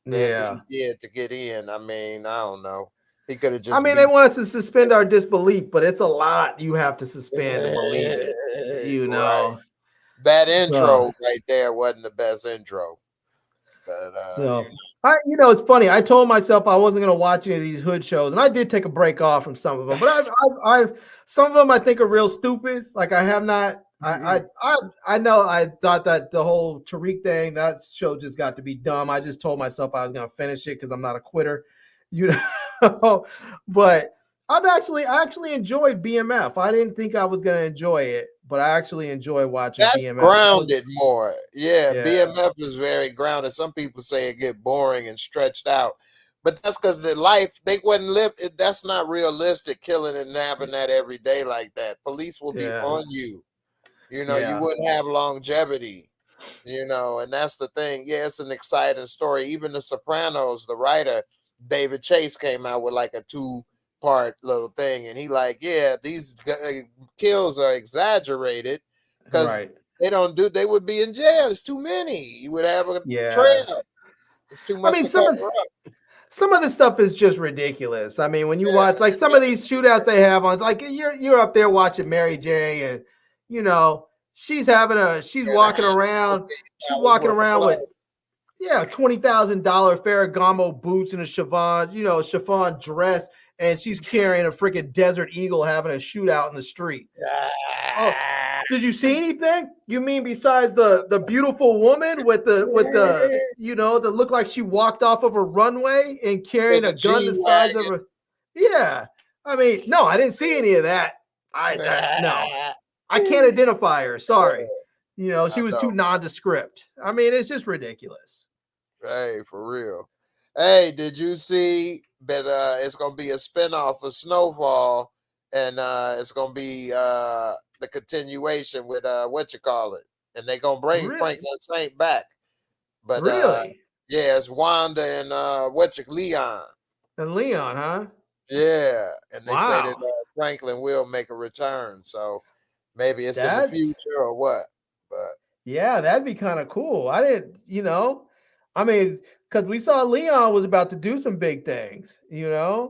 that he did to get in. I mean, I don't know. He could have just. They want us to suspend our disbelief, but it's a lot you have to suspend to believe it. Right. That intro right there wasn't the best intro. But it's funny. I told myself I wasn't going to watch any of these hood shows, and I did take a break off from some of them. But I've some of them I think are real stupid. Like I have not. I know I thought that the whole Tariq thing, that show just got to be dumb. I just told myself I was going to finish it because I'm not a quitter, But I actually enjoyed BMF. I didn't think I was going to enjoy it, but I actually enjoy watching that's BMF. Grounded more. Yeah, BMF is very grounded. Some people say it get boring and stretched out, but that's because the life they wouldn't live. That's not realistic. Killing and having that every day like that. Police will be on you. You wouldn't have longevity. And that's the thing. Yeah, it's an exciting story. Even The Sopranos, the writer David Chase came out with like a 2-part little thing, and he like, these kills are exaggerated because they would be in jail. It's too many. You would have a trail. It's too much. Some of the stuff is just ridiculous. I mean, when you watch like some of these shootouts they have on, like you're up there watching Mary J, and she's walking around. She's walking around with Yeah, $20,000 Ferragamo boots and a chiffon dress, and she's carrying a freaking Desert Eagle having a shootout in the street. Oh, did you see anything? You mean besides the beautiful woman with the that looked like she walked off of a runway and carrying In a a gun the size of a yeah. I mean, no, I didn't see any of that. No, I can't identify her. Sorry. She I was too know. nondescript. I mean, it's just ridiculous. Hey, for real. Hey, did you see that it's gonna be a spinoff of Snowfall, and it's gonna be the continuation with what you call it, and they gonna bring Really? Franklin Saint back. But Really? yeah, it's Wanda and Leon. And Leon, huh? Yeah, and they say that Wow. Franklin will make a return, so maybe it's in the That's future or what. But Yeah, that'd be kind of cool. I didn't, I mean, because we saw Leon was about to do some big things, yeah,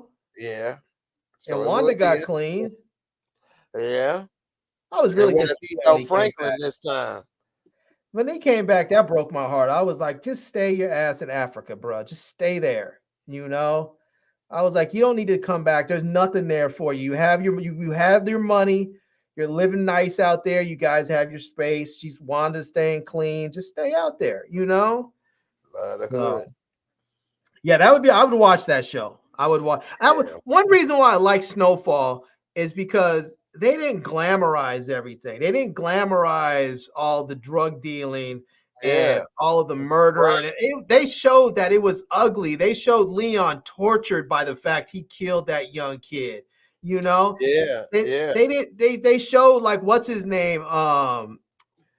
and so it Wanda would be got interesting. clean. Yeah, I was and really what if disappointed he when helped he came Franklin back. this time? When they came back, that broke my heart. I was like, just stay your ass in Africa, bro. Just stay there. I was like, you don't need to come back. There's nothing there for you. You have your money. You're living nice out there. You guys have your space. Wanda's staying clean. Just stay out there, The hood. So yeah, I would watch that show. I would watch. Yeah. One reason why I like Snowfall is because they didn't glamorize everything. They didn't glamorize all the drug dealing Yeah. and all of the murder. Right. And they showed that it was ugly. They showed Leon tortured by the fact he killed that young kid. Yeah. They Yeah. they did they showed like what's his name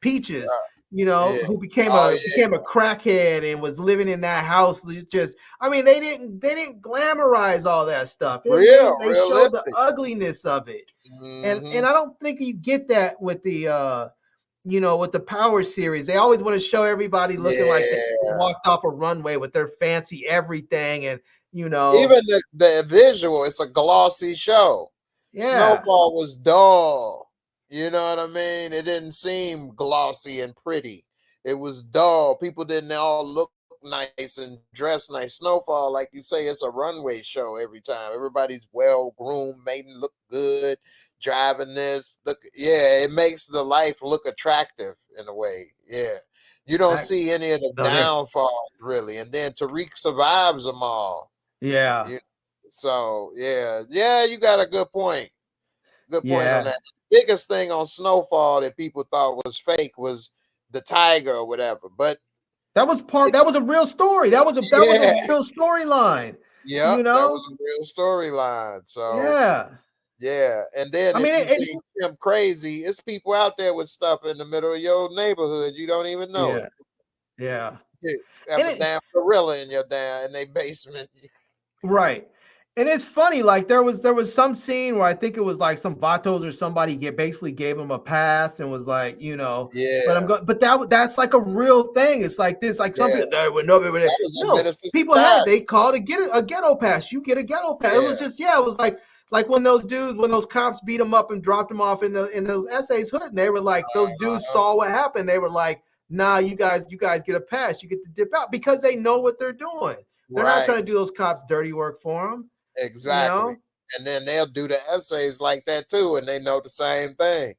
Peaches, Yeah. who became Oh a crackhead and was living in that house. Just, I mean, they didn't glamorize all that stuff. They showed the realistic. ugliness of it, and Mhm. I don't think you get that with the with the Power series. They always want to show everybody looking like they Yeah. walked off a runway with their fancy everything, and Even the visual, it's a glossy show. yeah, Snowfall was dull. You know what I mean? It didn't seem glossy and pretty. It was dull. People didn't all look nice and dress nice. Snowfall, like you say, it's a runway show every time. Everybody's well groomed, made and look good, driving this. Look, yeah, it makes the life look attractive in a way. Yeah. You don't see any of the no, downfalls really. And then Tariq survives them all. yeah, So yeah, you got a good point. Good point on yeah. that. The biggest thing on Snowfall that people thought was fake was the tiger or whatever. But That was a real story. That was a real storyline. yeah, that was a real storyline. So Yeah. yeah, and then I mean, if you see him crazy, it's people out there with stuff in the middle of your neighborhood. You don't even know it. Yeah. You have a damn gorilla in their basement. Right. And it's funny, like there was some scene where I think it was like some Vatos or somebody basically gave him a pass and was like, Yeah. but that's like a real thing. It's like this, like some people, they called to get a ghetto pass. You get a ghetto pass. Yeah. It was just, it was like when those cops beat him up and dropped him off in those essays hood, and they were like, those dudes saw what happened. They were like, nah, you guys get a pass. You get to dip out because they know what they're doing. They're not trying to do those cops dirty work for them. Exactly. And then they'll do the essays like that too, and they know the same thing.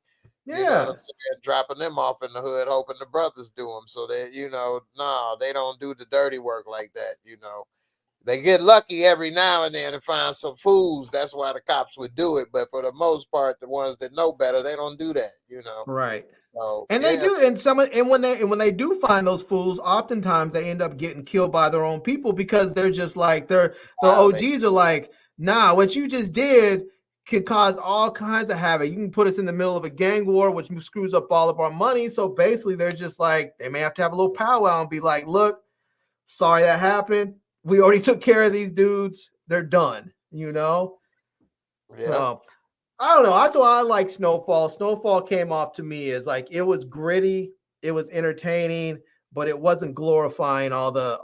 Yeah. You know what I'm saying? Dropping them off in the hood, hoping the brothers do them. So that, no, they don't do the dirty work like that, They get lucky every now and then to find some fools. That's why the cops would do it. But for the most part, the ones that know better, they don't do that, Right. So and they do, and when they do find those fools, oftentimes they end up getting killed by their own people because they're just like their OGs are like, nah, what you just did can cause all kinds of havoc. You can put us in the middle of a gang war, which screws up all of our money. So basically, they're just like, they may have to have a little powwow and be like, look, sorry that happened. We already took care of these dudes. They're done, Yeah. So, I don't know. That's why I like Snowfall. Snowfall came off to me as like it was gritty, it was entertaining, but it wasn't glorifying all the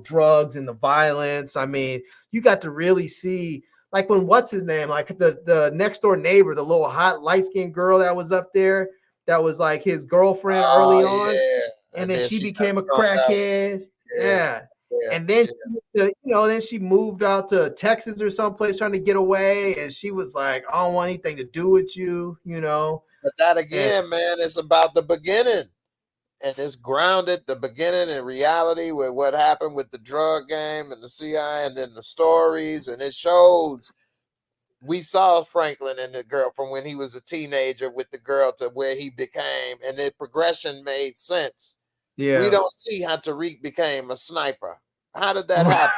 drugs and the violence. I mean, you got to really see like when what's his name, like the next door neighbor, the little hot light skinned girl that was up there, that was like his girlfriend early on. and then she got became a strung out. crackhead. Yeah. Yeah. And then then she moved out to Texas or someplace trying to get away, and she was like, "I don't want anything to do with you," But that again, man, it's about the beginning, and it's grounded the beginning in reality with what happened with the drug game and the CIA, and then the stories, and it shows. We saw Franklin and the girl from when he was a teenager with the girl to where he became, and the progression made sense. Yeah. We don't see how Tariq became a sniper. How did that happen?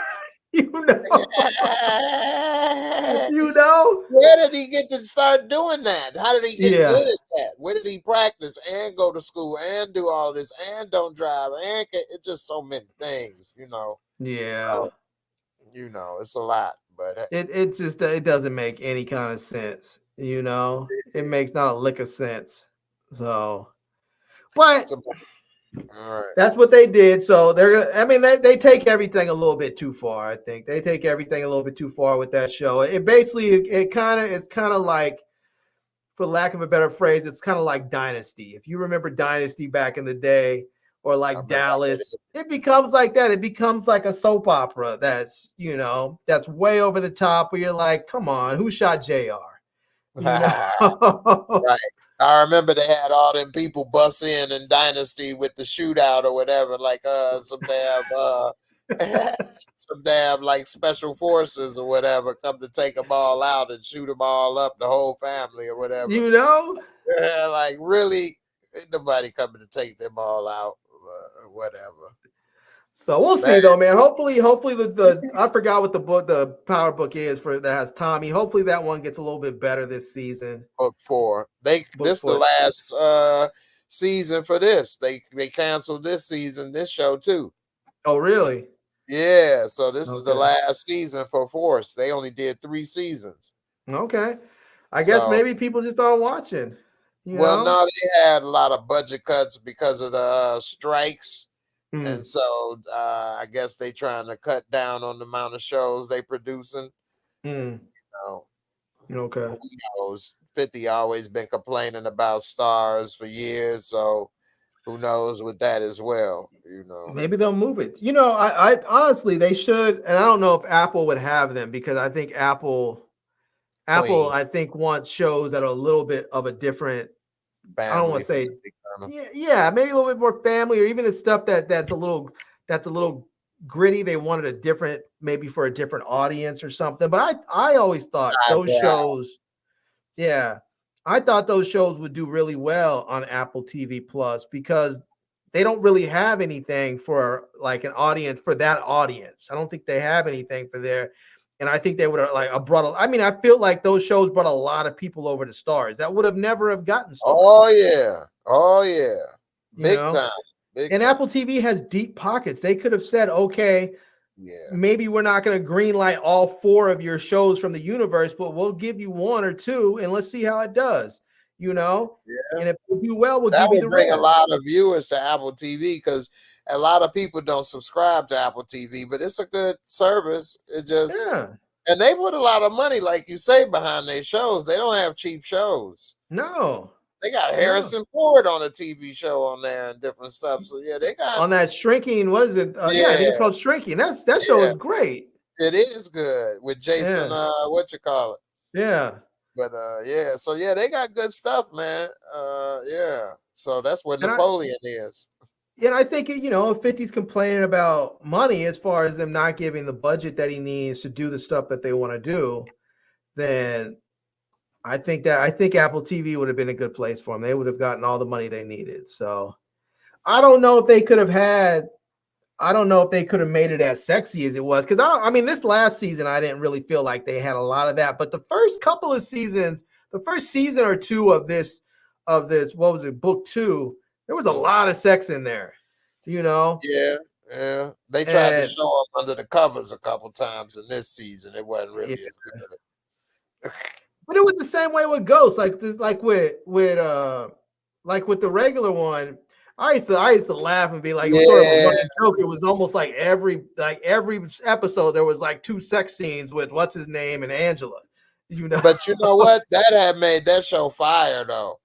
Where did he get to start doing that? How did he get good at that? Where did he practice and go to school and do all this and don't drive and it's just so many things, Yeah. So, it's a lot, but it just it doesn't make any kind of sense. It makes not a lick of sense. So, but all right. That's what they did. So they take everything a little bit too far. I think they take everything a little bit too far with that show. It's kind of like, for lack of a better phrase, it's kind of like Dynasty. If you remember Dynasty back in the day, or like Dallas, it becomes like that. It becomes like a soap opera that's way over the top, where you're like, come on, who shot JR? Right. I remember they had all them people bust in Dynasty with the shootout or whatever, like some damn like special forces or whatever come to take them all out and shoot them all up, the whole family or whatever. Yeah, like really, ain't nobody coming to take them all out or whatever. So we'll see though, man. Hopefully the I forgot what the power book is for that has Tommy. Hopefully that one gets a little bit better this season. Book 4. This the last season for this. They canceled this show too. Oh really? Yeah. So this is the last season for Force. They only did 3 seasons. Okay. I guess maybe people just aren't watching. No, they had a lot of budget cuts because of the strikes. And so I guess they trying to cut down on the amount of shows they producing. Okay. Who knows? 50 always been complaining about stars for years, so who knows with that as well. Maybe they'll move it. I honestly they should, and I don't know if Apple would have them, because I think Apple I think wants shows that are a little bit of a different. I don't want to say, yeah, maybe a little bit more family, or even the stuff that's a little gritty. They wanted a different, maybe for a different audience or something. But I always thought those shows, I thought those shows would do really well on Apple TV Plus, because they don't really have anything for like an audience, for that audience. I don't think they have anything for there. And I think they would have I feel like those shows brought a lot of people over to Stars that would have never have gotten Stars. Oh yeah. Big time. Apple TV has deep pockets. They could have said, okay, maybe we're not going to greenlight all 4 of your shows from the universe, but we'll give you 1 or 2 and let's see how it does. And if we do well, we'll give you the bring a lot of viewers to Apple TV, because a lot of people don't subscribe to Apple TV, but it's a good service. It just and they put a lot of money, like you say, behind their shows. They don't have cheap shows. No. They got Harrison Ford on a TV show on there and different stuff. So they got on that Shrinking. What is it? I think it's called Shrinking. That show is great. It is good with Jason. What you call it? Yeah. But so they got good stuff, man. So that's what Napoleon is. And I think, if 50's complaining about money as far as them not giving the budget that he needs to do the stuff that they want to do, then I think Apple TV would have been a good place for them. They would have gotten all the money they needed. So I don't know if they could have made it as sexy as it was. Because this last season, I didn't really feel like they had a lot of that. But the first couple of seasons, the first season or 2 of this, what was it, book 2, there was a lot of sex in there, Yeah. They tried to show up under the covers a couple times in this season. It wasn't really as good. But it was the same way with Ghost, like with the regular one. I used to laugh and be like, it was sort of a running joke. It was almost like every episode there was like 2 sex scenes with what's his name and Angela. But you know what? That had made that show fire though.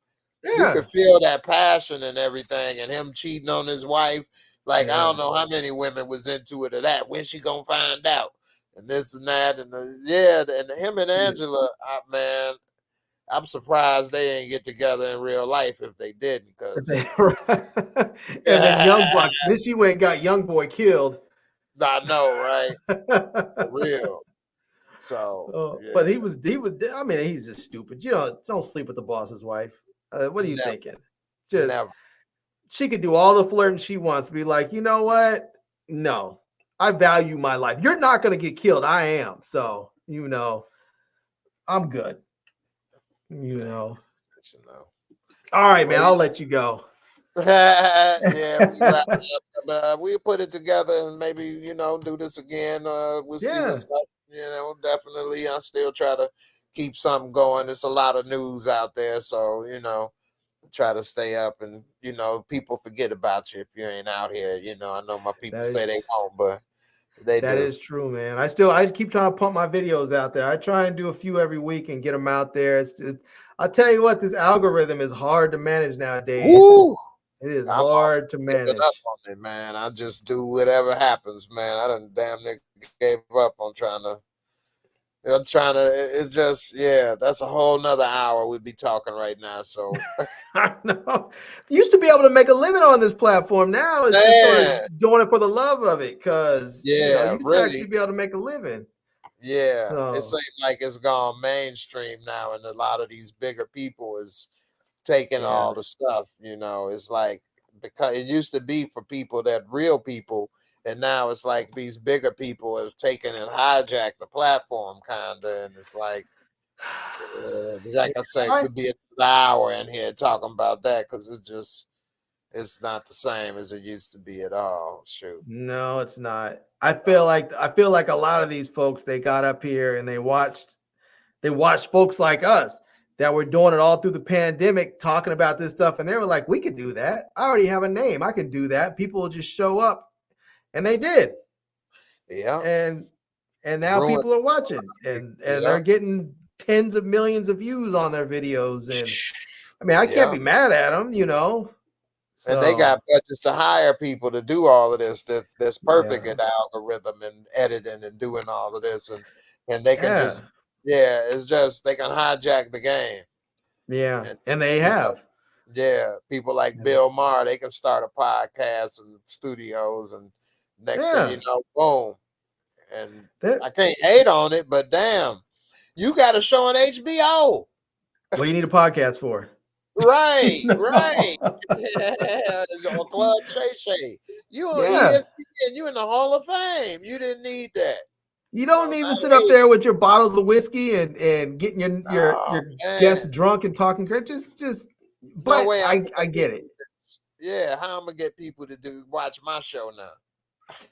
You Yeah. could feel that passion and everything, and him cheating on his wife. Like, I Yeah. don't know how many women was into it or that. When she gonna find out? And this and that, and yeah, and him and Angela, man, I'm surprised they ain't get together in real life if they didn't, because And then Young Bucks. This you ain't got Young Boy killed. I know, right? For real. So yeah, But he was. I mean, he's just stupid. You know, don't sleep with the boss's wife. What are you never, thinking? Just never. she could do all the flirting she wants. Be like, you know what? No, I value my life. You're not gonna get killed. I am. So you know, I'm good. You know. You know. All right, man. Well, I'll let you go. yeah, we wrap it up. We'll put it together and maybe, you know, do this again. We'll see Yeah. what's up. You know, definitely. I still try to keep something going. There's a lot of news out there, so you know, try to stay up. And you know, people forget about you if you ain't out here. You know, I know my people say they won't, but they That do. is true, man. I keep trying to pump my videos out there. I try and do a few every week and get them out there. I'll tell you what, this algorithm is hard to manage nowadays. Woo! It is I'm hard to giving manage. up on it, man. I just do whatever happens, man. I done damn near gave up on trying to. I'm trying to. It's just, yeah. That's a whole nother hour we'd be talking right now. So, I know. Used to be able to make a living on this platform. Now it's just sort man, of doing it for the love of it, because yeah, used to actually really, be able to make a living. yeah. It So seems like it's gone mainstream now, and a lot of these bigger people is taking yeah, all the stuff. You know, it's like, because it used to be for people that real people, and now it's like these bigger people have taken and hijacked the platform, kinda, and it's like, like I say, I could be an hour in here talking about that, because it's not the same as it used to be at all. Shoot. No, it's not. I feel like a lot of these folks, they got up here and they watched folks like us that were doing it all through the pandemic, talking about this stuff, and they were like, we could do that. I already have a name. I can do that. People will just show up. And they did. Yeah. And now Ruin. people are watching, and Yeah. they're getting tens of millions of views on their videos. And I mean, I can't Yeah. be mad at them, And they got So budgets to hire people to do all of this. That's perfect yeah. at algorithm and editing and doing all of this, and they can Yeah. just, yeah, it's just they can hijack the game. Yeah. And And they you know, have. yeah, people like And they- Bill Maher, they can start a podcast and studios, and next thing you Yeah. know, boom. And I That can't hate on it, but damn, you got a show on HBO. what you need a podcast for. Right, right. No. Yeah, on Club Shay Shay. You on Yeah. ESPN, you in the Hall of Fame. You didn't need that. You don't So need to I sit up hate, there with your bottles of whiskey and getting your man. guests drunk and talking crap. Just No but way I'm I gonna get do it. this. Yeah, how I'm gonna get people to watch my show now.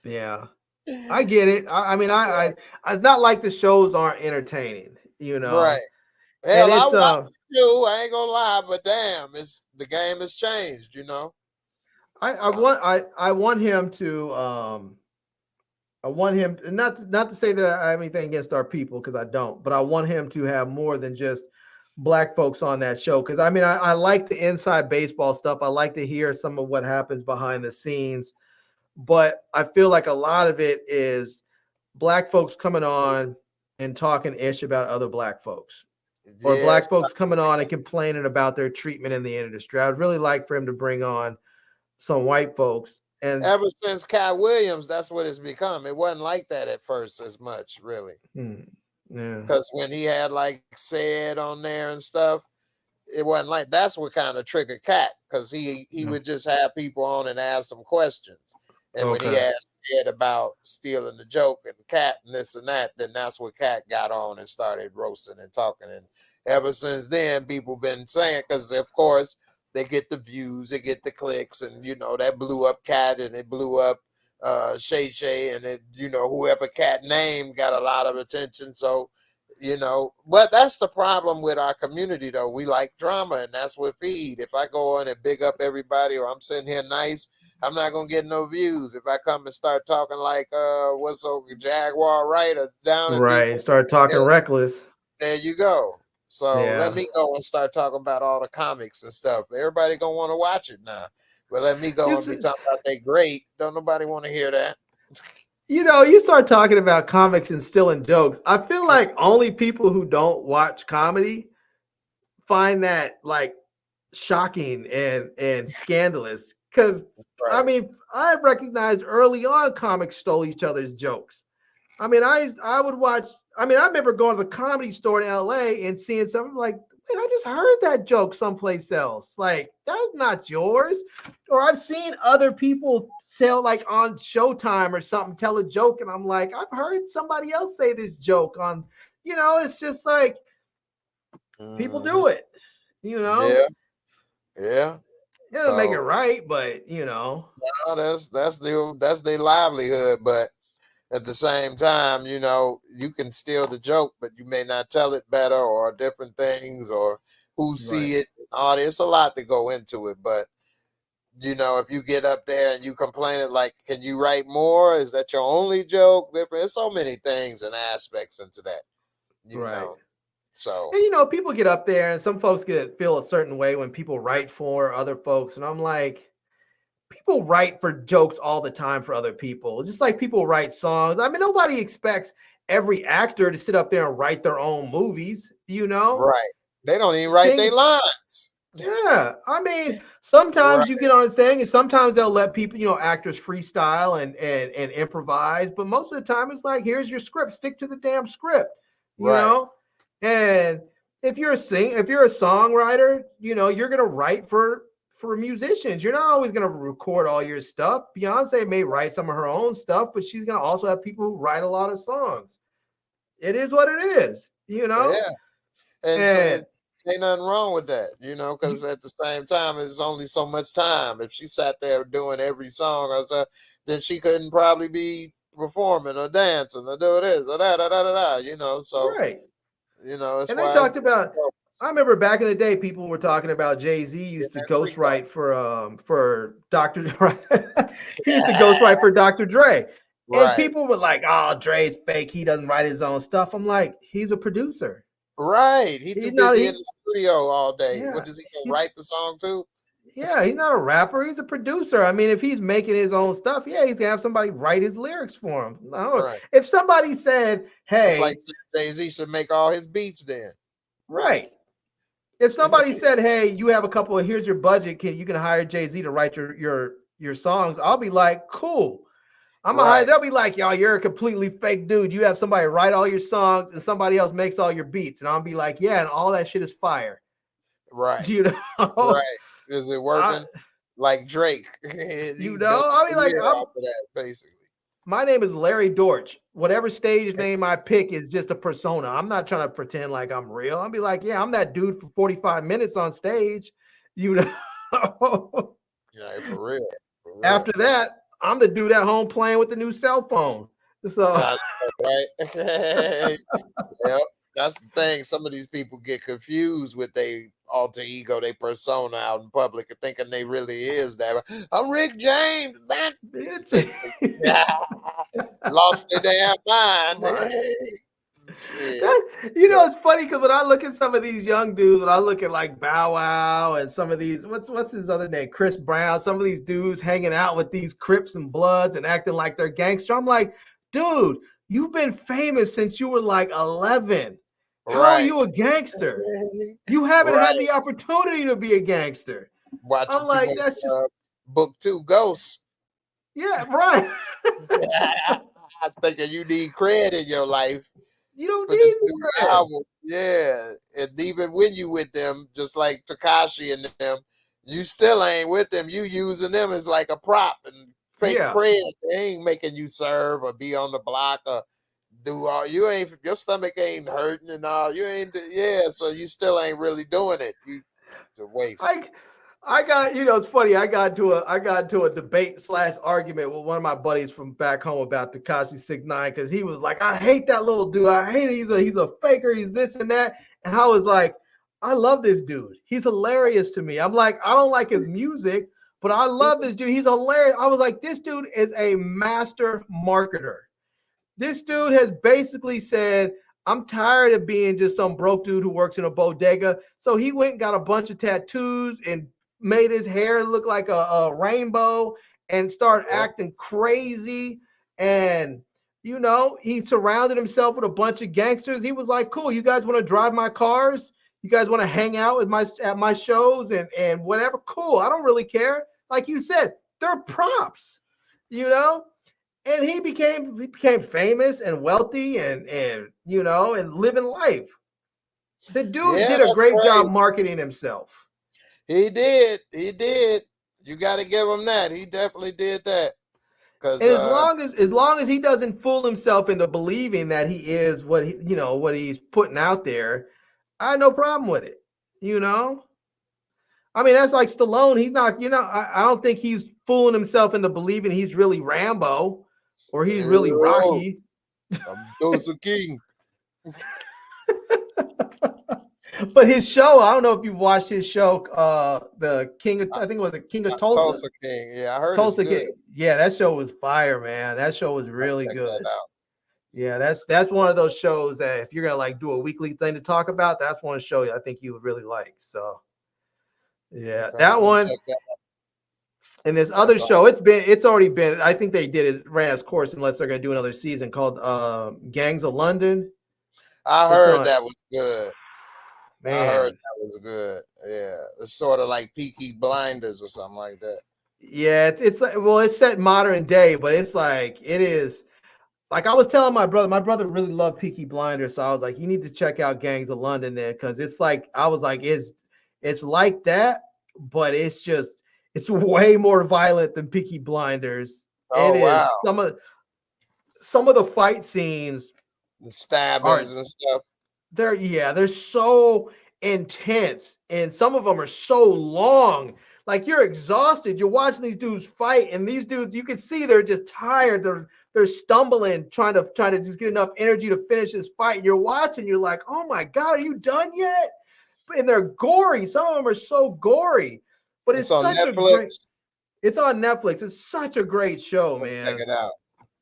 Yeah. I get it. I mean, it's not like the shows aren't entertaining, Right. and Hell, I it's watch it too. I ain't gonna lie, but damn, it's the game has changed, you know. I So want I want him to I want him not to say that I have anything against our people, because I don't, but I want him to have more than just black folks on that show, because I mean I like the inside baseball stuff. I like to hear some of what happens behind the scenes, but I feel like a lot of it is black folks coming on and talking ish about other black folks, or yeah, black folks coming on and complaining about their treatment in the industry. I'd really like for him to bring on some white folks. And ever since Cat Williams, that's what it's become. It wasn't like that at first as much, really. Yeah, Because when he had like said on there and stuff, it wasn't like, that's what kind of triggered Cat, because he would just have people on and ask some questions. And when he okay, asked Ed about stealing the joke and Cat and this and that, then that's what Cat got on and started roasting and talking. And ever since then, people been saying, because of course they get the views, they get the clicks, and you know that blew up Cat and it blew up Shay Shay, and it, you know, whoever Cat named got a lot of attention. So, you know, but that's the problem with our community, though. We like drama, and that's what feed. If I go on and big up everybody, or I'm sitting here nice, I'm not gonna get no views. If I come and start talking like what's so Jaguar right or down and deep, right. Start talking yeah, reckless. there you go. So let me go and start talking about all the comics and stuff. Everybody gonna want to watch it now. But let me go and be talking about they great. Don't nobody want to hear that. You start talking about comics and stealing jokes. I feel like only people who don't watch comedy find that like shocking and scandalous. Because I mean, I recognized early on comics stole each other's jokes. I mean, I would watch. I mean, I remember going to the Comedy Store in LA and seeing something like, wait, I just heard that joke someplace else. Like, that's not yours. Or I've seen other people tell, like on Showtime or something, tell a joke, and I'm like, I've heard somebody else say this joke on, it's just like people do it, Yeah. It doesn't make it right, but no, that's their livelihood. But at the same time, you can steal the joke, but you may not tell it better or different things or who see it. All this, a lot to go into it. But if you get up there and you complain it like, can you write more? Is that your only joke? Different. There's so many things and aspects into that. You know. So and people get up there and some folks feel a certain way when people write for other folks, and I'm like, people write for jokes all the time for other people, just like people write songs. I mean, nobody expects every actor to sit up there and write their own movies, Right. They don't even write their lines. Yeah. I mean, sometimes you get on a thing and sometimes they'll let people, actors freestyle and improvise. But most of the time it's like, here's your script, stick to the damn script, you know? And if you're a songwriter, you're going to write for musicians. You're not always going to record all your stuff. Beyonce may write some of her own stuff, but she's going to also have people who write a lot of songs. It is what it is, Yeah. And so ain't nothing wrong with that, because at the same time, it's only so much time. If she sat there doing every song, then she couldn't probably be performing or dancing or do this or that, so, it's and they talked about, I remember back in the day, people were talking about Jay-Z used to ghostwrite for Dr. He used to ghostwrite for Dr. Dre. And people were like, oh, Dre's fake. He doesn't write his own stuff. I'm like, he's a producer. Right. He's too busy in the studio all day. Yeah, what does he write the song too? Yeah, he's not a rapper. He's a producer. I mean, if he's making his own stuff, he's going to have somebody write his lyrics for him. No. If somebody said, hey. It's like Jay-Z should make all his beats then. Right. If somebody said, hey, you have a couple of, here's your budget, you can hire Jay-Z to write your songs, I'll be like, cool. They'll be like, y'all, you're a completely fake dude. You have somebody write all your songs and somebody else makes all your beats. And I'll be like, yeah, and all that shit is fire. Right. Right. Is it working? Like Drake. I'll be like, for that, basically. My name is Larry Dortch. Whatever stage name I pick is just a persona. I'm not trying to pretend like I'm real. I'll be like, yeah, I'm that dude for 45 minutes on stage. Yeah, for real. After that, I'm the dude at home playing with the new cell phone. So Yep. That's the thing. Some of these people get confused with their alter ego, their persona out in public, and thinking they really is that. I'm Rick James. That bitch. Lost their damn mind. It's funny because when I look at some of these young dudes, when I look at like Bow Wow and some of these, what's his other name, Chris Brown, some of these dudes hanging out with these Crips and Bloods and acting like they're gangster. I'm like, dude, you've been famous since you were like 11. How are you a gangster? You haven't had the opportunity to be a gangster. I'm like, that's just book 2 Ghosts. Yeah, right. I'm thinking you need credit in your life. You don't need album. Yeah. And even when you with them, just like Tekashi and them, you still ain't with them. You using them as like a prop and fake cred. They ain't making you serve or be on the block or do all. You ain't, your stomach ain't hurting and all. You ain't, so you still ain't really doing it. You to waste. I got, it's funny. I got into a debate / argument with one of my buddies from back home about Tekashi 6ix9ine because he was like, I hate that little dude. I hate it. He's a faker. He's this and that. And I was like, I love this dude. He's hilarious to me. I'm like, I don't like his music, but I love this dude. He's hilarious. I was like, this dude is a master marketer. This dude has basically said, I'm I'm tired of being just some broke dude who works in a bodega. So he went and got a bunch of tattoos and made his hair look like a rainbow and started acting crazy. And, you know, he surrounded himself with a bunch of gangsters. He was like, cool, you guys want to drive my cars? You guys want to hang out at my shows and whatever? Cool, I don't really care. Like you said, they're props, you know? And he became famous and wealthy and you know, and living life. The dude did a great job marketing himself. He did. You got to give him that. He definitely did that. And as long as he doesn't fool himself into believing that he is what he's putting out there, I had no problem with it. You know, I mean, that's like Stallone. He's not, you know, I don't think he's fooling himself into believing he's really Rambo or he's really Rocky. Those are king. But his show, I don't know if you've watched his show, the King of, I think it was the King of Tulsa. Tulsa King, yeah, I heard Tulsa it's good. King. Yeah, that show was fire, man. That show was really good. Yeah, that's one of those shows that if you're gonna like do a weekly thing to talk about, that's one show I think you would really like. So, yeah, that one. And this other show, it's already been. I think they ran its course unless they're gonna do another season called Gangs of London. I heard that was good. Man. I heard that was good. Yeah, it's sort of like Peaky Blinders or something like that. Yeah, it's like, well, it's set modern day, but it's like it is. Like I was telling my brother really loved Peaky Blinders, so I was like, you need to check out Gangs of London there because it's like I was like, it's like that, but it's way more violent than Peaky Blinders. Oh, wow. Some of the fight scenes, the stabbings and stuff. They're so intense, and some of them are so long. Like you're exhausted. You're watching these dudes fight, and these dudes, you can see they're just tired. They're stumbling, trying to just get enough energy to finish this fight. And you're watching, you're like, oh my God, are you done yet? And they're gory. Some of them are so gory. But it's on such Netflix. It's on Netflix. It's such a great show, man. Check it out.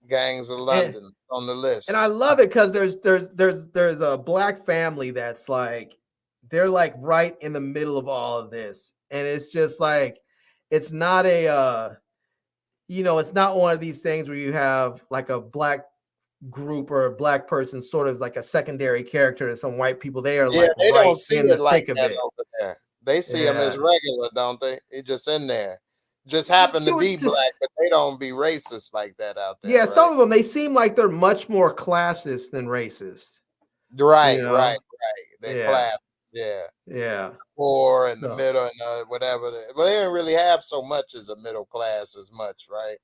Gangs of London on the list. And I love it because there's a black family that's like they're like right in the middle of all of this. And it's just like it's not it's not one of these things where you have like a black group or a black person sort of like a secondary character to some white people. They are they don't see it like that over there. They see him as regular, don't they? It's just in there. Just happen to be black, but they don't be racist like that out there. Yeah, right? Some of them, they seem like they're much more classist than racist. Right. They're classist. Yeah. Poor in the middle and whatever. But they don't really have so much as a middle class as much, right?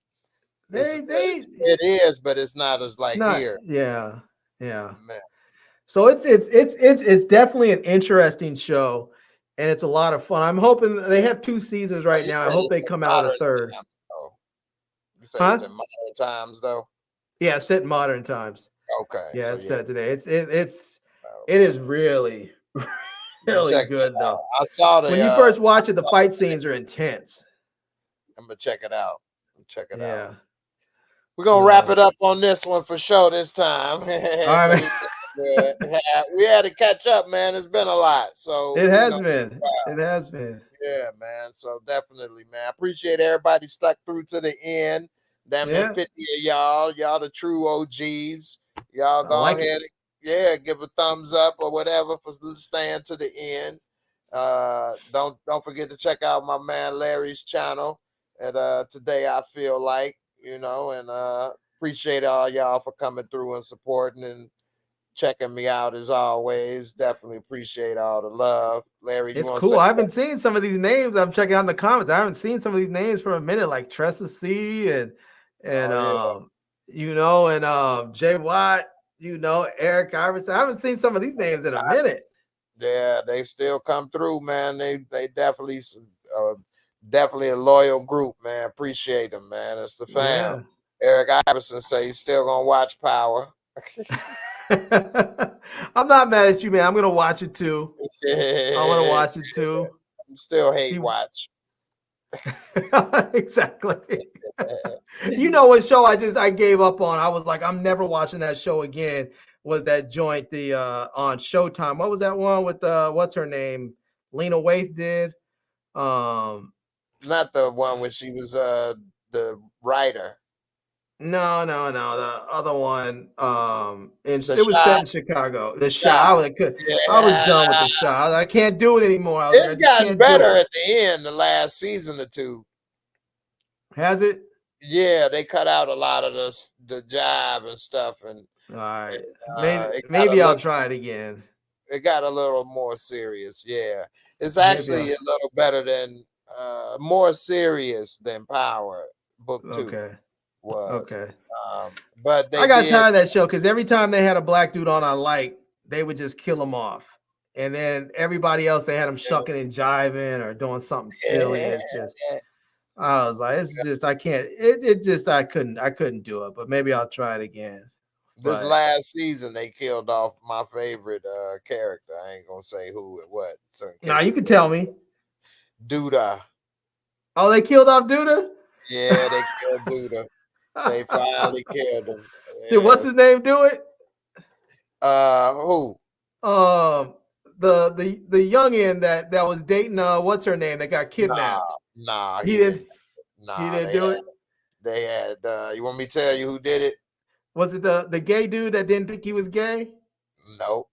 It is, but it's not as here. Yeah. Man. So it's definitely an interesting show. And it's a lot of fun. I'm hoping they have 2 seasons right now. I hope they come out a third. You say it's in modern times, though? Yeah, it's set in modern times. Okay. Yeah, it's set today. It is really, really good though. I saw when you first watch it, the fight scenes are intense. I'm gonna check it out. Yeah. We're gonna wrap it up on this one for sure this time. All right, man. We had to catch up, man. It's been a lot. So it has been. It has been. Yeah, man. So definitely, man. I appreciate everybody stuck through to the end. Damn near 50 of y'all. Y'all the true OGs. Y'all go ahead and give a thumbs up or whatever for staying to the end. Don't forget to check out my man Larry's channel at Today I Feel Like, and appreciate all y'all for coming through and supporting and checking me out as always. Definitely appreciate all the love. Larry, it's cool. I haven't seen some of these names. I'm checking out in the comments. I haven't seen some of these names for a minute, like Tressa C and Jay Watt, Eric Iverson. I haven't seen some of these names in a minute. Yeah, they still come through, man. They definitely a loyal group, man. Appreciate them, man. It's the fam. Yeah. Eric Iverson say he's still gonna watch Power. I'm not mad at you, man. I'm gonna watch it too. I want to watch it too. I'm still hate watch. Exactly. What show I gave up on? I was like, I'm never watching that show again. was that joint the on Showtime. What was that one with what's her name? Lena Waithe did. Not the one when she was the writer. No, the other one. And The it was set in Shot. Chicago. The Shot. Shot. I was done with Yeah. the Shot. I can't do it anymore. I was It's like, I just gotten can't do better it. at the end, the last season or two. Has it? Yeah, they cut out a lot of the jive and stuff, and All right. it got Maybe a I'll little, try it again. it got a little more serious. Yeah, it's Maybe actually a little better than more serious than Power Book 2 Okay. was. Okay. But they I got did. tired of that show because every time they had a black dude on I like, they would just kill him off. And then everybody else, they had him shucking and jiving or doing something silly. It's just, I was like, it's just, I can't, it just, I couldn't do it, but maybe I'll try it again. This But last season, they killed off my favorite character. I ain't gonna say who it was. now you can tell me. Duda. Oh, they killed off Duda? Yeah, they killed Duda. They finally killed him. Did what's his name do it? Who? The youngin that was dating what's her name that got kidnapped. Nah, he didn't. Nah, he didn't do it. They had. You want me to tell you who did it? Was it the gay dude that didn't think he was gay? No.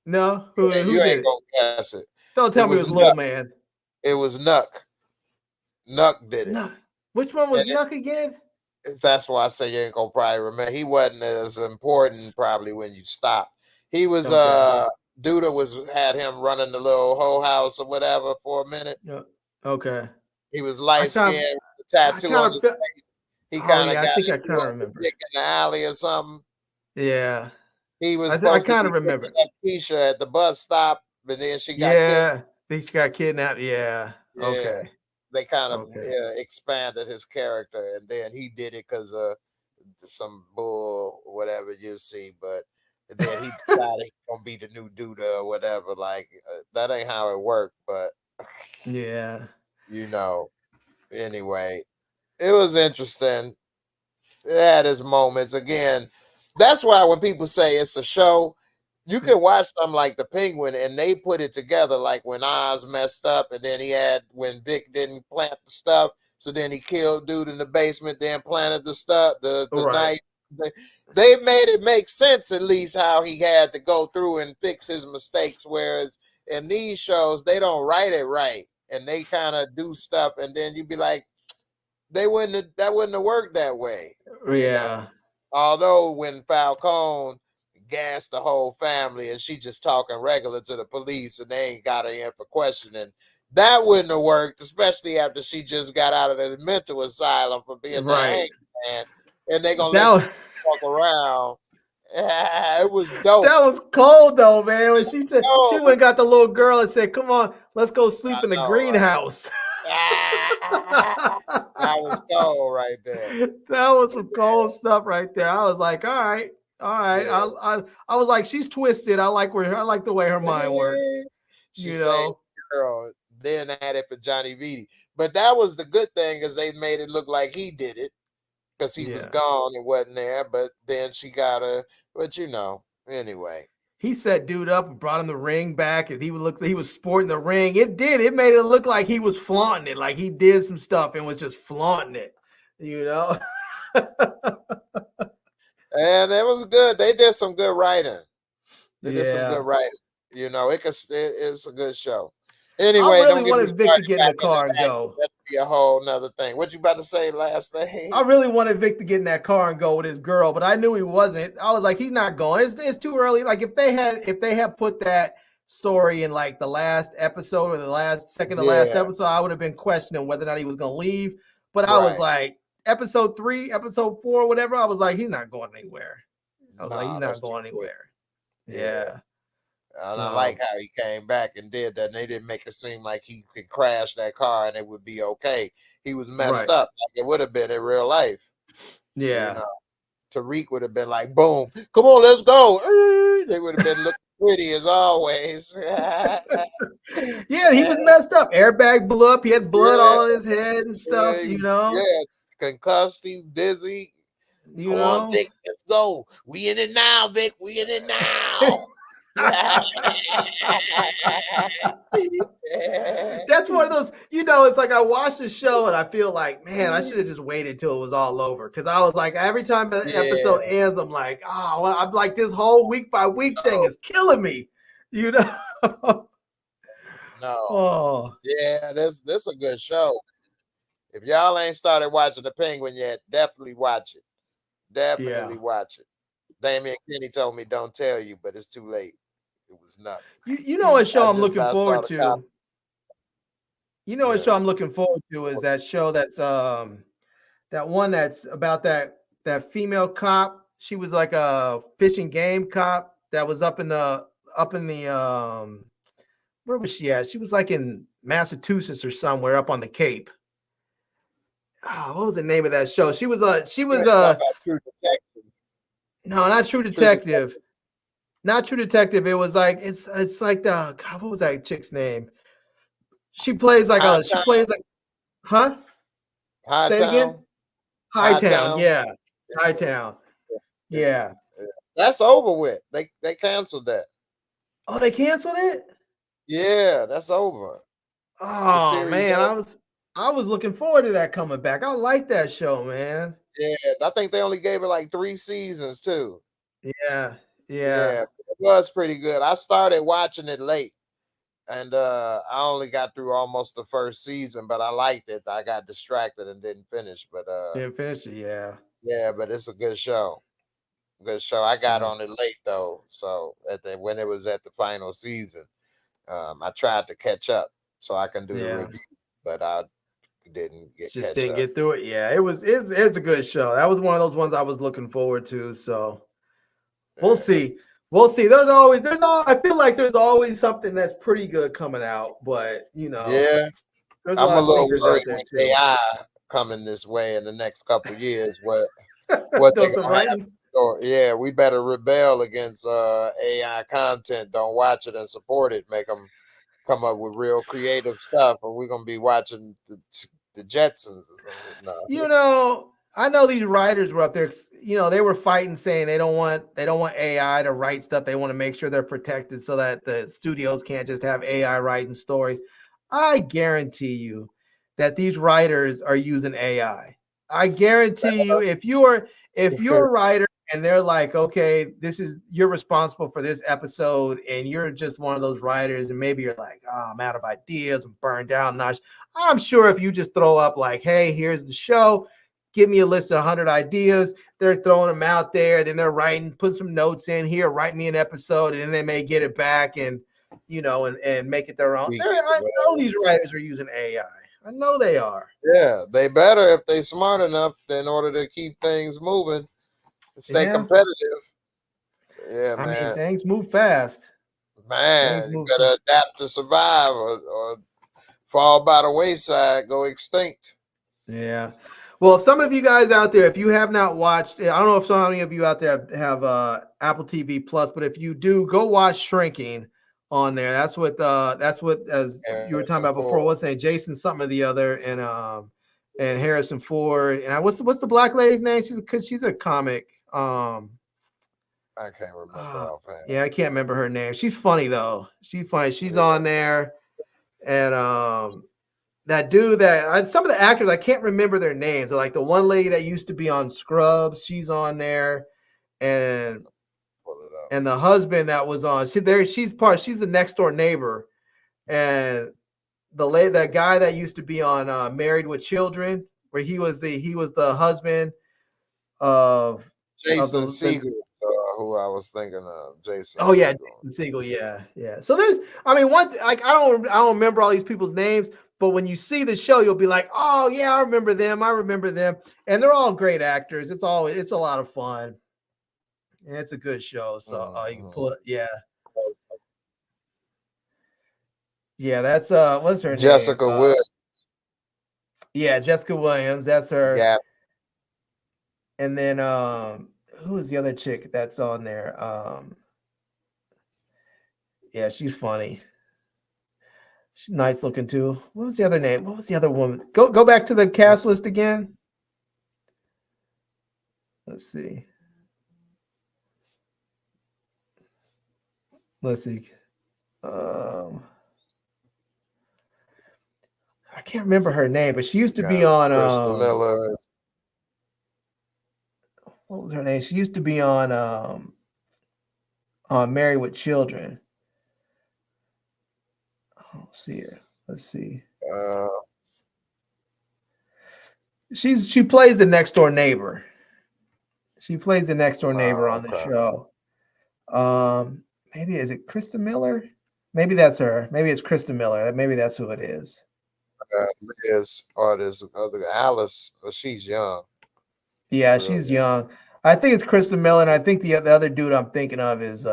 No. Who you did ain't it? gonna guess it. Don't tell me it was Little Man. It was Nuck. Nuck did it. Nuck. Which one was Nuck again? That's why I say you ain't gonna probably remember. He wasn't as important probably when you stop. He was Duda had him running the little whole house or whatever for a minute. Okay. He was light skinned, tattoo on his face. He kind of got I kind of remember. Dick in the alley or something. Yeah. He was I kind of remember that Tisha at the bus stop, but then she got kidnapped. Think she got kidnapped. Yeah. Okay. They kind of expanded his character, and then he did it because of some bull, whatever you see. But then he decided he's gonna be the new Duda or whatever. Like that ain't how it worked. But yeah, Anyway, it was interesting. It had its moments. Again, that's why when people say it's a show, you can watch something like The Penguin and they put it together, like when Oz messed up and then when Vic didn't plant the stuff, so then he killed dude in the basement, then planted the stuff, the knife. They made it make sense, at least how he had to go through and fix his mistakes, whereas in these shows, they don't write it right and they kind of do stuff and then you'd be like, that wouldn't have worked that way. Yeah. Although when Falcone gassed the whole family and she just talking regular to the police and they ain't got her in for questioning, that wouldn't have worked, especially after she just got out of the mental asylum for being man, and they gonna let you walk around. It was dope. That was cold though, man. When she said she went and got the little girl and said, "Come on, let's go sleep in the greenhouse." That was cold right there. That was some cold stuff right there. I was like, all right. Yeah. I was like, she's twisted. I like the way her mind works. She said, girl, then had it for Johnny Vitti. But that was the good thing, is they made it look like he did it because he was gone and wasn't there. But then she got her. But anyway. He set dude up and brought him the ring back, and he was sporting the ring. It made it look like he was flaunting it, like he did some stuff and was just flaunting it, And it was good. They did some good writing. It's a good show. Anyway, I really wanted Vic to get in the car and go. That'd be a whole nother thing. What you about to say last thing? I really wanted Vic to get in that car and go with his girl, but I knew he wasn't. I was like, he's not going. It's too early. Like if they had put that story in like the last episode or the second to last episode, I would have been questioning whether or not he was going to leave. But I was like, episode 3, episode 4, whatever. I was like, he's not going anywhere. I was like, he's not going anywhere. Yeah. And I like how he came back and did that. And they didn't make it seem like he could crash that car and it would be okay. He was messed up like it would have been in real life. Yeah. Tariq would have been like, boom, come on, let's go. They would have been looking pretty as always. Yeah, he was messed up. Airbag blew up. He had blood all on his head and stuff, Yeah, concussed, he dizzy. You Come on, know? Vic, let's go. We in it now, Vic. We in it now. That's one of those, it's like I watched the show and I feel like, man, I should have just waited till it was all over. Cause I was like, every time the episode ends, I'm like, oh, I'm like, this whole week by week thing is killing me. You know? No. Oh, Yeah, this a good show. If y'all ain't started watching The Penguin yet, definitely watch it. Definitely watch it. Damian Kenny told me don't tell you, but it's too late. It was nothing. you know what show I'm looking I saw forward the to? copy. You know what show I'm looking forward to is that show that's that one that's about that female cop. She was like a fish and game cop that was up in the where was she at? She was like in Massachusetts or somewhere up on the Cape. What was the name of that show? She was True Detective. No, not True Detective. Not True Detective. It was like it's like the God, what was that chick's name? She plays like High Say it again. Town. Hightown, yeah. Hightown. Yeah. That's over with. They canceled that. Oh, they canceled it? Yeah, that's over. Oh man, I was looking forward to that coming back. I like that show, man. Yeah, I think they only gave it like 3 seasons too. Yeah. It was pretty good. I started watching it late. And I only got through almost the first season, but I liked it. I got distracted and didn't finish. But didn't finish it, yeah. Yeah, but it's a good show. Good show. I got on it late though. So when it was at the final season, I tried to catch up so I can do the review, but I didn't get through it. Yeah, it's a good show. That was one of those ones I was looking forward to. So we'll see. We'll see. I feel like there's always something that's pretty good coming out, but yeah, I'm a little worried with AI coming this way in the next couple of years. What they're gonna have? Yeah, we better rebel against AI content. Don't watch it and support it. Make them come up with real creative stuff, or we're gonna be watching the Jetsons or something. No. I know these writers were up there, they were fighting saying they don't want AI to write stuff. They want to make sure they're protected so that the studios can't just have AI writing stories. I guarantee you that these writers are using AI. I guarantee you if you're a writer and they're like, okay, you're responsible for this episode and you're just one of those writers and maybe you're like, oh, I'm out of ideas, I'm burned out. I'm sure if you just throw up like, hey, here's the show, give me a list of 100 ideas. They're throwing them out there. Then they're writing, put some notes in here, write me an episode, and then they may get it back and, and make it their own. I know these writers are using AI. I know they are. Yeah, they better if they're smart enough in order to keep things moving, stay competitive. Yeah, man. I mean, things move fast. Man, you better adapt to survive or fall by the wayside, go extinct. Yeah. Well, if some of you guys out there, if you have not watched, I don't know if so many of you out there have Apple TV Plus, but if you do, go watch Shrinking on there. That's what as you were talking about before. What's name? Jason something or the other, and Harrison Ford. And what's the black lady's name? She's a comic. I can't remember. Yeah, I can't remember her name. She's funny though. She's funny. She's on there, and that dude some of the actors, I can't remember their names. Like the one lady that used to be on Scrubs, she's on there, and the husband that was on, she's the next door neighbor, and that guy that used to be on Married with Children, where he was the husband of Jason Segel, who I was thinking of. Jason. Oh yeah, Jason Segel. Yeah. So I don't remember all these people's names. But when you see the show, you'll be like, oh, yeah, I remember them. And they're all great actors. It's a lot of fun. And it's a good show. So you can pull it. Yeah. Yeah, that's what's her name? Jessica Williams. Yeah, Jessica Williams. That's her. Yeah. And then who is the other chick that's on there? Yeah, she's funny. She's nice looking too. What was the other name? What was the other woman? Go back to the cast list again. Let's see. Let's see. I can't remember her name, but she used to be on Crystal Miller. What was her name? She used to be on Married with Children. I'll see her. Let's see. She plays the next door neighbor. She plays the next door neighbor on the show. Maybe is it Krista Miller? Maybe that's her. Maybe it's Krista Miller. Maybe that's who it is. Liz, or this other Alice, she's young. Yeah, she's young. I think it's Krista Miller, and I think the other dude I'm thinking of is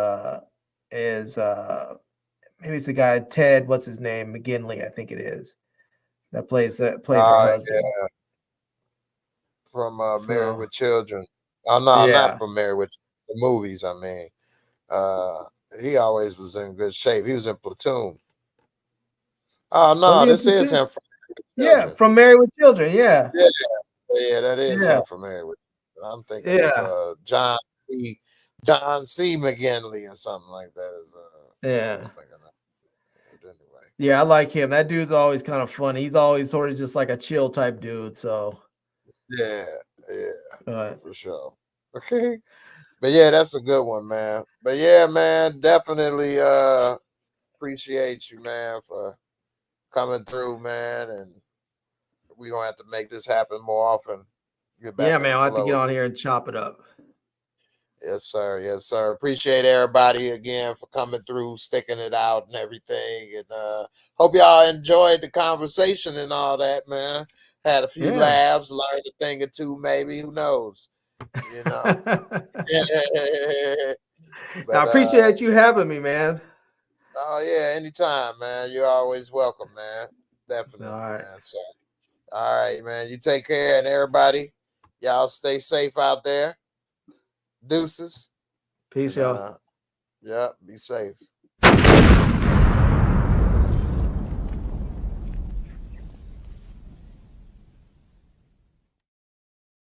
maybe it's the guy Ted. What's his name? McGinley, I think it is. That plays her husband. Yeah. From Married with Children. Oh no, not from Married with the movies. I mean, he always was in good shape. He was in Platoon. Oh no, this is him. From Married with Children. Yeah, that is him from Married with Children. I'm thinking of John C. McGinley or something like that. I was thinking of. But anyway. Yeah, I like him. That dude's always kind of funny. He's always sort of just like a chill type dude. So yeah, for sure. Okay. But yeah, that's a good one, man. But yeah, man, definitely appreciate you, man, for coming through, man. And we're gonna have to make this happen more often. Get back man, I'll have to get on here and chop it up. Yes, sir. Yes, sir. Appreciate everybody again for coming through, sticking it out and everything. And hope y'all enjoyed the conversation and all that, man. Had a few laughs, learned a thing or two, maybe. Who knows? You know. But, I appreciate you having me, man. Oh yeah, anytime, man. You're always welcome, man. Definitely, man. So, all right, man. You take care, and everybody, y'all stay safe out there. Deuces. Peace, y'all. Yep, be safe.